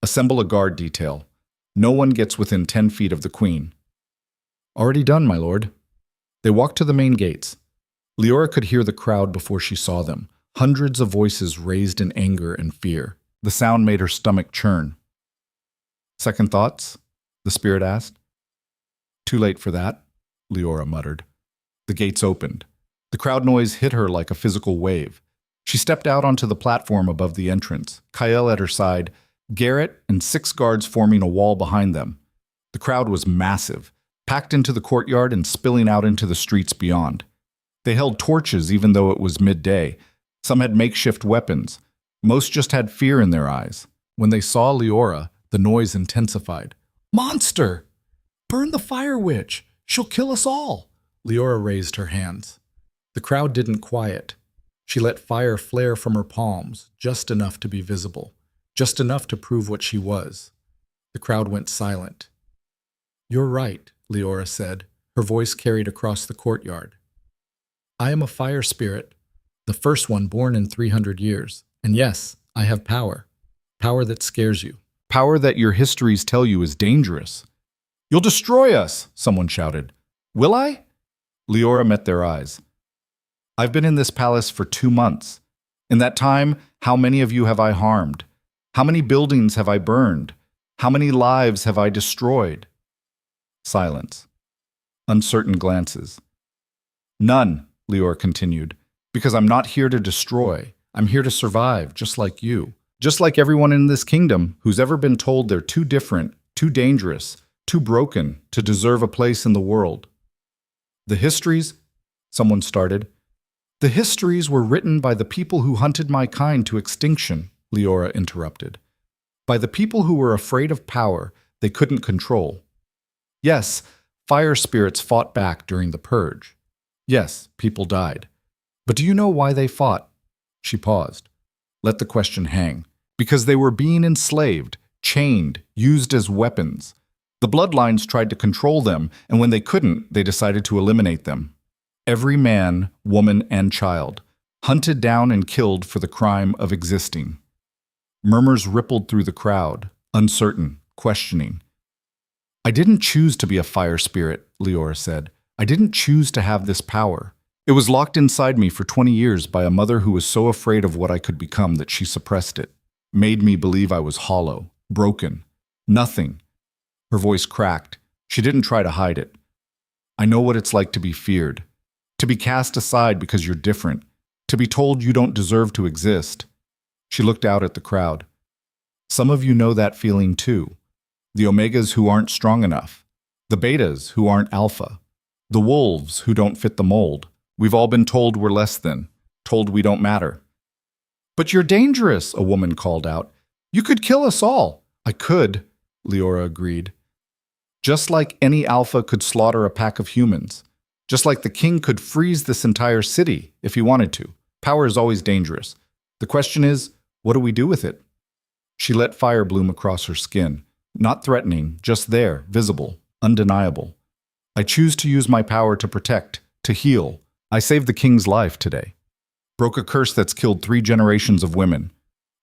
assemble a guard detail. No one gets within 10 feet of the queen. Already done, my lord. They walked to the main gates. Leora could hear the crowd before she saw them. Hundreds of voices raised in anger and fear. The sound made her stomach churn. Second thoughts? The spirit asked. Too late for that, Leora muttered. The gates opened. The crowd noise hit her like a physical wave. She stepped out onto the platform above the entrance, Kael at her side, Garrett and 6 guards forming a wall behind them. The crowd was massive, packed into the courtyard and spilling out into the streets beyond. They held torches even though it was midday. Some had makeshift weapons. Most just had fear in their eyes. When they saw Leora, the noise intensified. Monster! Burn the fire witch! She'll kill us all! Leora raised her hands. The crowd didn't quiet. She let fire flare from her palms, just enough to be visible, just enough to prove what she was. The crowd went silent. You're right, Leora said, her voice carried across the courtyard. I am a fire spirit. The first one born in 300 years. And yes, I have power. Power that scares you. Power that your histories tell you is dangerous. You'll destroy us, someone shouted. Will I? Leora met their eyes. I've been in this palace for 2 months. In that time, how many of you have I harmed? How many buildings have I burned? How many lives have I destroyed? Silence. Uncertain glances. None, Leora continued, because I'm not here to destroy. I'm here to survive, just like you. Just like everyone in this kingdom who's ever been told they're too different, too dangerous, too broken to deserve a place in the world. The histories, someone started. The histories were written by the people who hunted my kind to extinction, Leora interrupted. By the people who were afraid of power they couldn't control. Yes, fire spirits fought back during the purge. Yes, people died. But do you know why they fought? She paused. Let the question hang. Because they were being enslaved, chained, used as weapons. The bloodlines tried to control them, and when they couldn't, they decided to eliminate them. Every man, woman, and child, hunted down and killed for the crime of existing. Murmurs rippled through the crowd, uncertain, questioning. I didn't choose to be a fire spirit, Leora said. I didn't choose to have this power. It was locked inside me for 20 years by a mother who was so afraid of what I could become that she suppressed it. Made me believe I was hollow, broken, nothing. Her voice cracked. She didn't try to hide it. I know what it's like to be feared, to be cast aside because you're different, to be told you don't deserve to exist. She looked out at the crowd. Some of you know that feeling too. The omegas who aren't strong enough, the betas who aren't alpha, the wolves who don't fit the mold. We've all been told we're less than, told we don't matter. But you're dangerous, a woman called out. You could kill us all. I could, Leora agreed. Just like any alpha could slaughter a pack of humans. Just like the king could freeze this entire city if he wanted to. Power is always dangerous. The question is, what do we do with it? She let fire bloom across her skin. Not threatening, just there, visible, undeniable. I choose to use my power to protect, to heal. I saved the king's life today. Broke a curse that's killed 3 generations of women.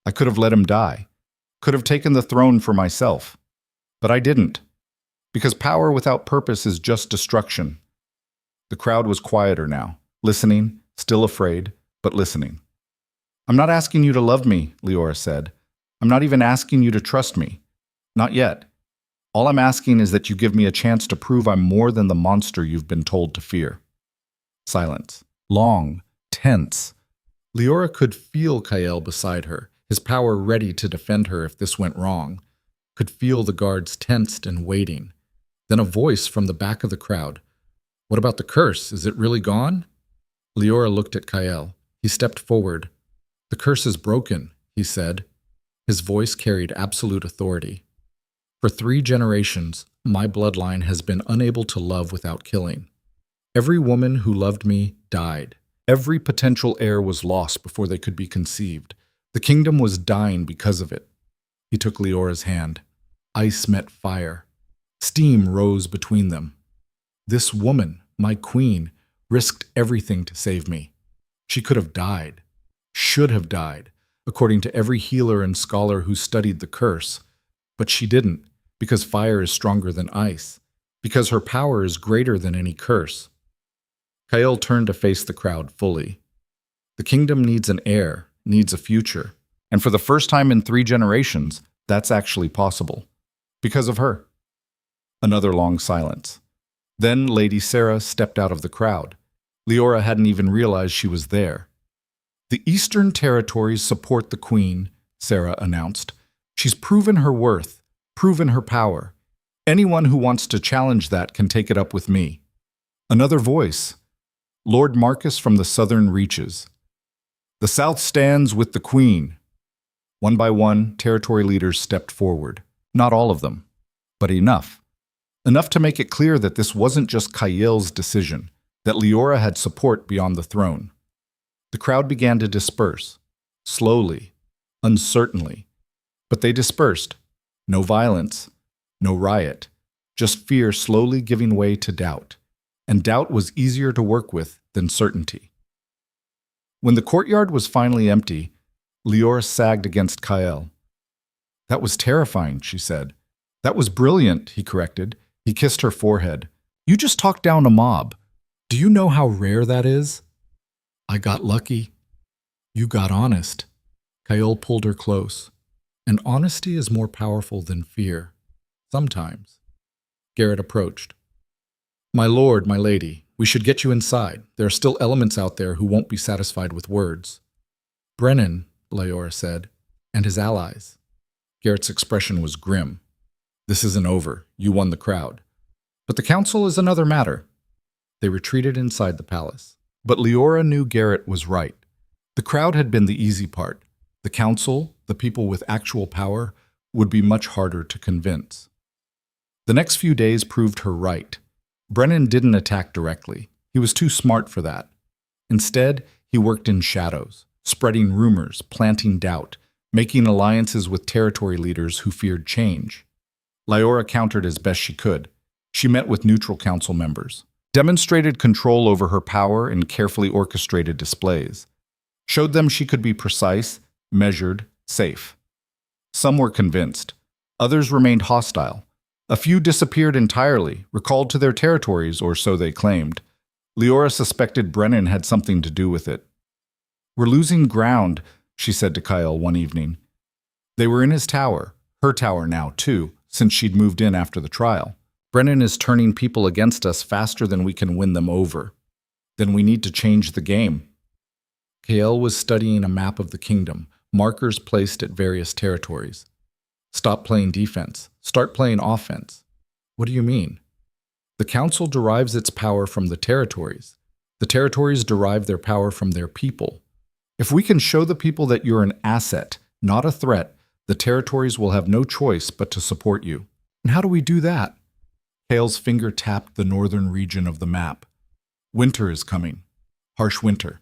I could have let him die. Could have taken the throne for myself. But I didn't. Because power without purpose is just destruction. The crowd was quieter now, listening, still afraid, but listening. I'm not asking you to love me, Leora said. I'm not even asking you to trust me. Not yet. All I'm asking is that you give me a chance to prove I'm more than the monster you've been told to fear. Silence. Long. Tense. Leora could feel Kael beside her, his power ready to defend her if this went wrong. Could feel the guards tensed and waiting. Then a voice from the back of the crowd. What about the curse? Is it really gone? Leora looked at Kael. He stepped forward. The curse is broken, he said. His voice carried absolute authority. For 3 generations, my bloodline has been unable to love without killing. Every woman who loved me died. Every potential heir was lost before they could be conceived. The kingdom was dying because of it. He took Leora's hand. Ice met fire. Steam rose between them. This woman, my queen, risked everything to save me. She could have died. Should have died, according to every healer and scholar who studied the curse. But she didn't, because fire is stronger than ice, because her power is greater than any curse. Kael turned to face the crowd fully. The kingdom needs an heir, needs a future. And for the first time in 3 generations, that's actually possible. Because of her. Another long silence. Then Lady Sarah stepped out of the crowd. Leora hadn't even realized she was there. The Eastern Territories support the Queen, Sarah announced. She's proven her worth, proven her power. Anyone who wants to challenge that can take it up with me. Another voice. Lord Marcus from the southern reaches. The South stands with the Queen. One by one, territory leaders stepped forward. Not all of them, but enough. Enough to make it clear that this wasn't just Kael's decision, that Leora had support beyond the throne. The crowd began to disperse, slowly, uncertainly. But they dispersed. No violence, no riot, just fear slowly giving way to doubt. And doubt was easier to work with than certainty. When the courtyard was finally empty, Leora sagged against Kael. "That was terrifying," she said. "That was brilliant," he corrected. He kissed her forehead. "You just talked down a mob." Do you know how rare that is? I got lucky. You got honest. Kael pulled her close. And honesty is more powerful than fear. Sometimes. Garrett approached. My lord, my lady, we should get you inside. There are still elements out there who won't be satisfied with words. Brennan, Leora said, and his allies. Garrett's expression was grim. This isn't over. You won the crowd. But the council is another matter. They retreated inside the palace. But Leora knew Garrett was right. The crowd had been the easy part. The council, the people with actual power, would be much harder to convince. The next few days proved her right. Brennan didn't attack directly. He was too smart for that. Instead, he worked in shadows, spreading rumors, planting doubt, making alliances with territory leaders who feared change. Leora countered as best she could. She met with neutral council members, demonstrated control over her power in carefully orchestrated displays, showed them she could be precise, measured, safe. Some were convinced. Others remained hostile. A few disappeared entirely, recalled to their territories, or so they claimed. Leora suspected Brennan had something to do with it. We're losing ground, she said to Kael one evening. They were in his tower, her tower now too, since she'd moved in after the trial. Brennan is turning people against us faster than we can win them over. Then we need to change the game. Kael was studying a map of the kingdom, markers placed at various territories. Stop playing defense. Start playing offense. What do you mean? The council derives its power from the territories. The territories derive their power from their people. If we can show the people that you're an asset, not a threat, the territories will have no choice but to support you. And how do we do that? Kael's finger tapped the northern region of the map. Winter is coming. Harsh winter.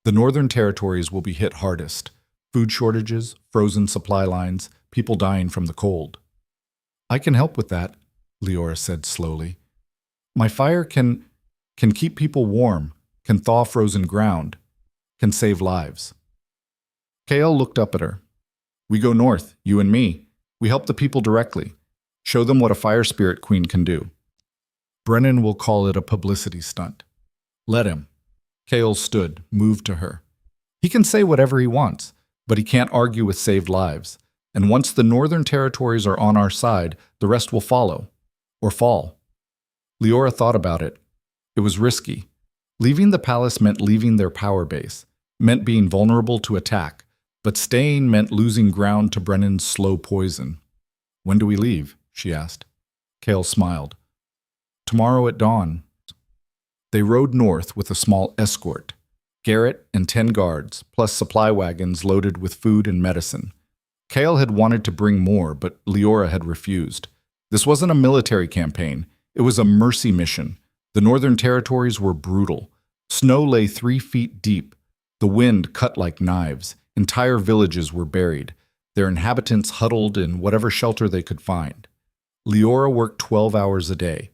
The northern territories will be hit hardest. Food shortages, frozen supply lines, people dying from the cold. I can help with that, Leora said slowly. My fire can keep people warm, can thaw frozen ground, can save lives. Kael looked up at her. We go north, you and me. We help the people directly. Show them what a fire spirit queen can do. Brennan will call it a publicity stunt. Let him. Kael stood, moved to her. He can say whatever he wants, but he can't argue with saved lives. And once the northern territories are on our side, the rest will follow. Or fall. Leora thought about it. It was risky. Leaving the palace meant leaving their power base, meant being vulnerable to attack, but staying meant losing ground to Brennan's slow poison. When do we leave? She asked. Kael smiled. Tomorrow at dawn. They rode north with a small escort, Garrett and 10 guards, plus supply wagons loaded with food and medicine. Kael had wanted to bring more, but Leora had refused. This wasn't a military campaign. It was a mercy mission. The northern territories were brutal. Snow lay 3 feet deep. The wind cut like knives. Entire villages were buried, their inhabitants huddled in whatever shelter they could find. Leora worked 12 hours a day,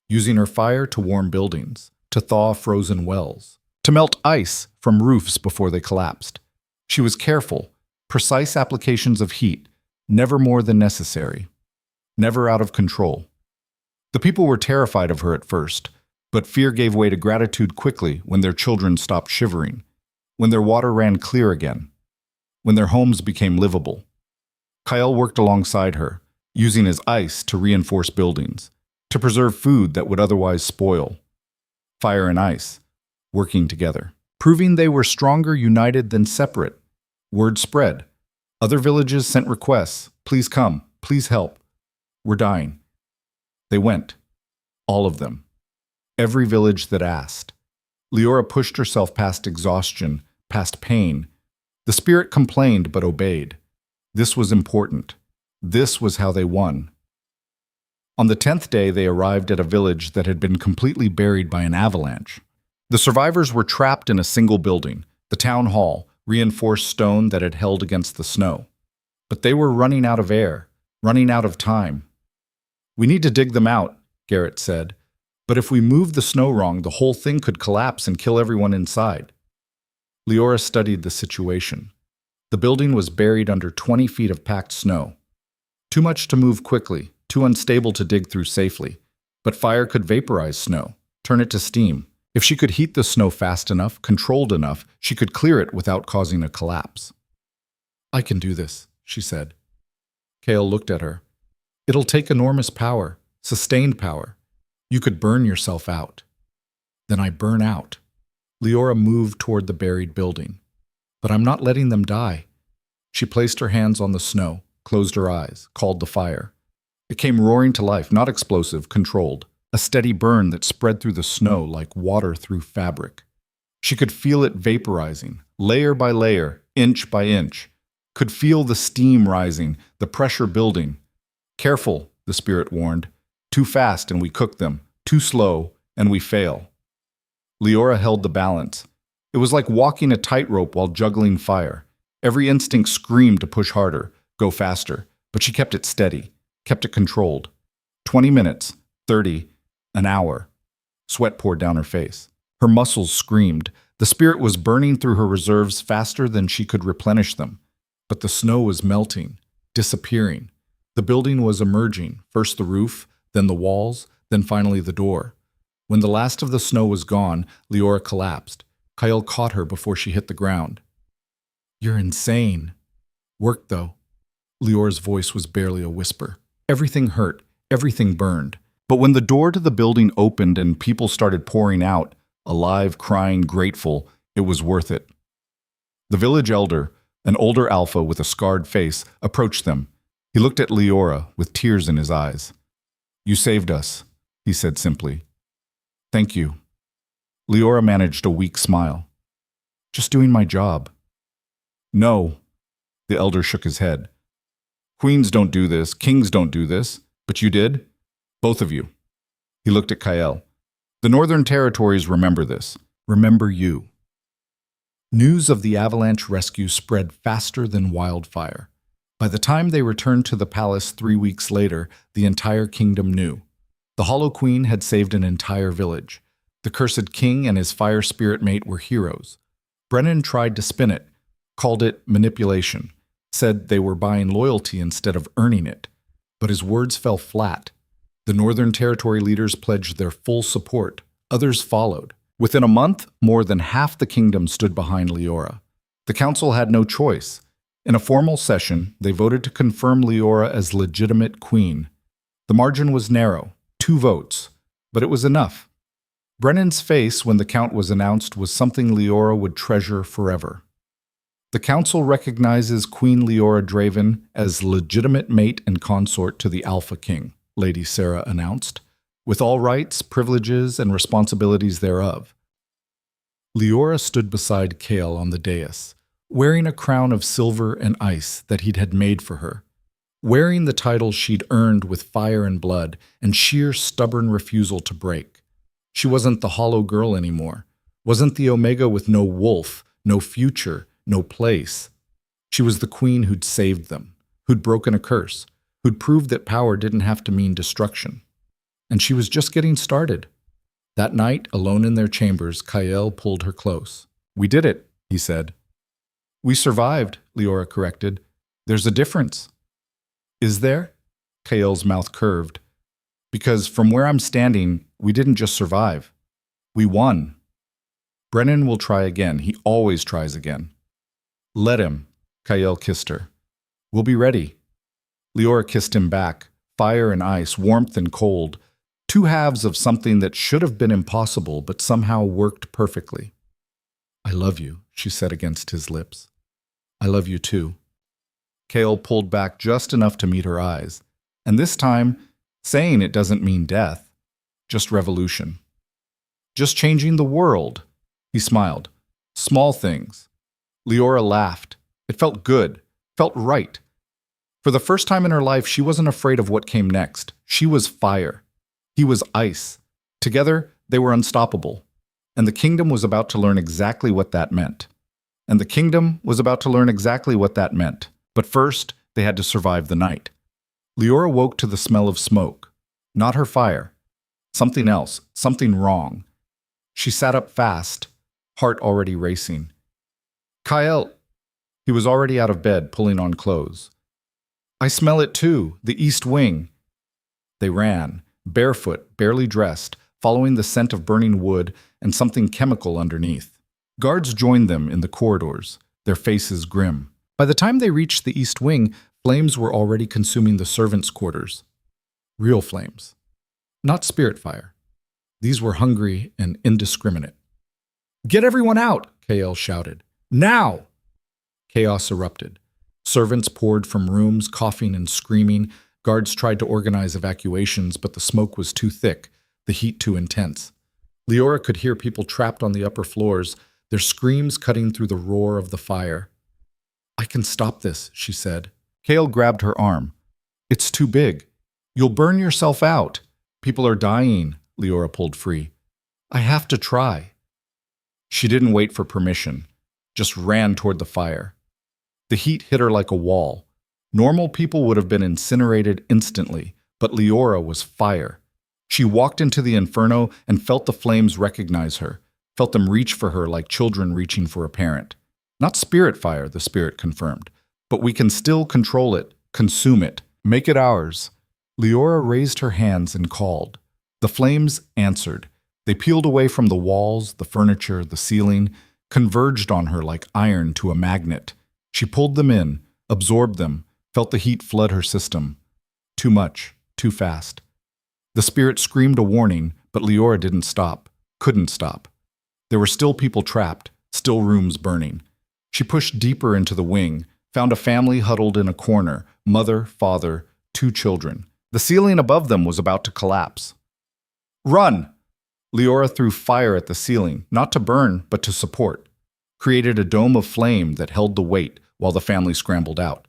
using her fire to warm buildings, to thaw frozen wells, to melt ice from roofs before they collapsed. She was careful, precise applications of heat, never more than necessary, never out of control. The people were terrified of her at first, but fear gave way to gratitude quickly when their children stopped shivering, when their water ran clear again, when their homes became livable. Kael worked alongside her, using his ice to reinforce buildings, to preserve food that would otherwise spoil. Fire and ice, working together, proving they were stronger united than separate. Word spread. Other villages sent requests. Please come. Please help. We're dying. They went. All of them. Every village that asked. Leora pushed herself past exhaustion, past pain. The spirit complained but obeyed. This was important. This was how they won. On the 10th day, they arrived at a village that had been completely buried by an avalanche. The survivors were trapped in a single building, the town hall, reinforced stone that had held against the snow. But they were running out of air, running out of time. We need to dig them out, Garrett said. But if we move the snow wrong, the whole thing could collapse and kill everyone inside. Leora studied the situation. The building was buried under 20 feet of packed snow. Too much to move quickly, too unstable to dig through safely. But fire could vaporize snow, turn it to steam. If she could heat the snow fast enough, controlled enough, she could clear it without causing a collapse. I can do this, she said. Kale looked at her. It'll take enormous power, sustained power. You could burn yourself out. Then I burn out. Leora moved toward the buried building. But I'm not letting them die. She placed her hands on the snow, closed her eyes, called the fire. It came roaring to life, not explosive, controlled. A steady burn that spread through the snow like water through fabric. She could feel it vaporizing, layer by layer, inch by inch. Could feel the steam rising, the pressure building. Careful, the spirit warned. Too fast and we cook them. Too slow and we fail. Leora held the balance. It was like walking a tightrope while juggling fire. Every instinct screamed to push harder, go faster, but she kept it steady, kept it controlled. 20 minutes, 30, an hour. Sweat poured down her face. Her muscles screamed. The spirit was burning through her reserves faster than she could replenish them. But the snow was melting, disappearing. The building was emerging, first the roof, then the walls, then finally the door. When the last of the snow was gone, Leora collapsed. Kyle caught her before she hit the ground. You're insane. Worked, though. Leora's voice was barely a whisper. Everything hurt, everything burned. But when the door to the building opened and people started pouring out, alive, crying, grateful, it was worth it. The village elder, an older alpha with a scarred face, approached them. He looked at Leora with tears in his eyes. You saved us, he said simply. Thank you. Leora managed a weak smile. Just doing my job. No, the elder shook his head. Queens don't do this, kings don't do this, but you did? Both of you. He looked at Kyle. The Northern Territories remember this. Remember you. News of the avalanche rescue spread faster than wildfire. By the time they returned to the palace 3 weeks later, the entire kingdom knew. The Hollow Queen had saved an entire village. The cursed king and his fire spirit mate were heroes. Brennan tried to spin it, called it manipulation, said they were buying loyalty instead of earning it. But his words fell flat. The Northern Territory leaders pledged their full support. Others followed. Within a month, more than half the kingdom stood behind Leora. The council had no choice. In a formal session, they voted to confirm Leora as legitimate queen. The margin was narrow, 2 votes, but it was enough. Brennan's face when the count was announced was something Leora would treasure forever. The council recognizes Queen Leora Draven as legitimate mate and consort to the Alpha King, Lady Sarah announced, with all rights, privileges, and responsibilities thereof. Leora stood beside Kale on the dais, wearing a crown of silver and ice that he'd had made for her, wearing the title she'd earned with fire and blood and sheer stubborn refusal to break. She wasn't the hollow girl anymore, wasn't the Omega with no wolf, no future, no place. She was the queen who'd saved them, who'd broken a curse, who'd proved that power didn't have to mean destruction. And she was just getting started. That night, alone in their chambers, Kyle pulled her close. We did it, he said. We survived, Leora corrected. There's a difference. Is there? Kyle's mouth curved. Because from where I'm standing, we didn't just survive. We won. Brennan will try again. He always tries again. Let him. Kyle kissed her. We'll be ready. Leora kissed him back. Fire and ice, warmth and cold. 2 halves of something that should have been impossible but somehow worked perfectly. I love you, she said against his lips. I love you too. Kale pulled back just enough to meet her eyes. And this time, saying it doesn't mean death, just revolution. Just changing the world. He smiled. Small things. Leora laughed. It felt good, felt right. For the first time in her life, she wasn't afraid of what came next. She was fire. He was ice. Together, they were unstoppable. And the kingdom was about to learn exactly what that meant. But first, they had to survive the night. Leora woke to the smell of smoke. Not her fire. Something else. Something wrong. She sat up fast, heart already racing. Kyle! He was already out of bed, pulling on clothes. I smell it too, the east wing. They ran, barefoot, barely dressed, following the scent of burning wood and something chemical underneath. Guards joined them in the corridors, their faces grim. By the time they reached the east wing, flames were already consuming the servants' quarters. Real flames. Not spirit fire. These were hungry and indiscriminate. "Get everyone out!" Kael shouted. "Now!" Chaos erupted. Servants poured from rooms, coughing and screaming. Guards tried to organize evacuations, but the smoke was too thick, the heat too intense. Leora could hear people trapped on the upper floors, their screams cutting through the roar of the fire. "I can stop this," she said. Kael grabbed her arm. "It's too big. You'll burn yourself out. People are dying," Leora pulled free. "I have to try." She didn't wait for permission, just ran toward the fire. The heat hit her like a wall. Normal people would have been incinerated instantly, but Leora was fire. She walked into the inferno and felt the flames recognize her, felt them reach for her like children reaching for a parent. Not spirit fire, the spirit confirmed, but we can still control it, consume it, make it ours. Leora raised her hands and called. The flames answered. They peeled away from the walls, the furniture, the ceiling, converged on her like iron to a magnet. She pulled them in, absorbed them, felt the heat flood her system. Too much, too fast. The spirit screamed a warning, but Leora didn't stop, couldn't stop. There were still people trapped, still rooms burning. She pushed deeper into the wing, found a family huddled in a corner, mother, father, 2 children. The ceiling above them was about to collapse. "Run!" Leora threw fire at the ceiling, not to burn, but to support. Created a dome of flame that held the weight while the family scrambled out.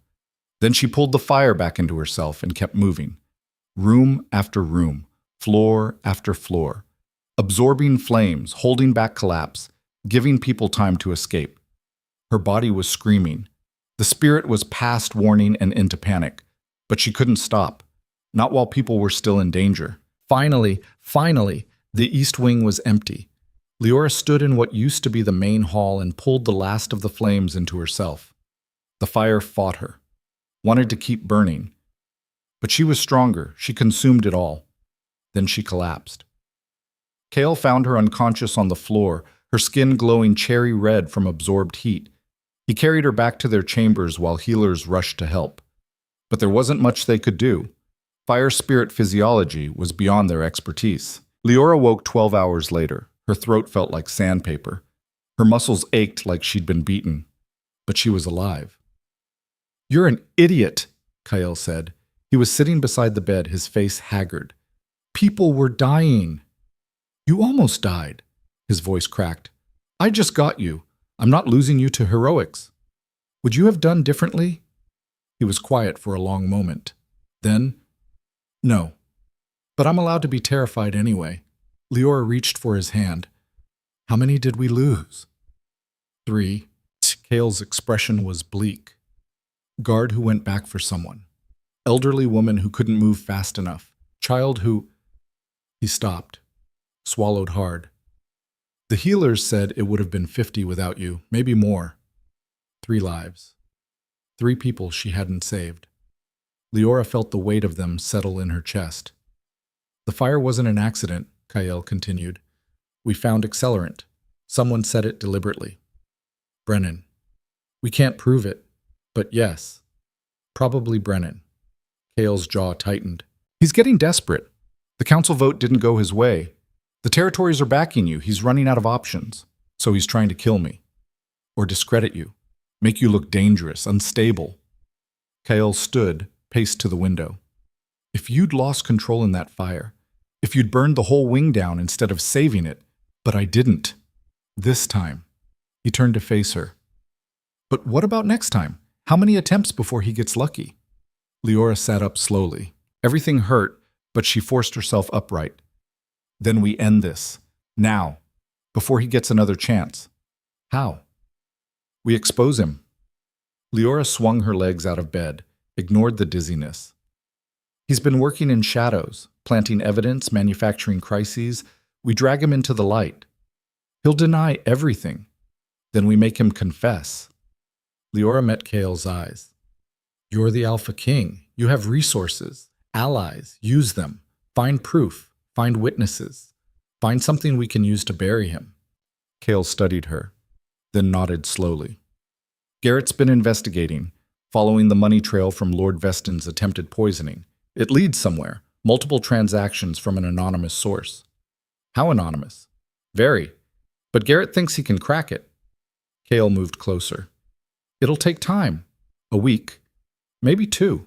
Then she pulled the fire back into herself and kept moving. Room after room, floor after floor. Absorbing flames, holding back collapse, giving people time to escape. Her body was screaming. The spirit was past warning and into panic. But she couldn't stop. Not while people were still in danger. Finally, the east wing was empty. Leora stood in what used to be the main hall and pulled the last of the flames into herself. The fire fought her, wanted to keep burning. But she was stronger. She consumed it all. Then she collapsed. Kael found her unconscious on the floor, her skin glowing cherry red from absorbed heat. He carried her back to their chambers while healers rushed to help. But there wasn't much they could do. Fire spirit physiology was beyond their expertise. Leora woke 12 hours later. Her throat felt like sandpaper. Her muscles ached like she'd been beaten. But she was alive. "You're an idiot," Kael said. He was sitting beside the bed, his face haggard. "People were dying." "You almost died," his voice cracked. "I just got you. I'm not losing you to heroics. Would you have done differently?" He was quiet for a long moment. Then, "No. But I'm allowed to be terrified anyway." Leora reached for his hand. "How many did we lose?" 3. Kael's expression was bleak. Guard who went back for someone. Elderly woman who couldn't move fast enough. Child who... He stopped, swallowed hard. "The healers said it would have been 50 without you, maybe more. 3 lives. 3 people she hadn't saved." Leora felt the weight of them settle in her chest. "The fire wasn't an accident," Kael continued. "We found accelerant. Someone set it deliberately. Brennan. We can't prove it, but yes. Probably Brennan." Kael's jaw tightened. "He's getting desperate. The council vote didn't go his way. The territories are backing you. He's running out of options. So he's trying to kill me. Or discredit you. Make you look dangerous, unstable." Kael stood, paced to the window. "If you'd lost control in that fire, if you'd burned the whole wing down instead of saving it, but I didn't. This time." He turned to face her. "But what about next time? How many attempts before he gets lucky?" Leora sat up slowly. Everything hurt, but she forced herself upright. "Then we end this. Now. Before he gets another chance." "How?" "We expose him." Leora swung her legs out of bed, ignored the dizziness. "He's been working in shadows, planting evidence, manufacturing crises. We drag him into the light. He'll deny everything. Then we make him confess. Leora met Kael's eyes. You're the Alpha King. You have resources, allies. Use them. Find proof. Find witnesses. Find something we can use to bury him. Kael studied her, then nodded slowly. Garrett's been investigating, following the money trail from Lord Veston's attempted poisoning. It leads somewhere. Multiple transactions from an anonymous source. How anonymous? Very. But Garrett thinks he can crack it. Kael moved closer. It'll take time. A week. Maybe 2.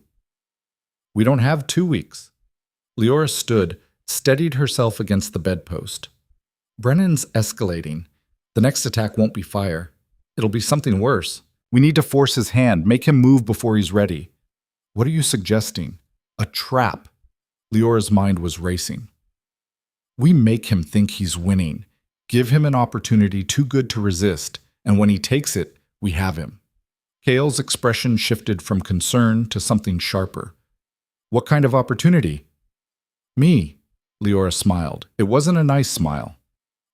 We don't have 2 weeks. Leora stood, steadied herself against the bedpost. Brennan's escalating. The next attack won't be fire. It'll be something worse. We need to force his hand, make him move before he's ready. What are you suggesting? A trap. Leora's mind was racing. We make him think he's winning. Give him an opportunity too good to resist, and when he takes it, we have him. Kael's expression shifted from concern to something sharper. What kind of opportunity? Me, Leora smiled. It wasn't a nice smile.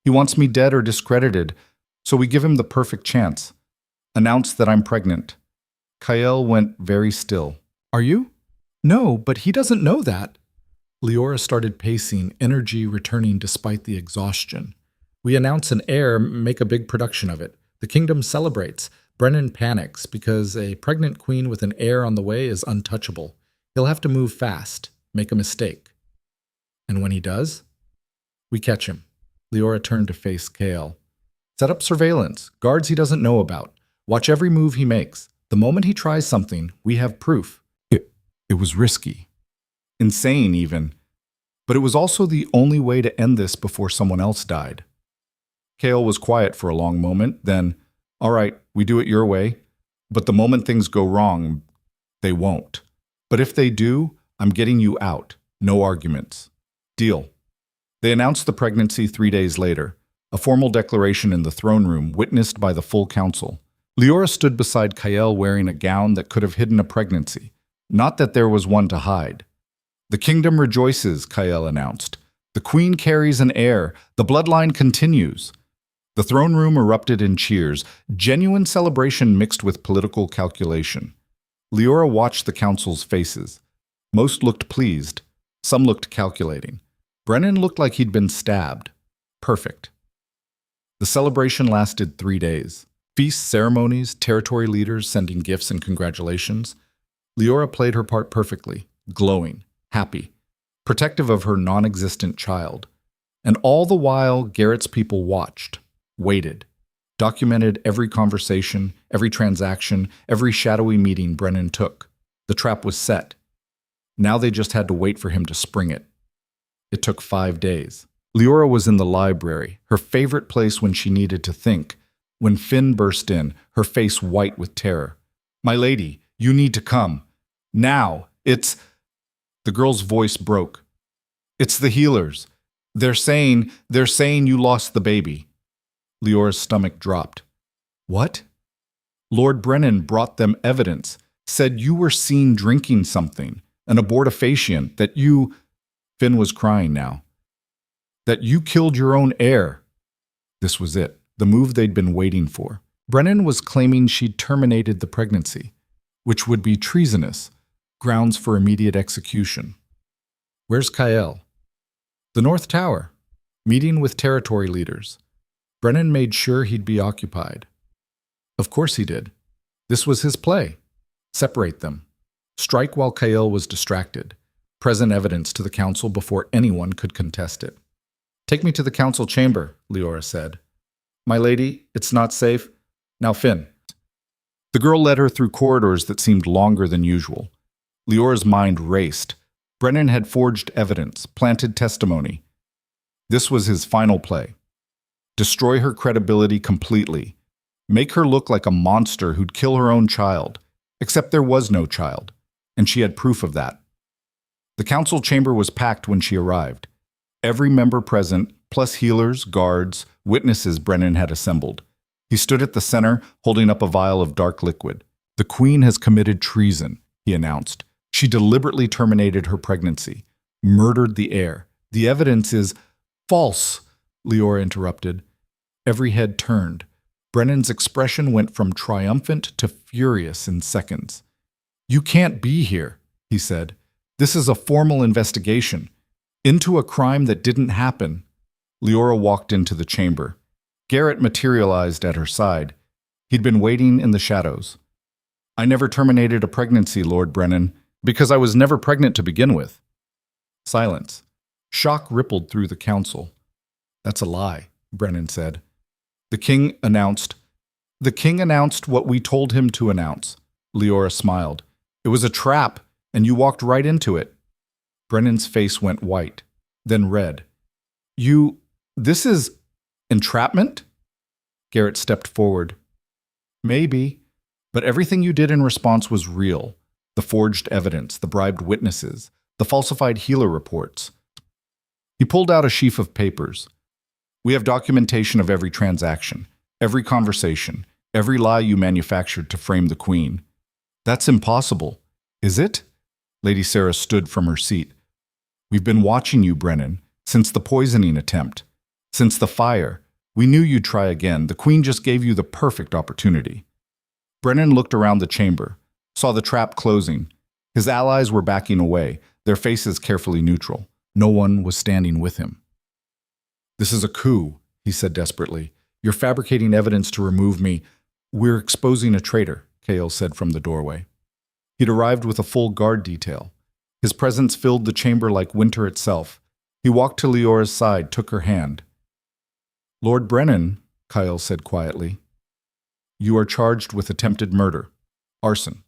He wants me dead or discredited, so we give him the perfect chance. Announce that I'm pregnant. Kael went very still. Are you? No, but he doesn't know that. Leora started pacing, energy returning despite the exhaustion. We announce an heir, make a big production of it. The kingdom celebrates. Brennan panics because a pregnant queen with an heir on the way is untouchable. He'll have to move fast, make a mistake. And when he does, we catch him. Leora turned to face Kael. Set up surveillance, guards he doesn't know about. Watch every move he makes. The moment he tries something, we have proof. It was risky. Insane, even. But it was also the only way to end this before someone else died. Kael was quiet for a long moment, then, all right, we do it your way. But the moment things go wrong, they won't. But if they do, I'm getting you out. No arguments. Deal. They announced the pregnancy 3 days later, a formal declaration in the throne room witnessed by the full council. Leora stood beside Kael wearing a gown that could have hidden a pregnancy. Not that there was one to hide. The kingdom rejoices, Kael announced. The queen carries an heir. The bloodline continues. The throne room erupted in cheers, genuine celebration mixed with political calculation. Leora watched the council's faces. Most looked pleased. Some looked calculating. Brennan looked like he'd been stabbed. Perfect. The celebration lasted 3 days. Feasts, ceremonies, territory leaders sending gifts and congratulations. Leora played her part perfectly, glowing, happy, protective of her non-existent child. And all the while, Garrett's people watched, waited, documented every conversation, every transaction, every shadowy meeting Brennan took. The trap was set. Now they just had to wait for him to spring it. It took 5 days. Leora was in the library, her favorite place when she needed to think, when Finn burst in, her face white with terror. My lady, you need to come. Now, it's... The girl's voice broke. It's the healers. They're saying you lost the baby. Leora's stomach dropped. What? Lord Brennan brought them evidence, said you were seen drinking something, an abortifacient, that you... Finn was crying now. That you killed your own heir. This was it, the move they'd been waiting for. Brennan was claiming she'd terminated the pregnancy, which would be treasonous, grounds for immediate execution. Where's Kael? The North Tower, meeting with territory leaders. Brennan made sure he'd be occupied. Of course he did. This was his play. Separate them. Strike while Kael was distracted. Present evidence to the council before anyone could contest it. Take me to the council chamber, Leora said. My lady, it's not safe. Now, Finn. The girl led her through corridors that seemed longer than usual. Leora's mind raced. Brennan had forged evidence, planted testimony. This was his final play. Destroy her credibility completely. Make her look like a monster who'd kill her own child. Except there was no child, and she had proof of that. The council chamber was packed when she arrived. Every member present, plus healers, guards, witnesses Brennan had assembled. He stood at the center, holding up a vial of dark liquid. The queen has committed treason, he announced. She deliberately terminated her pregnancy, murdered the heir. The evidence is false, Leora interrupted. Every head turned. Brennan's expression went from triumphant to furious in seconds. "You can't be here," he said. "This is a formal investigation into a crime that didn't happen." Leora walked into the chamber. Garrett materialized at her side. He'd been waiting in the shadows. "I never terminated a pregnancy, Lord Brennan, because I was never pregnant to begin with." Silence. Shock rippled through the council. "That's a lie," Brennan said. The king announced what we told him to announce." Leora smiled. "It was a trap, and you walked right into it." Brennan's face went white, then red. This is entrapment?" Garrett stepped forward. "Maybe, but everything you did in response was real. The forged evidence, the bribed witnesses, the falsified healer reports." He pulled out a sheaf of papers. "We have documentation of every transaction, every conversation, every lie you manufactured to frame the queen." "That's impossible." "Is it?" Lady Sarah stood from her seat. "We've been watching you, Brennan, since the poisoning attempt, since the fire. We knew you'd try again. The queen just gave you the perfect opportunity." Brennan looked around the chamber, saw the trap closing. His allies were backing away, their faces carefully neutral. No one was standing with him. "This is a coup," he said desperately. "You're fabricating evidence to remove me." "We're exposing a traitor," Kael said from the doorway. He'd arrived with a full guard detail. His presence filled the chamber like winter itself. He walked to Leora's side, took her hand. "Lord Brennan," Kael said quietly, "you are charged with attempted murder, arson,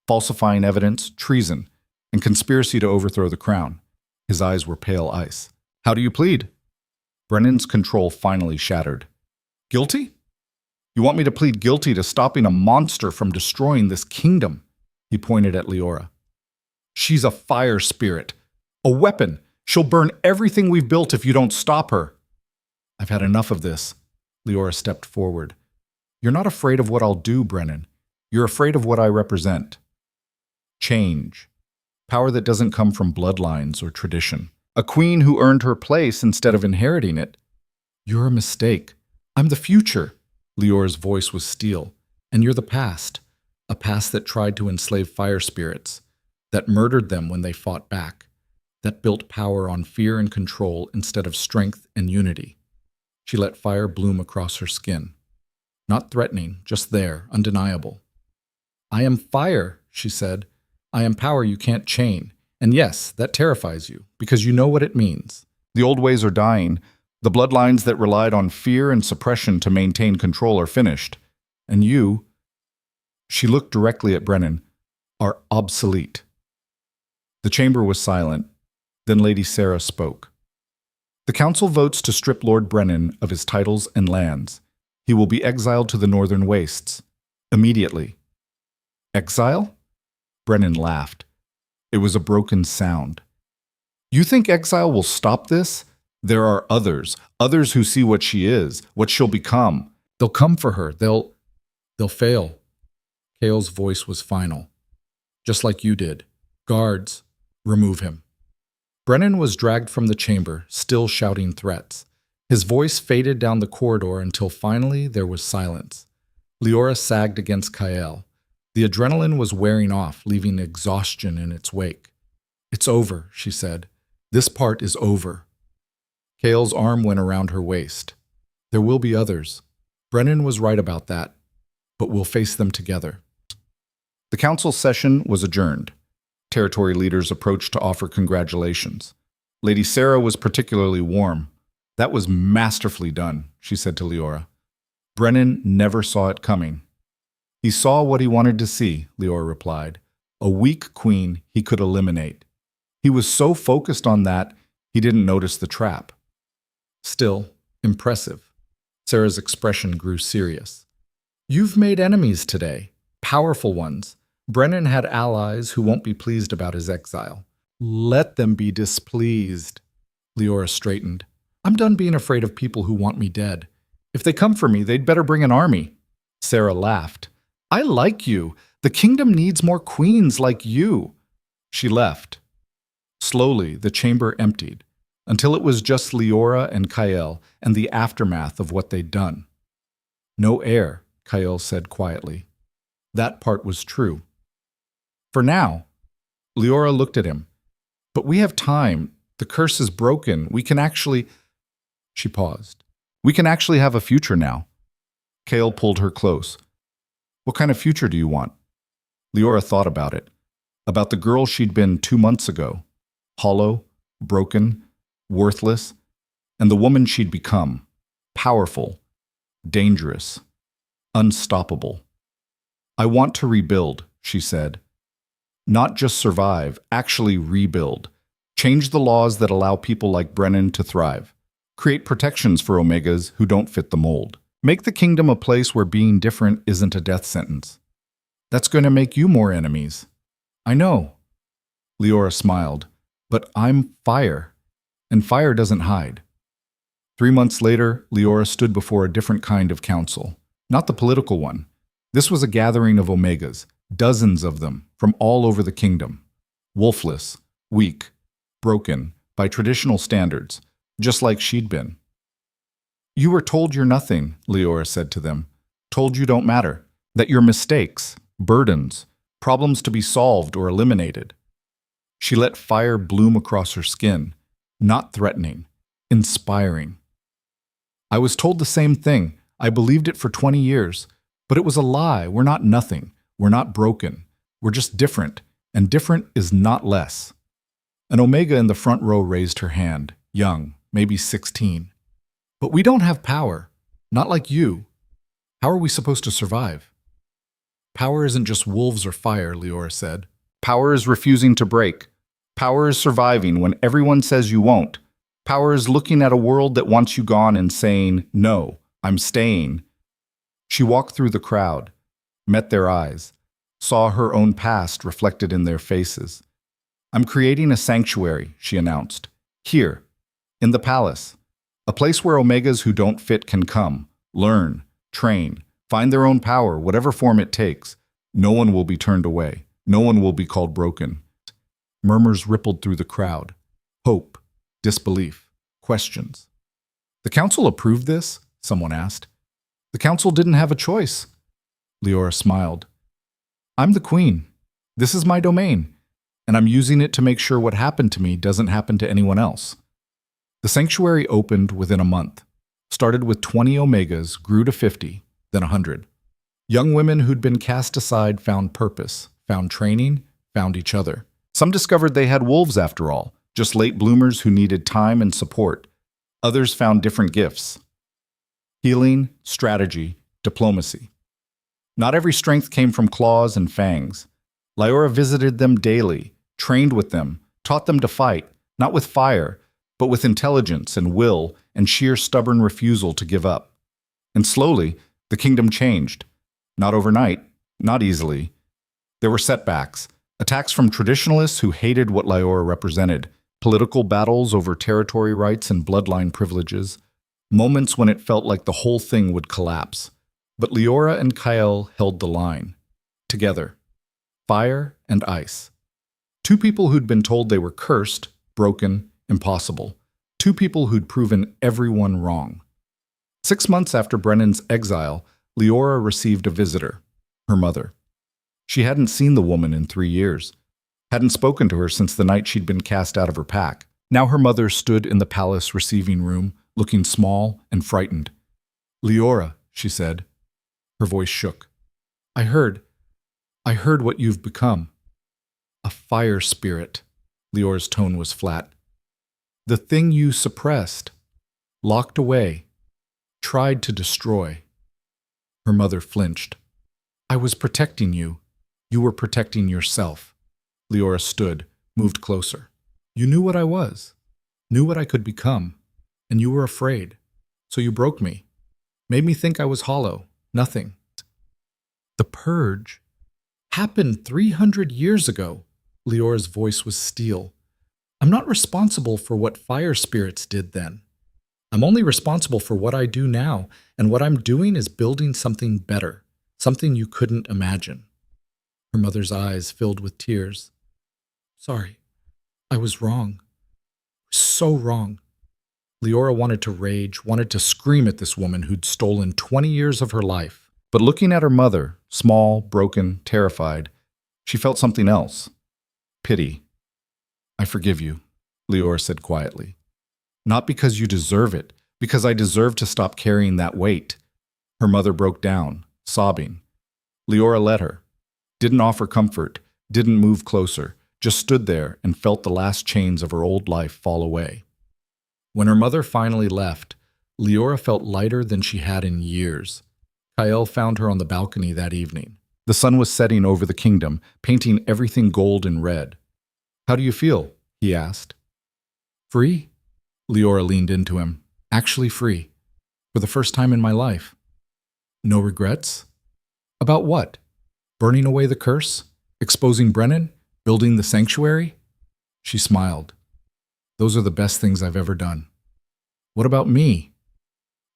falsifying evidence, treason, and conspiracy to overthrow the crown." His eyes were pale ice. "How do you plead?" Brennan's control finally shattered. "Guilty? You want me to plead guilty to stopping a monster from destroying this kingdom?" He pointed at Leora. "She's a fire spirit, a weapon. She'll burn everything we've built if you don't stop her." "I've had enough of this." Leora stepped forward. "You're not afraid of what I'll do, Brennan. You're afraid of what I represent. Change. Power that doesn't come from bloodlines or tradition. A queen who earned her place instead of inheriting it." "You're a mistake. I'm the future." Leora's voice was steel. "And you're the past. A past that tried to enslave fire spirits, that murdered them when they fought back, that built power on fear and control instead of strength and unity." She let fire bloom across her skin. Not threatening, just there, undeniable. "I am fire," she said. "I am power you can't chain. And yes, that terrifies you, because you know what it means. The old ways are dying. The bloodlines that relied on fear and suppression to maintain control are finished. And you," she looked directly at Brennan, "are obsolete." The chamber was silent. Then Lady Sarah spoke. "The council votes to strip Lord Brennan of his titles and lands. He will be exiled to the northern wastes. Immediately." "Exile?" Brennan laughed. It was a broken sound. "You think exile will stop this? There are others who see what she is, what she'll become. They'll come for her. They'll fail." Kael's voice was final. "Just like you did. Guards, remove him." Brennan was dragged from the chamber, still shouting threats. His voice faded down the corridor until finally there was silence. Leora sagged against Kael. The adrenaline was wearing off, leaving exhaustion in its wake. "It's over," she said. "This part is over." Kael's arm went around her waist. "There will be others. Brennan was right about that, but we'll face them together." The council session was adjourned. Territory leaders approached to offer congratulations. Lady Sarah was particularly warm. "That was masterfully done," she said to Leora. "Brennan never saw it coming." "He saw what he wanted to see," Leora replied. "A weak queen he could eliminate. He was so focused on that, he didn't notice the trap." "Still, impressive." Sarah's expression grew serious. "You've made enemies today, powerful ones. Brennan had allies who won't be pleased about his exile." "Let them be displeased." Leora straightened. "I'm done being afraid of people who want me dead. If they come for me, they'd better bring an army." Sarah laughed. "I like you. The kingdom needs more queens like you." She left. Slowly, the chamber emptied, until it was just Leora and Kael and the aftermath of what they'd done. No heir, Kael said quietly. That part was true. For now, Leora looked at him. But we have time. The curse is broken. We can actually... She paused. We can actually have a future now. Kael pulled her close. What kind of future do you want? Leora thought about it. About the girl she'd been 2 months ago. Hollow, broken, worthless, and the woman she'd become. Powerful, dangerous, unstoppable. I want to rebuild, she said. Not just survive, actually rebuild. Change the laws that allow people like Brennan to thrive. Create protections for Omegas who don't fit the mold. Make the kingdom a place where being different isn't a death sentence. That's going to make you more enemies. I know. Leora smiled. But I'm fire. And fire doesn't hide. 3 months later, Leora stood before a different kind of council. Not the political one. This was a gathering of Omegas, dozens of them, from all over the kingdom. Wolfless, weak, broken, by traditional standards, just like she'd been. You were told you're nothing, Leora said to them. Told you don't matter. That you're mistakes, burdens, problems to be solved or eliminated. She let fire bloom across her skin, not threatening, inspiring. I was told the same thing. I believed it for 20 years. But it was a lie. We're not nothing. We're not broken. We're just different. And different is not less. An Omega in the front row raised her hand, young, maybe 16. But we don't have power. Not like you. How are we supposed to survive? Power isn't just wolves or fire, Leora said. Power is refusing to break. Power is surviving when everyone says you won't. Power is looking at a world that wants you gone and saying, no, I'm staying. She walked through the crowd, met their eyes, saw her own past reflected in their faces. I'm creating a sanctuary, she announced. Here, in the palace. A place where Omegas who don't fit can come, learn, train, find their own power, whatever form it takes. No one will be turned away. No one will be called broken. Murmurs rippled through the crowd. Hope, disbelief, questions. The council approved this? Someone asked. The council didn't have a choice. Leora smiled. I'm the queen. This is my domain, and I'm using it to make sure what happened to me doesn't happen to anyone else. The sanctuary opened within a month. Started with 20 Omegas, grew to 50, then 100. Young women who'd been cast aside found purpose, found training, found each other. Some discovered they had wolves after all, just late bloomers who needed time and support. Others found different gifts. Healing, strategy, diplomacy. Not every strength came from claws and fangs. Leora visited them daily, trained with them, taught them to fight, not with fire, but with intelligence and will and sheer stubborn refusal to give up. And slowly, the kingdom changed. Not overnight, not easily. There were setbacks, attacks from traditionalists who hated what Leora represented, political battles over territory rights and bloodline privileges, moments when it felt like the whole thing would collapse. But Leora and Kael held the line. Together. Fire and ice. Two people who'd been told they were cursed, broken, impossible. Two people who'd proven everyone wrong. 6 months after Brennan's exile, Leora received a visitor, her mother. She hadn't seen the woman in 3 years, hadn't spoken to her since the night she'd been cast out of her pack. Now her mother stood in the palace receiving room, looking small and frightened. Leora, she said. Her voice shook. I heard what you've become. A fire spirit. Leora's tone was flat. The thing you suppressed, locked away, tried to destroy. Her mother flinched. I was protecting you. You were protecting yourself. Leora stood, moved closer. You knew what I was, knew what I could become, and you were afraid. So you broke me, made me think I was hollow, nothing. The purge happened 300 years ago. Leora's voice was steel. I'm not responsible for what fire spirits did then. I'm only responsible for what I do now, and what I'm doing is building something better, something you couldn't imagine. Her mother's eyes filled with tears. Sorry, I was wrong. So wrong. Leora wanted to rage, wanted to scream at this woman who'd stolen 20 years of her life. But looking at her mother, small, broken, terrified, she felt something else. Pity. "I forgive you," Leora said quietly. "Not because you deserve it, because I deserve to stop carrying that weight." Her mother broke down, sobbing. Leora let her. Didn't offer comfort, didn't move closer, just stood there and felt the last chains of her old life fall away. When her mother finally left, Leora felt lighter than she had in years. Kael found her on the balcony that evening. The sun was setting over the kingdom, painting everything gold and red. "How do you feel?" he asked. "Free?" Leora leaned into him. "Actually free. For the first time in my life." "No regrets?" "About what? Burning away the curse? Exposing Brennan? Building the sanctuary?" She smiled. "Those are the best things I've ever done." "What about me?"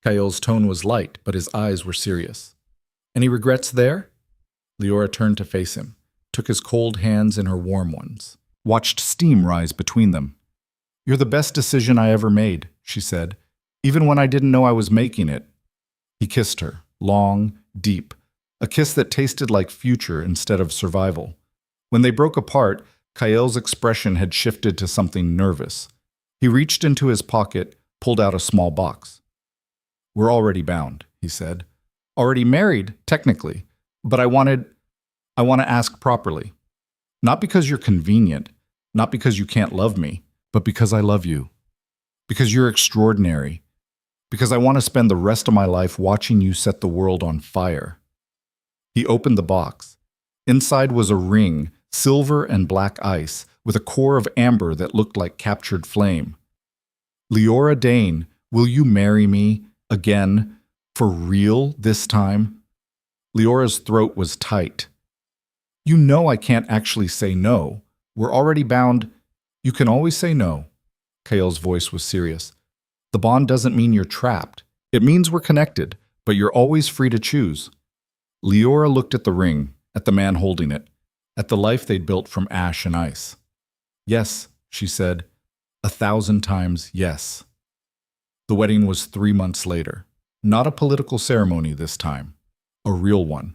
Kael's tone was light, but his eyes were serious. "Any regrets there?" Leora turned to face him, took his cold hands in her warm ones, watched steam rise between them. "You're the best decision I ever made," she said, "even when I didn't know I was making it." He kissed her, long, deep, a kiss that tasted like future instead of survival. When they broke apart, Kael's expression had shifted to something nervous. He reached into his pocket, pulled out a small box. "We're already bound," he said. "Already married, technically, but I want to ask properly. Not because you're convenient, not because you can't love me, but because I love you. Because you're extraordinary. Because I want to spend the rest of my life watching you set the world on fire." He opened the box. Inside was a ring, silver and black ice, with a core of amber that looked like captured flame. "Leora Dane, will you marry me again, for real this time?" Leora's throat was tight. "You know I can't actually say no. We're already bound." "You can always say no." Kael's voice was serious. "The bond doesn't mean you're trapped. It means we're connected, but you're always free to choose." Leora looked at the ring, at the man holding it, at the life they'd built from ash and ice. "Yes," she said, 1,000 times yes. The wedding was 3 months later. Not a political ceremony this time. A real one.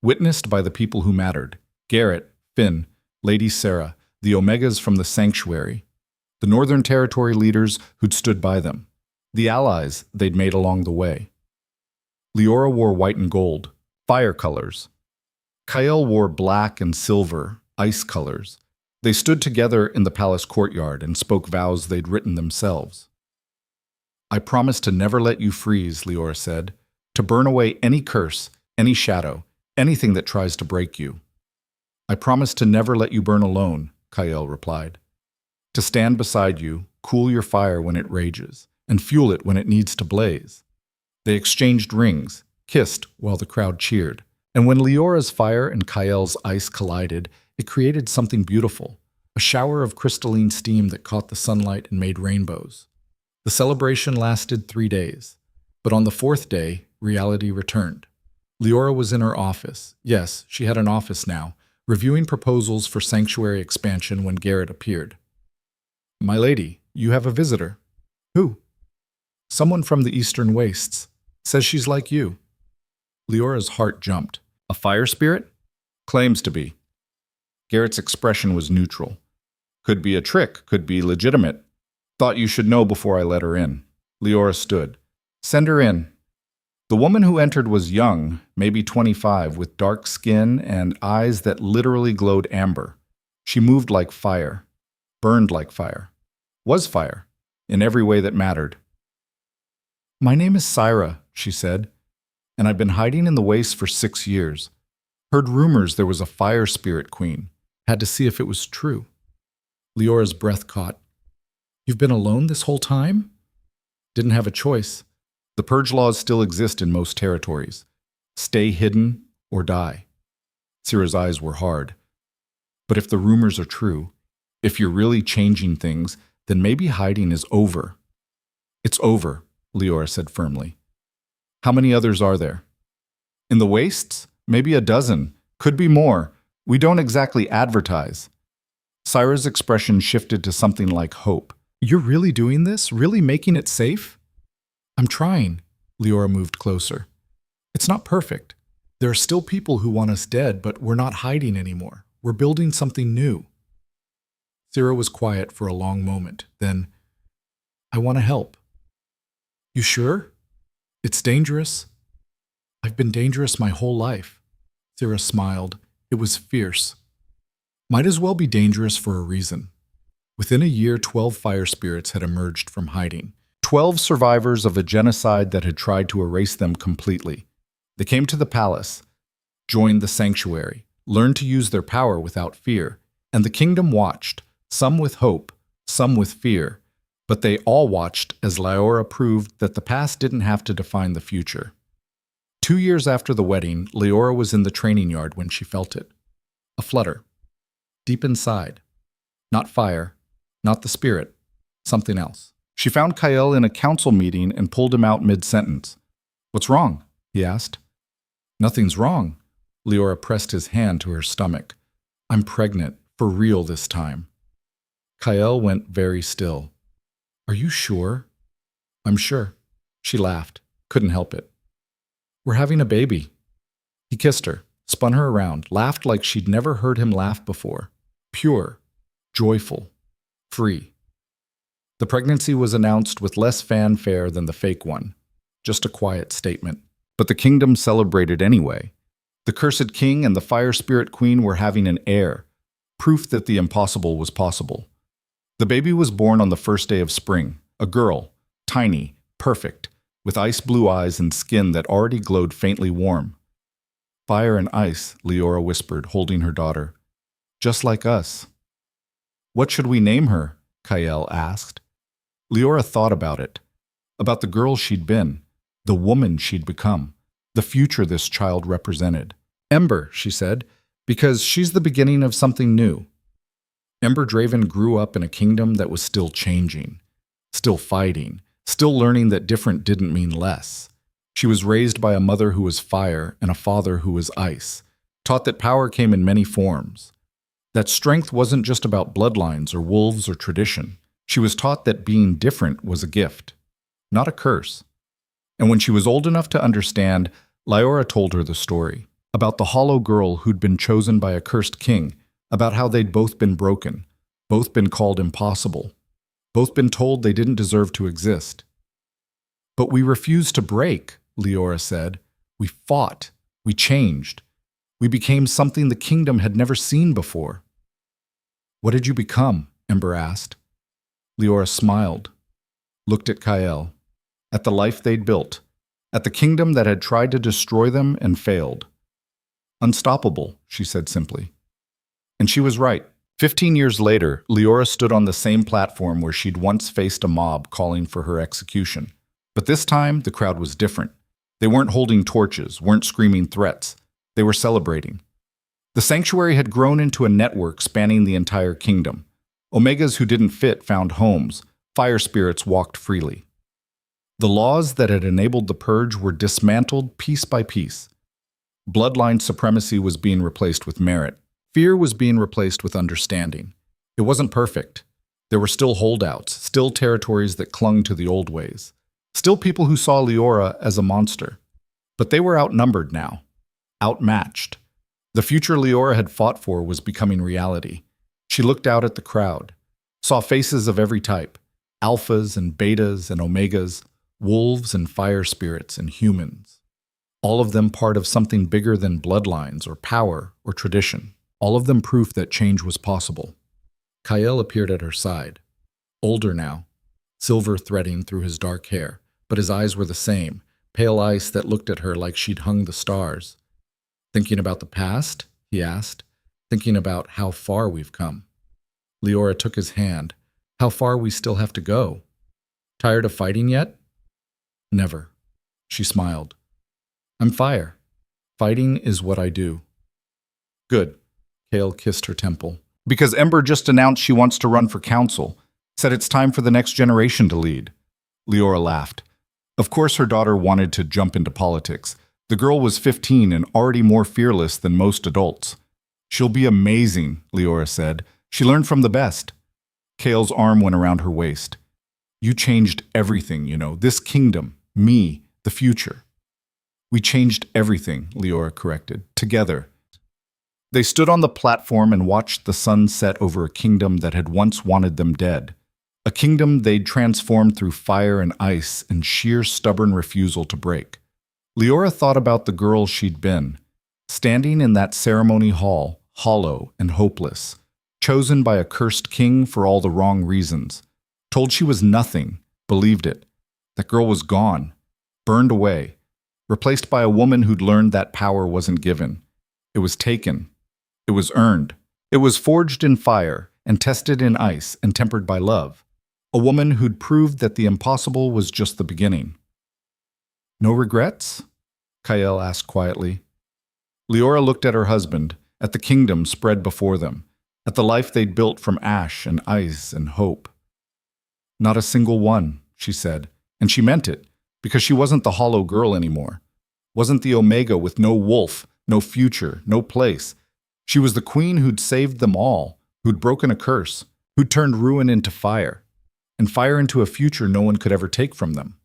Witnessed by the people who mattered. Garrett, Finn, Lady Sarah, the Omegas from the sanctuary. The Northern Territory leaders who'd stood by them. The allies they'd made along the way. Leora wore white and gold, fire colors. Kael wore black and silver, ice colors. They stood together in the palace courtyard and spoke vows they'd written themselves. "I promise to never let you freeze," Leora said, "to burn away any curse, any shadow, anything that tries to break you." "I promise to never let you burn alone," Kael replied. "To stand beside you, cool your fire when it rages, and fuel it when it needs to blaze." They exchanged rings, kissed while the crowd cheered. And when Leora's fire and Kael's ice collided, it created something beautiful, a shower of crystalline steam that caught the sunlight and made rainbows. The celebration lasted 3 days, but on the 4th day, reality returned. Leora was in her office. Yes, she had an office now, reviewing proposals for sanctuary expansion when Garrett appeared. "My lady, you have a visitor." "Who?" "Someone from the Eastern Wastes. Says she's like you." Leora's heart jumped. "A fire spirit?" "Claims to be." Garrett's expression was neutral. "Could be a trick, could be legitimate. Thought you should know before I let her in." Leora stood. "Send her in." The woman who entered was young, maybe 25, with dark skin and eyes that literally glowed amber. She moved like fire, burned like fire, was fire, in every way that mattered. "My name is Syra," she said, "and I've been hiding in the wastes for 6 years. Heard rumors there was a fire spirit queen. Had to see if it was true." Leora's breath caught. "You've been alone this whole time?" "Didn't have a choice. The purge laws still exist in most territories. Stay hidden or die." Syra's eyes were hard. "But if the rumors are true, if you're really changing things, then maybe hiding is over." "It's over," Leora said firmly. "How many others are there?" "In the wastes? Maybe a dozen. Could be more. We don't exactly advertise." Syra's expression shifted to something like hope. You're really doing this? Really making it safe? I'm trying. Leora moved closer. It's not perfect. There are still people who want us dead, but we're not hiding anymore. We're building something new. Sarah was quiet for a long moment. Then, I want to help. You sure? It's dangerous. I've been dangerous my whole life. Sarah smiled. It was fierce. Might as well be dangerous for a reason. Within a year, 12 fire spirits had emerged from hiding. 12 survivors of a genocide that had tried to erase them completely. They came to the palace, joined the sanctuary, learned to use their power without fear, and the kingdom watched, some with hope, some with fear, but they all watched as Leora proved that the past didn't have to define the future. 2 years after the wedding, Leora was in the training yard when she felt it. A flutter. Deep inside. Not fire, not the spirit, something else. She found Kael in a council meeting and pulled him out mid-sentence. What's wrong? He asked. Nothing's wrong. Leora pressed his hand to her stomach. I'm pregnant, for real this time. Kael went very still. Are you sure? I'm sure. She laughed. Couldn't help it. We're having a baby. He kissed her, spun her around, laughed like she'd never heard him laugh before. Pure, joyful, free. The pregnancy was announced with less fanfare than the fake one. Just a quiet statement. But the kingdom celebrated anyway. The cursed king and the fire spirit queen were having an heir, proof that the impossible was possible. The baby was born on the first day of spring, a girl, tiny, perfect, with ice blue eyes and skin that already glowed faintly warm. Fire and ice, Leora whispered, holding her daughter. Just like us. What should we name her? Kael asked. Leora thought about it, about the girl she'd been, the woman she'd become, the future this child represented. Ember, she said, because she's the beginning of something new. Ember Draven grew up in a kingdom that was still changing, still fighting, still learning that different didn't mean less. She was raised by a mother who was fire and a father who was ice, taught that power came in many forms, that strength wasn't just about bloodlines or wolves or tradition. She was taught that being different was a gift, not a curse. And when she was old enough to understand, Leora told her the story, about the hollow girl who'd been chosen by a cursed king, about how they'd both been broken, both been called impossible, both been told they didn't deserve to exist. But we refused to break, Leora said. We fought. We changed. We became something the kingdom had never seen before. What did you become? Ember asked. Leora smiled, looked at Kael, at the life they'd built, at the kingdom that had tried to destroy them and failed. Unstoppable, she said simply. And she was right. 15 years later, Leora stood on the same platform where she'd once faced a mob calling for her execution. But this time, the crowd was different. They weren't holding torches, weren't screaming threats. They were celebrating. The sanctuary had grown into a network spanning the entire kingdom. Omegas who didn't fit found homes. Fire spirits walked freely. The laws that had enabled the purge were dismantled piece by piece. Bloodline supremacy was being replaced with merit. Fear was being replaced with understanding. It wasn't perfect. There were still holdouts, still territories that clung to the old ways, still people who saw Leora as a monster. But they were outnumbered now, outmatched. The future Leora had fought for was becoming reality. She looked out at the crowd, saw faces of every type, alphas and betas and omegas, wolves and fire spirits and humans. All of them part of something bigger than bloodlines or power or tradition. All of them proof that change was possible. Kael appeared at her side, older now, silver threading through his dark hair, but his eyes were the same, pale ice that looked at her like she'd hung the stars. Thinking about the past? He asked. Thinking about how far we've come. Leora took his hand. How far we still have to go. Tired of fighting yet? Never. She smiled. I'm fire. Fighting is what I do. Good. Kael kissed her temple. Because Ember just announced she wants to run for council, said it's time for the next generation to lead. Leora laughed. Of course her daughter wanted to jump into politics. The girl was 15 and already more fearless than most adults. She'll be amazing, Leora said. She learned from the best. Kale's arm went around her waist. You changed everything, this kingdom, me, the future. We changed everything, Leora corrected, together. They stood on the platform and watched the sun set over a kingdom that had once wanted them dead. A kingdom they'd transformed through fire and ice and sheer stubborn refusal to break. Leora thought about the girl she'd been, standing in that ceremony hall, hollow and hopeless, chosen by a cursed king for all the wrong reasons, told she was nothing, believed it. That girl was gone, burned away, replaced by a woman who'd learned that power wasn't given. It was taken. It was earned. It was forged in fire and tested in ice and tempered by love. A woman who'd proved that the impossible was just the beginning. No regrets? Kael asked quietly. Leora looked at her husband, at the kingdom spread before them, at the life they'd built from ash and ice and hope. Not a single one, she said, and she meant it, because she wasn't the hollow girl anymore. Wasn't the Omega with no wolf, no future, no place. She was the queen who'd saved them all, who'd broken a curse, who'd turned ruin into fire, and fire into a future no one could ever take from them.